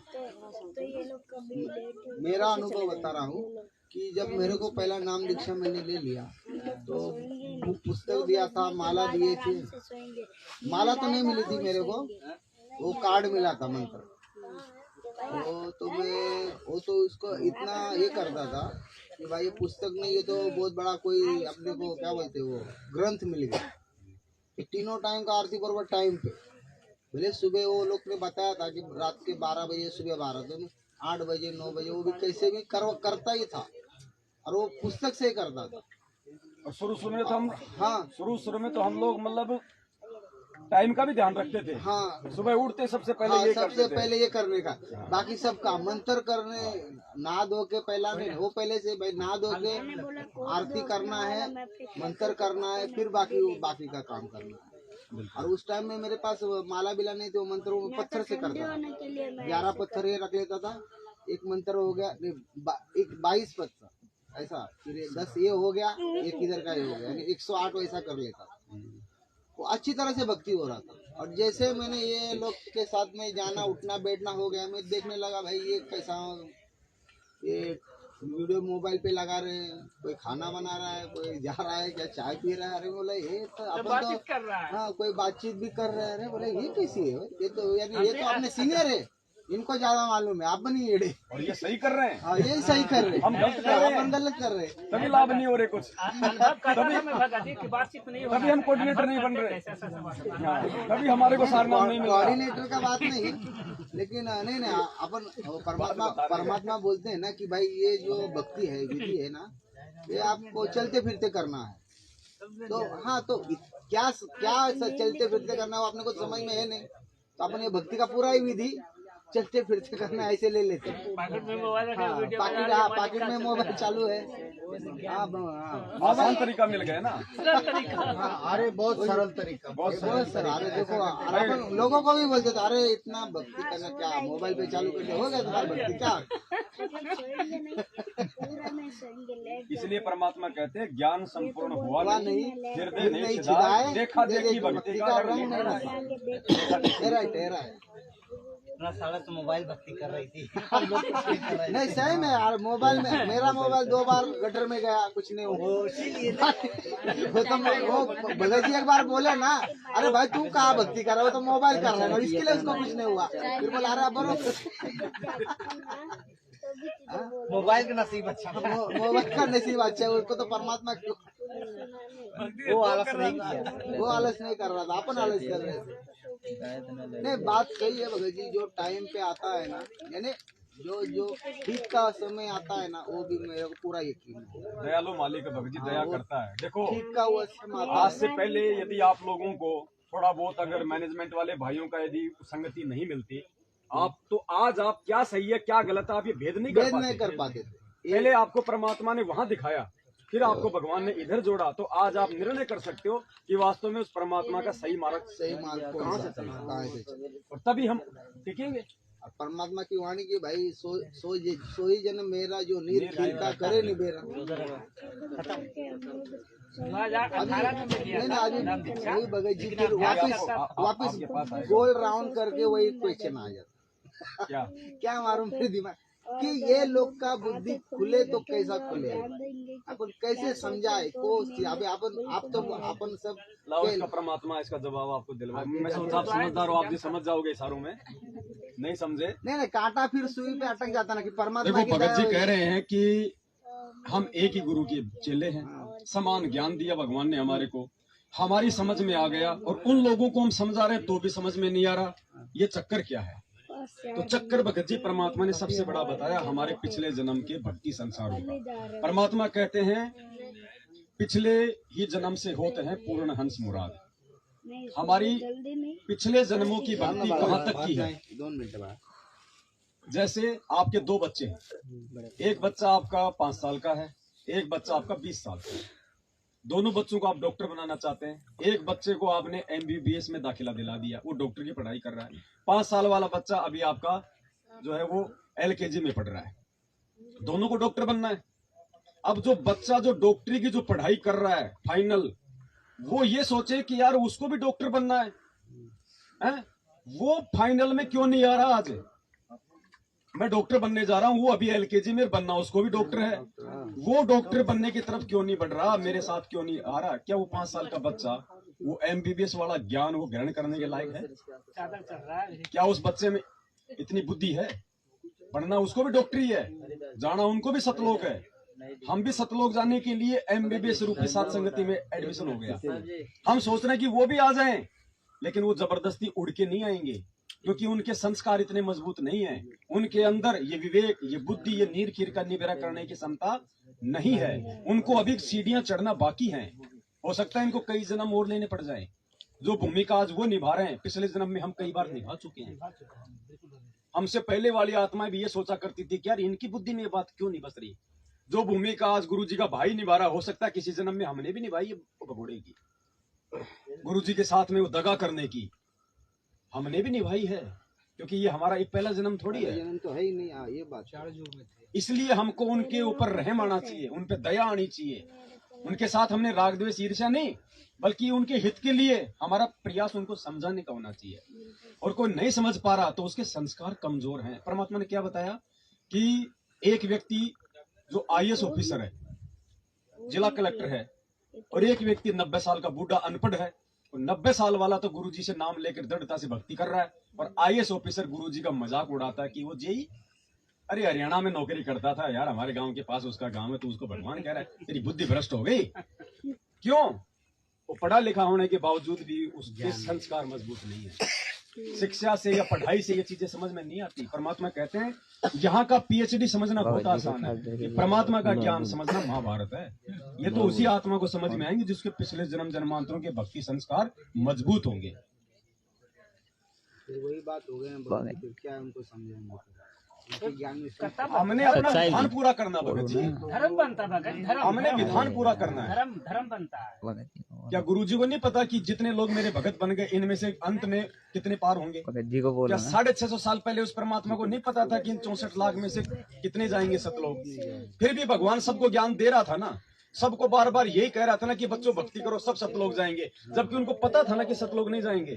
मेरा अनुभव बता रहा हूँ कि जब मेरे को पहला नाम दीक्षा मैंने ले लिया तो वो पुस्तक दिया था, माला दिए थे। माला तो नहीं मिली थी मेरे को, वो कार्ड मिला था मंत्र। तो मैं वो तो उसको इतना ये करता था कि भाई ये पुस्तक नहीं, ये तो बहुत बड़ा कोई अपने को क्या बोलते वो ग्रंथ मिल गया। तीनों टाइम का आरती बराबर टाइम पे, भले सुबह वो लोग ने बताया था कि रात के 12 बजे, सुबह 12, तो 8 बजे 9 बजे वो भी कैसे भी करता ही था, और वो पुस्तक से ही करता था। और शुरू में तो हम, हाँ शुरू में तो हम लोग मतलब टाइम का भी ध्यान रखते थे। हाँ, सुबह उठते सबसे पहले हाँ, ये सबसे करते थे। पहले ये करने का, बाकी सबका मंत्र करने, नहा धो के पहला नहीं, वो पहले से भाई नहा धो के आरती करना है, मंत्र करना है, फिर बाकी का काम करना है। और उस टाइम में मेरे पास माला बिला नहीं थी, वो मंत्र वो पत्थर से करता था। 11 पत्थर ये रख लेता था, एक मंत्र हो गया, 22 पत्थर ऐसा, फिर 10 ये हो गया, एक इधर का ये हो गया, यानी 108 वैसा कर लेता था। वो अच्छी तरह से भक्ति हो रहा था। और जैसे मैंने ये लोग के साथ में जाना उठना बैठना हो गया, मैं देखने लगा भाई ये कैसा, ये वीडियो मोबाइल पे लगा रहे हैं, कोई खाना बना रहा है, कोई जा रहा है क्या चाय पी रहा है। अरे बोले ये तो अपन तो कर रहा है। हाँ कोई बातचीत भी कर रहे हैं। अरे बोले ये कैसी है, ये तो यानी ये तो अपने सीनियर है, इनको ज्यादा मालूम है, आप बनी एड़े। और ये सही कर रहे हैं, हाँ ये सही कर रहे हैं, हम गलत कर रहे हैं। अपन गलत कर रहे हैं। तभी लाभ नहीं हो रहे कुछ, अनुभव कर रहा हूं मैं भगत जी की बातचीत नहीं हो तभी हम कोऑर्डिनेटर नहीं बन रहे। हाँ, तभी हमारे को सार नाम नहीं मिल रहा। कोऑर्डिनेटर का बात नहीं, लेकिन नहीं अपन परमात्मा बोलते हैं ना कि भाई ये जो भक्ति है, विधि है ना, ये आपको चलते फिरते करना है। तो हाँ, तो क्या चलते फिरते करना है अपने को समझ में है नहीं, तो अपन ये भक्ति का पूरा ही विधि चलते फिरते करना ऐसे ले लेते हैं। पाकिट में मोबाइल रखा, हाँ, वीडियो पाकिट में मोबाइल चालू है। आसान तरीका मिल गया ना। अरे बहुत सरल तरीका, बहुत सरल। अरे देखो, अपन लोगों को भी बोलते थे अरे इतना भक्ति करना क्या, मोबाइल पे चालू करके हो गया तुम्हारी भक्ति क्या। इसलिए परमात्मा कहते हैं ज्ञान संपूर्ण हुआ नहीं, हृदय नहीं नहीं छिदाए, छिदाए, देखा देखी भक्ति का रंग नहीं रहा। तेरा है अपना साला तो मोबाइल भक्ति कर रही थी हम लोग कुछ नहीं कर रहे नहीं सही में यार, मोबाइल में मेरा मोबाइल 2 बार गटर में गया, कुछ नहीं हुआ। इसीलिए वो भगत जी एक बार बोले ना, अरे भाई तू कहाँ भक्ति कर रहा है, वो तो मोबाइल कर रहा है, इसके लिए उसको कुछ नहीं हुआ। फिर बोला अरे बरो मोबाइल का नसीब अच्छा मोबाइल का नसीब अच्छा है, उसको तो परमात्मा क्यों, वो आलस नहीं किया। वो आलस नहीं कर रहा था, अपन आलस कर रहे थे। नहीं बात सही है भगत जी, जो टाइम पे आता है ना, यानी जो ठीक का समय आता है ना, वो भी मेरे को पूरा यकीन है। दयालु मालिक भगत जी दया करता है। देखो ठीक का वो समय आता आज से पहले यदि आप लोगों को थोड़ा बहुत अगर मैनेजमेंट वाले भाइयों का यदि संगति नहीं मिलती, आप तो आज आप क्या सही है क्या गलत है आप ये भेद नहीं कर पाते थे। पहले आपको परमात्मा ने वहां दिखाया, फिर आपको भगवान ने इधर जोड़ा, तो आज आप निर्णय कर सकते हो कि वास्तव में उस परमात्मा का सही मार्ग कहाँ से चला, और तभी हम टिकेंगे। परमात्मा की वाणी की भाई सोई जन्म मेरा जो नीर खीरता करे निबेरा। वही भगत जी फिर वापिस गोल राउंड करके वही क्वेश्चन आ जाता। क्या मालूम फिर दिमाग कि ये लोग का बुद्धि खुले तो कैसा खुले, अपन कैसे समझाए को आप तो अपन सब इसका परमात्मा इसका जवाब आपको दिलवा। मैं सोचा आप समझदार हो, आप भी समझ जाओगे इशारों में, नहीं समझे नहीं कांटा फिर सुई पे अटक जाता ना कि परमात्मा। देखो भगत जी कह रहे हैं कि हम एक ही गुरु के चेले हैं, समान ज्ञान दिया भगवान ने हमारे को, हमारी समझ में आ गया, और उन लोगों को हम समझा रहे तो भी समझ में नहीं आ रहा, ये चक्कर क्या है। तो चक्कर भगत जी परमात्मा ने सबसे बड़ा बताया हमारे पिछले जन्म के भक्ति संसारों का। परमात्मा कहते हैं पिछले ही जन्म से होते हैं पूर्ण हंस मुराद। हमारी पिछले जन्मों की भक्ति कहाँ तक की है। 2 मिनट बाद जैसे आपके 2 बच्चे हैं, एक बच्चा आपका 5 साल का है, एक बच्चा आपका 20 साल का है। दोनों बच्चों को आप डॉक्टर बनाना चाहते हैं, एक बच्चे को आपने MBBS में दाखिला दिला दिया, वो डॉक्टर की पढ़ाई कर रहा है। 5 साल वाला बच्चा अभी आपका जो है वो LKG में पढ़ रहा है, दोनों को डॉक्टर बनना है। अब जो बच्चा जो डॉक्टरी की जो पढ़ाई कर रहा है फाइनल, वो ये सोचे कि यार उसको भी डॉक्टर बनना है? वो फाइनल में क्यों नहीं आ रहा। आज मैं डॉक्टर बनने जा रहा हूँ, वो अभी LKG में बनना, उसको भी डॉक्टर है, वो डॉक्टर बनने की तरफ क्यों नहीं बढ़ रहा, मेरे साथ क्यों नहीं आ रहा। क्या वो 5 साल का बच्चा वो MBBS वाला ज्ञान वो ग्रहण करने के लायक है? क्या उस बच्चे में इतनी बुद्धि है? पढ़ना उसको भी डॉक्टरी है, जाना उनको भी सतलोक है। हम भी सतलोक जाने के लिए MBBS रूपी साथ संगति में एडमिशन हो गया। हम सोच रहे हैं कि वो भी आ जाएं, लेकिन वो जबरदस्ती उड़ के नहीं आएंगे, क्योंकि उनके संस्कार इतने मजबूत नहीं है, उनके अंदर ये विवेक, ये बुद्धि, ये नीर खीर का निबेरा करने की क्षमता नहीं है। उनको अभी सीढ़ियां चढ़ना बाकी हैं। हो सकता है इनको कई जन्म और लेने पड़ जाए। जो भूमिका आज वो निभा रहे हैं, पिछले जन्म में हम कई बार निभा चुके हैं। हमसे पहले वाली आत्माएं भी ये सोचा करती थी कि यार इनकी बुद्धि में ये बात क्यों नहीं बस रही। जो भूमिका आज गुरु जी का भाई निभा रहा, हो सकता है किसी जन्म में हमने भी निभाई है भगोड़े की, गुरु जी के साथ में वो दगा करने की हमने भी निभाई है, क्योंकि ये हमारा एक पहला जन्म थोड़ी है। जन्म तो है ही नहीं, ये बात 4 युग में थे। इसलिए हमको उनके ऊपर रहम आना चाहिए, उन पे दया आनी चाहिए। उनके साथ हमने राग द्वेष ईर्ष्या नहीं, बल्कि उनके हित के लिए हमारा प्रयास उनको समझाने का होना चाहिए। और कोई नहीं समझ पा रहा तो उसके संस्कार कमजोर हैं। परमात्मा ने क्या बताया कि एक व्यक्ति जो IAS ऑफिसर है, जिला कलेक्टर है, और एक व्यक्ति 90 साल का बूढ़ा अनपढ़ है। 90 साल वाला तो गुरुजी से नाम लेकर दृढ़ता से भक्ति कर रहा है, और IAS ऑफिसर गुरुजी का मजाक उड़ाता है कि वो जेई अरे हरियाणा में नौकरी करता था यार, हमारे गांव के पास उसका गांव है, तो उसको भगवान कह रहा है, तेरी बुद्धि भ्रष्ट हो गई। क्यों? वो पढ़ा लिखा होने के बावजूद भी उसके संस्कार मजबूत नहीं है। शिक्षा से या पढ़ाई से ये चीजें समझ में नहीं आती। परमात्मा कहते हैं यहाँ का PhD समझना बहुत आसान है, कि परमात्मा का ज्ञान समझना महाभारत है। ये तो उसी आत्मा को समझ में आएंगे जिसके पिछले जन्म जन्मांतरों के भक्ति संस्कार मजबूत होंगे। फिर वही बात हो गई ना, फिर क्या उनको समझाएंगे। हमने अपना विधान पूरा करना भगत जी, धर्म बनता भगत, धर्म हमने विधान पूरा करना है। धर्म बनता है। क्या गुरुजी को नहीं पता कि जितने लोग मेरे भगत बन गए इनमें से अंत में कितने पार होंगे? क्या 650 साल पहले उस परमात्मा को नहीं पता था कि इन 64 लाख में से कितने जाएंगे सतलोक? फिर भी भगवान सबको ज्ञान दे रहा था ना, सबको बार बार यही कह रहा था ना कि बच्चों भक्ति करो सब सतलोक जाएंगे, जबकि उनको पता था ना कि सतलोक नहीं जाएंगे।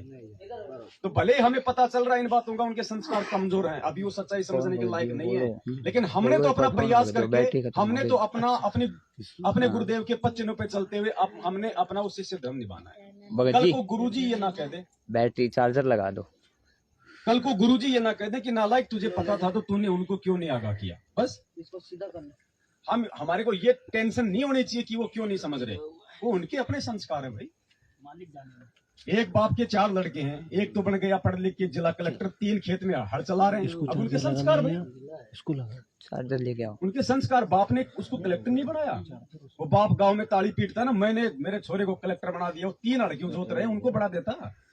तो भले ही हमें पता चल रहा है इन बातों का, उनके संस्कार कमजोर हैं, अभी वो सच्चाई समझने के लायक नहीं है, लेकिन हमने तो अपना प्रयास करके, हमने तो अपने गुरुदेव के पद चिन्हों पे चलते हुए हमने अपना उस शिष्य धर्म निभाना है। कल को गुरुजी ये ना कह दे, बैटरी चार्जर लगा दो, कल को गुरुजी ये ना कह दे कि नालायक तुझे पता था तो तूने उनको क्यों नहीं आगाह किया। बस इसको सीधा करना। हमारे को ये टेंशन नहीं होनी चाहिए कि वो क्यों नहीं समझ रहे, वो उनके अपने संस्कार है भाई। मालिक जाने। एक बाप के 4 लड़के हैं, एक तो बन गया पढ़ लिख के जिला कलेक्टर, 3 खेत में हड़ चला रहे हैं। अब उनके संस्कार भाई, चार्जर लेके आओ। उनके संस्कार, बाप ने उसको कलेक्टर नहीं बनाया। वो बाप गांव में ताली पीटता ना, मैंने मेरे छोरे को कलेक्टर बना दिया, वो 3 लड़कियों जोत रहे हैं, उनको बना देता।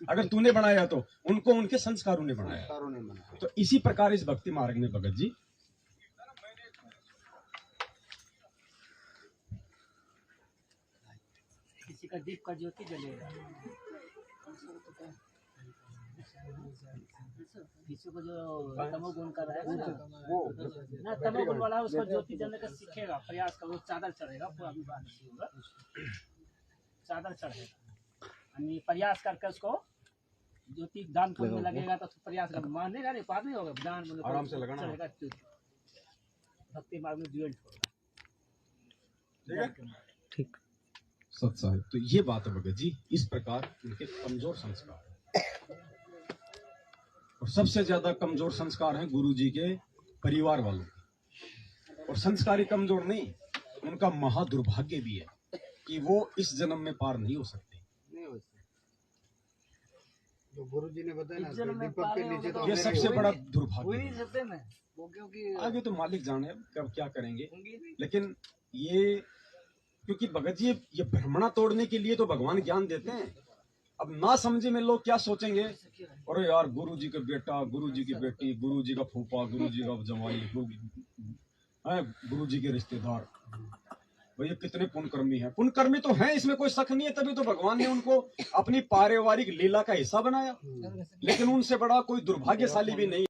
अगर तूने बनाया तो उनको उनके संस्कारों ने बनाया। तो इसी प्रकार इस भक्ति मार्ग में भगत जी किसी का दीप का ज्योति जलेगा, किसी को जो तमोगुण का रहेगा ना तमोगुण वाला उसको ज्योति जलने का सीखेगा, प्रयास का, वो चादर चढ़ेगा, पूरा विवाह नहीं होगा, चादर चढ़ेगा, यानी प्रयास करके उसको ज्योति दान पुण्य में लगेगा तो प्रयास कर मानेगा नहीं, पार नहीं होगा, दान आराम से लगाना चढ़ेगा, भक्ति मार्ग में ज्वाइंट होगा। ठीक सत साहिब, तो ये बात है भगत जी, इस प्रकार उनके कमजोर संस्कार है। और सबसे ज्यादा कमजोर संस्कार हैं गुरु जी के परिवार वालों के। और संस्कारी कमजोर नहीं, उनका महादुर्भाग्य भी है कि वो इस जन्म में पार नहीं हो सकते। जो गुरु जी ने बताया ना, दीपक के नीचे तो ये सबसे बड़ा दुर्भाग्य है। वो क्योंकि आगे तो मालिक जाने कब क्या करेंगे, लेकिन ये क्योंकि भगत जी ये भ्रमणा तोड़ने के लिए तो भगवान ज्ञान देते हैं। अब ना समझे में लोग क्या सोचेंगे, अरे यार गुरु जी का बेटा, गुरु जी की बेटी, गुरु जी का फूफा, गुरु जी का जवाई, गुरु जी के रिश्तेदार, भैया कितने पुण्यकर्मी हैं। पुण्यकर्मी तो हैं, इसमें कोई शक नहीं है, तभी तो भगवान ने उनको अपनी पारिवारिक लीला का हिस्सा बनाया। लेकिन उनसे बड़ा कोई दुर्भाग्यशाली भी नहीं।